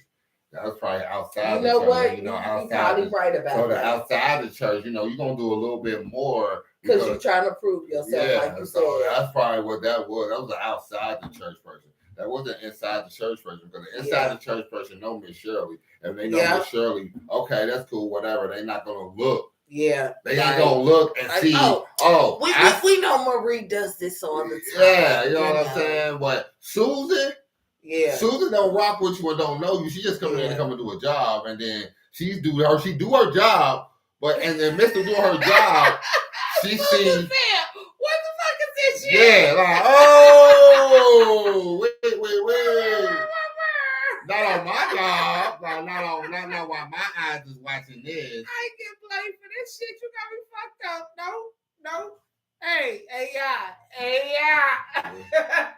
That was probably outside the church. What? You know, you're probably right about so that. Outside the church, you're going to do a little bit more. Because you're trying to prove yourself, like you said. That's probably what that was. That was an outside the church person. That wasn't inside the church person. Because the inside the church person know Miss Shirley. And they know Miss Shirley, okay, that's cool, whatever. They're not going to look. Yeah. They ain't going to look and see, we know Marie does this all the time. Yeah, you know what I'm saying? But Susan? Yeah. Susan don't rock with you and don't know you. She just come in and come and do a job. And then she do her job. But and then Mr. doing her job, she sees. What the fuck is this shit? Yeah, like, wait. Not on my job. Like, not while my eyes is watching this. I ain't get blamed for this shit. You got me fucked up. No. Hey, yeah.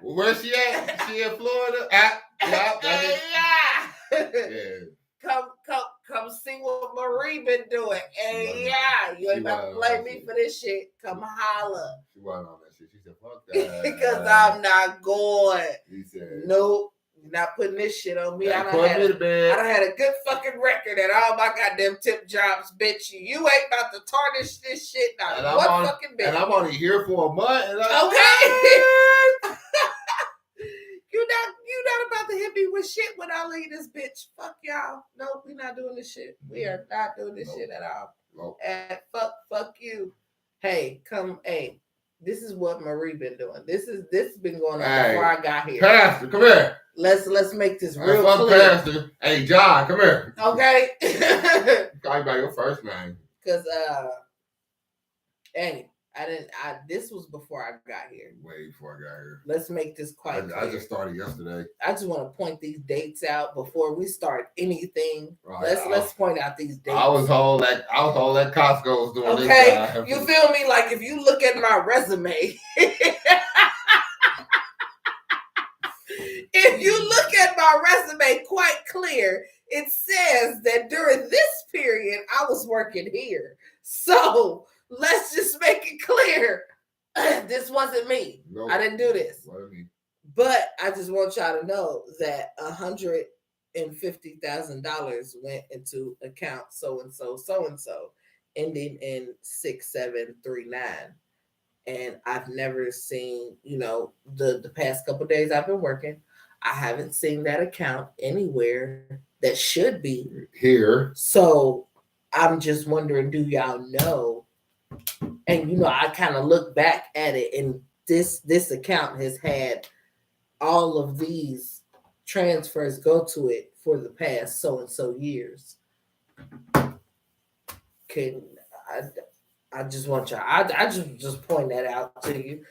Where she at? She in Florida? Come see what Marie been doing. Hey, yeah. You ain't about to blame me for this shit. Come holla. She wasn't on that shit. She said, fuck that. Because I'm not going. He said, nope. not putting this shit on me. I Put done me had to bed. a good fucking record at all my goddamn tip jobs, bitch. You ain't about to tarnish this shit now. One fucking bit. And I'm only here for a month. And Okay. You not about to hit me with shit when I leave this bitch. Fuck y'all. Nope, we not doing this shit. We are not doing this shit at all. Nope. And fuck you. Hey, hey. This is what Marie been doing. This has been going on before I got here. Pastor, come here. Let's make this real clear. Pastor. Hey, John, come here. Okay. Call you by your first name. Because hey, this was before I got here. Way before I got here. Let's make this quite clear. I just started yesterday. I just want to point these dates out before we start anything. Right. Let's point out these dates. I was all that Costco's doing this time. Okay, you feel me? Like if you look at my resume, if you look at my resume quite clear, it says that during this period I was working here. So let's just make it clear. This wasn't me. Nope. I didn't do this. What me? But I just want y'all to know that $150,000 went into account so and so, ending in 6739. And I've never seen, the past couple of days I've been working, I haven't seen that account anywhere that should be here. So I'm just wondering, do y'all know? And I kind of look back at it, and this account has had all of these transfers go to it for the past so and so years. I just want y'all. I just point that out to you.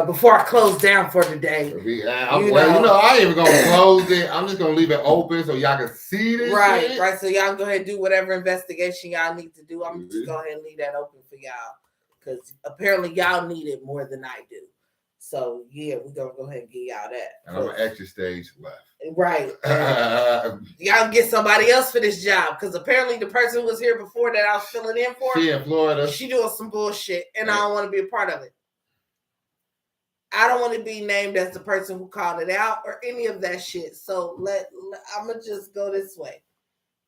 Before I close down for the day. I ain't even gonna close it. I'm just gonna leave it open so y'all can see this. Right. So y'all go ahead and do whatever investigation y'all need to do. I'm just go ahead and leave that open for y'all, because apparently y'all need it more than I do. So yeah, we're gonna go ahead and give y'all that. And I'm gonna exit stage left. Right. Y'all get somebody else for this job, because apparently the person who was here before that I was filling in for, she in Florida. She doing some bullshit, and I don't want to be a part of it. I don't want to be named as the person who called it out or any of that shit. So I'm gonna just go this way.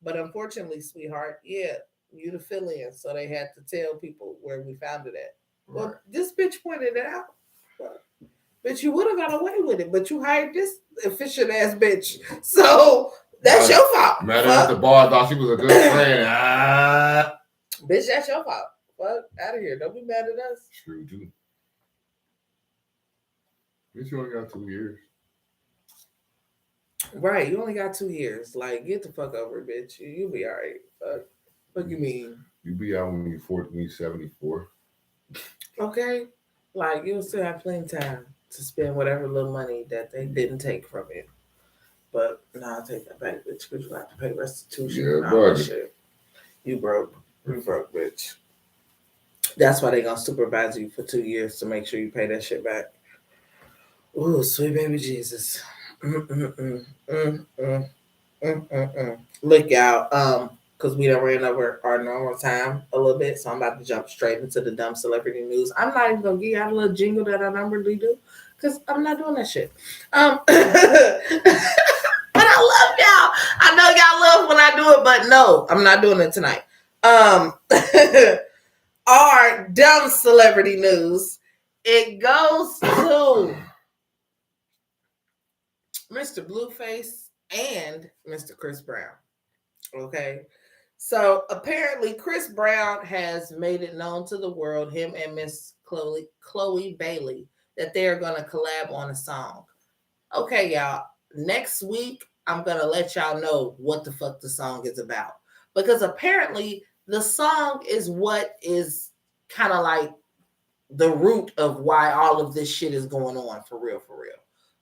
But unfortunately, sweetheart, yeah, you the fill-in, so they had to tell people where we found it at. Right. Well, this bitch pointed it out. Bitch, you would have got away with it, but you hired this efficient ass bitch. So that's your fault. Matter at the bar, thought she was a good friend. Bitch, that's your fault. Fuck out of here. Don't be mad at us. True, too. Bitch, you only got 2 years. Right, you only got 2 years. Like, get the fuck over it, bitch. You'll be all right. What you mean? You be out when you're 74. Okay. Like, you'll still have plenty of time to spend whatever little money that they didn't take from you. But no, I'll take that back, bitch, because you have to pay restitution and all that shit. You broke. You broke, bitch. That's why they gonna supervise you for 2 years to make sure you pay that shit back. Ooh, sweet baby Jesus. Look, y'all, because we done ran over our normal time a little bit, so I'm about to jump straight into the dumb celebrity news. I'm not even gonna give y'all a little jingle that I normally do, because I'm not doing that shit. But I love y'all. I know y'all love when I do it, but no, I'm not doing it tonight. Our dumb celebrity news, it goes to Mr. Blueface and Mr. Chris Brown. Okay. So apparently Chris Brown has made it known to the world, him and Miss Chloe Bailey, that they're going to collab on a song. Okay, y'all. Next week, I'm going to let y'all know what the fuck the song is about. Because apparently the song is what is kind of like the root of why all of this shit is going on, for real.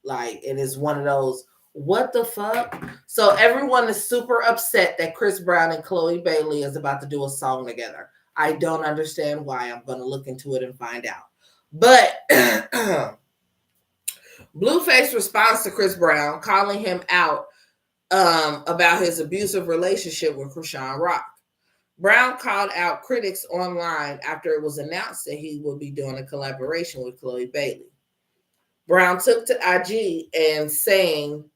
Like, it is one of those, what the fuck? So everyone is super upset that Chris Brown and Chloe Bailey is about to do a song together. I don't understand why. I'm going to look into it and find out. But Blueface responds to Chris Brown, calling him out about his abusive relationship with Krishan Rock. Brown called out critics online after it was announced that he would be doing a collaboration with Chloe Bailey. Brown took to IG and saying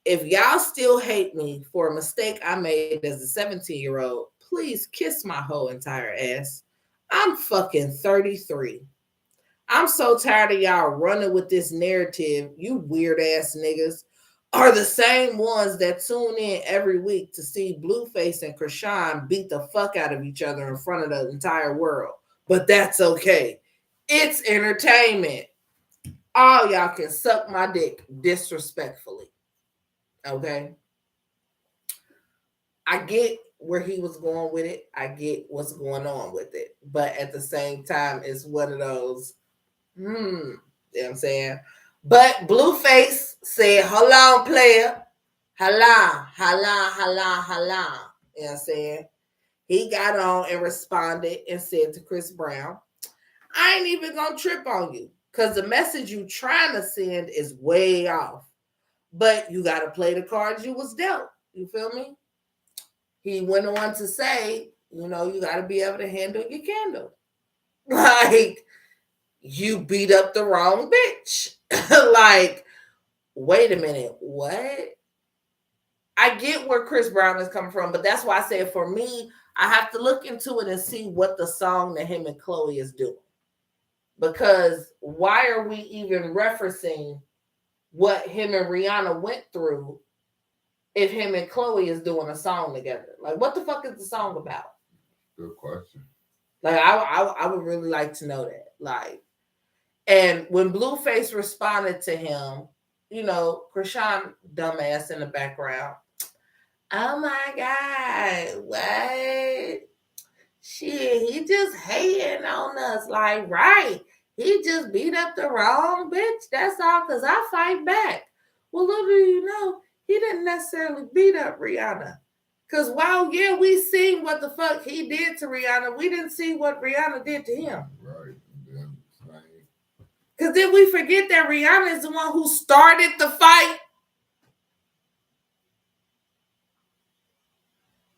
if y'all still hate me for a mistake I made as a 17-year-old, please kiss my whole entire ass. I'm fucking 33. I'm so tired of y'all running with this narrative. You weird ass niggas are the same ones that tune in every week to see Blueface and Krishan beat the fuck out of each other in front of the entire world. But that's okay. It's entertainment. All y'all can suck my dick disrespectfully. Okay? I get where he was going with it. I get what's going on with it. But at the same time, it's one of those, you know what I'm saying? But Blueface said, hold on, player. Hala, hala, hala, hala. You know what I'm saying? He got on and responded and said to Chris Brown, I ain't even gonna trip on you because the message you trying to send is way off. But you got to play the cards you was dealt. You feel me? He went on to say, you know, you got to be able to handle your candle. Like, you beat up the wrong bitch. Like, wait a minute, what? I get where Chris Brown is coming from, but that's why I said for me, I have to look into it and see what the song that him and Chloe is doing. Because why are we even referencing what him and Rihanna went through if him and Chloe is doing a song together? Like, what the fuck is the song about? Good question. Like, I would really like to know that. Like, and when Blueface responded to him, you know, Krishan dumbass in the background. Oh my God, what? Shit, he just hating on us. Like, right. He just beat up the wrong bitch. That's all, because I fight back. Well, little do you know, he didn't necessarily beat up Rihanna. Because while, yeah, we seen what the fuck he did to Rihanna, we didn't see what Rihanna did to him. Right. Because then we forget that Rihanna is the one who started the fight.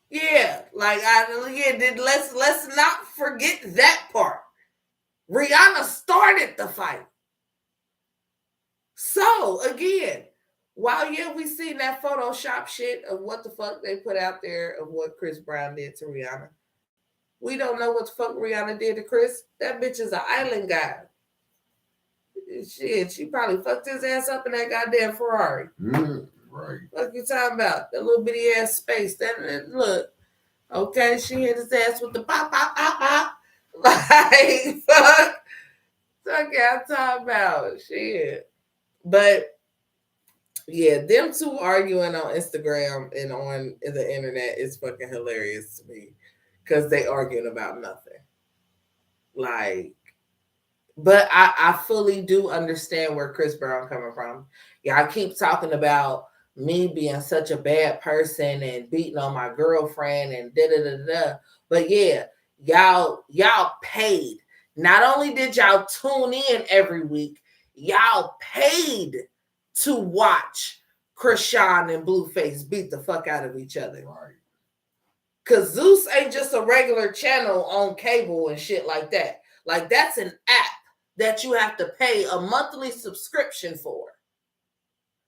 Yeah, like let's not forget that part. Rihanna started the fight. So again, while we seen that Photoshop shit of what the fuck they put out there of what Chris Brown did to Rihanna, we don't know what the fuck Rihanna did to Chris. That bitch is an island guy. Shit, she probably fucked his ass up in that goddamn Ferrari. Right. What you talking about? That little bitty ass space. That look. Okay, she hit his ass with the pop, pop, pop, pop. Like, fuck. Okay, I'm talking about shit. But yeah, them two arguing on Instagram and on the internet is fucking hilarious to me. Because they arguing about nothing. Like, but I fully do understand where Chris Brown coming from. Yeah, I keep talking about me being such a bad person and beating on my girlfriend and da-da-da-da. But yeah, y'all paid. Not only did y'all tune in every week, y'all paid to watch Krishan and Blueface beat the fuck out of each other. Right. Because Zeus ain't just a regular channel on cable and shit like that. Like, that's an app that you have to pay a monthly subscription for.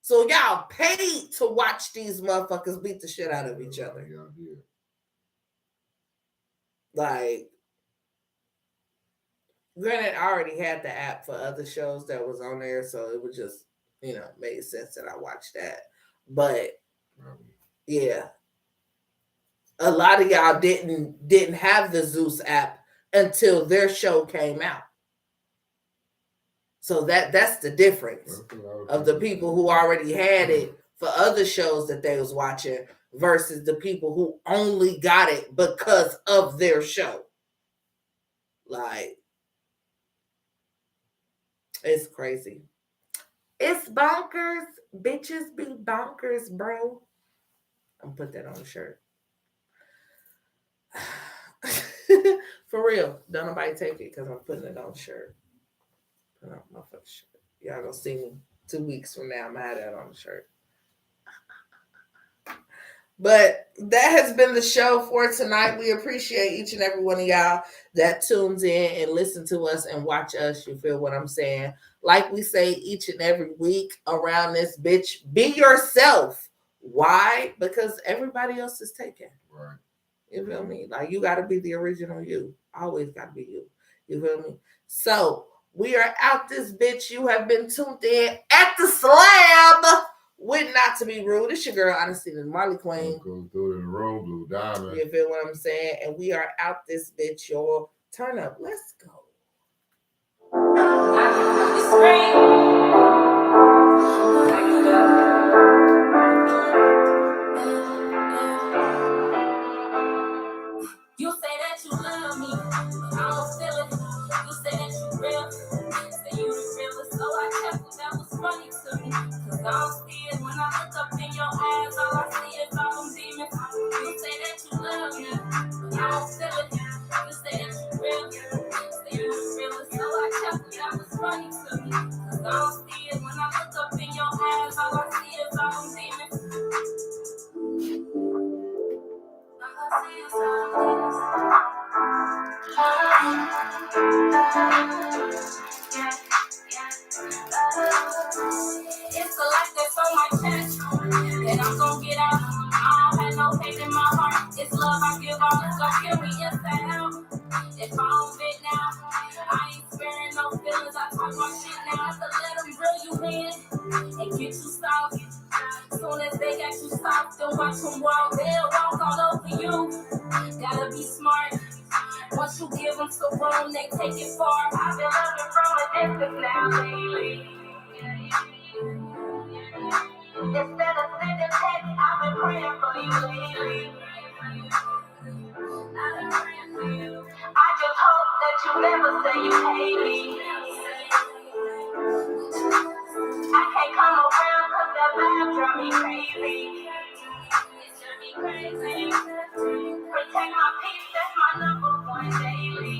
So y'all paid to watch these motherfuckers beat the shit out of each other. Yeah. Like, granted, I already had the app for other shows that was on there, so it was just, made sense that I watched that. But yeah, a lot of y'all didn't have the Zeus app until their show came out. So that's the difference of the people who already had it for other shows that they was watching versus the people who only got it because of their show. Like, it's crazy. It's bonkers. Bitches be bonkers, bro. I'm put that on the shirt. For real. Don't nobody take it because I'm putting it on the shirt. Put on my fucking shirt. Y'all gonna see me 2 weeks from now. I'm gonna have that on the shirt. But that has been the show for tonight. We appreciate each and every one of y'all that tunes in and listen to us and watch us. You feel what I'm saying? Like we say each and every week around this bitch, be yourself. Why? Because everybody else is taken. Right. You feel me? Like, you got to be the original you. Always got to be you. You feel me? So we are out this bitch. You have been tuned in at the Slab with Not to Be Rude. It's your girl, Honesty and Marley Queen. Go through it in the room, Blue Diamond. You feel what I'm saying? And we are out this bitch, y'all. Turn up. Let's go. You say that you love me, but I don't feel it. You say that you real, say you the realest. So I kept it, that was funny to me. Cause I don't see it when I look up in your eyes. All I see is all them demons. You say that you love me, but I don't feel it. You say that you real, say you the realest. So I kept it, that was funny to me. Cause I don't see it when I look up in your eyes. All I see is all them demons. All I see is all them demons. It's a life that's on my chest that I'm gonna get out. I don't have no hate in my heart. It's love I give all. It's gonna kill me inside out. If I don't fit now, I ain't sparing no feelings. I talk my shit now. So let them drill you in and get you soft. Soon as they got you soft, then watch them walk. They'll walk all over you. Gotta be smart. Once you give them some room, they take it far. I've been loving from a distance now lately. Instead of sending texts, I've been praying for you lately. I've been praying for you. I just hope that you never say you hate me. I can't come around cause that vibe drive me crazy. It drive me crazy. Protect my peace, that's my number one daily.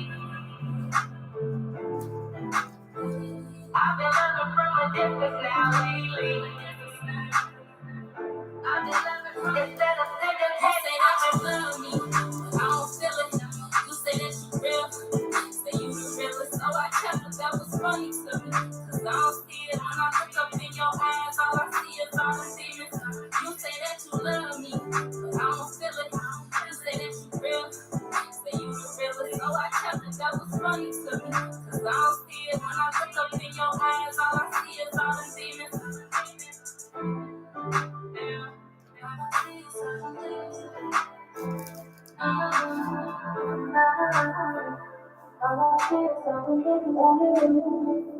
I've been loving from a distance now lately. I've been loving instead of sending text, I've been love me. I don't feel it. You say that you real, say you the realest. So I kept it, that was funny to me. Cause I don't see it when I look up in your eyes. All I see is all the demons. You say that you love me, but I don't feel it. You say that you real, say you the realest. So I kept it, that was funny to me. Cause I don't see it when I look up in your eyes. All I see is all the demons. All I see is all the demons. All I see is all the demons.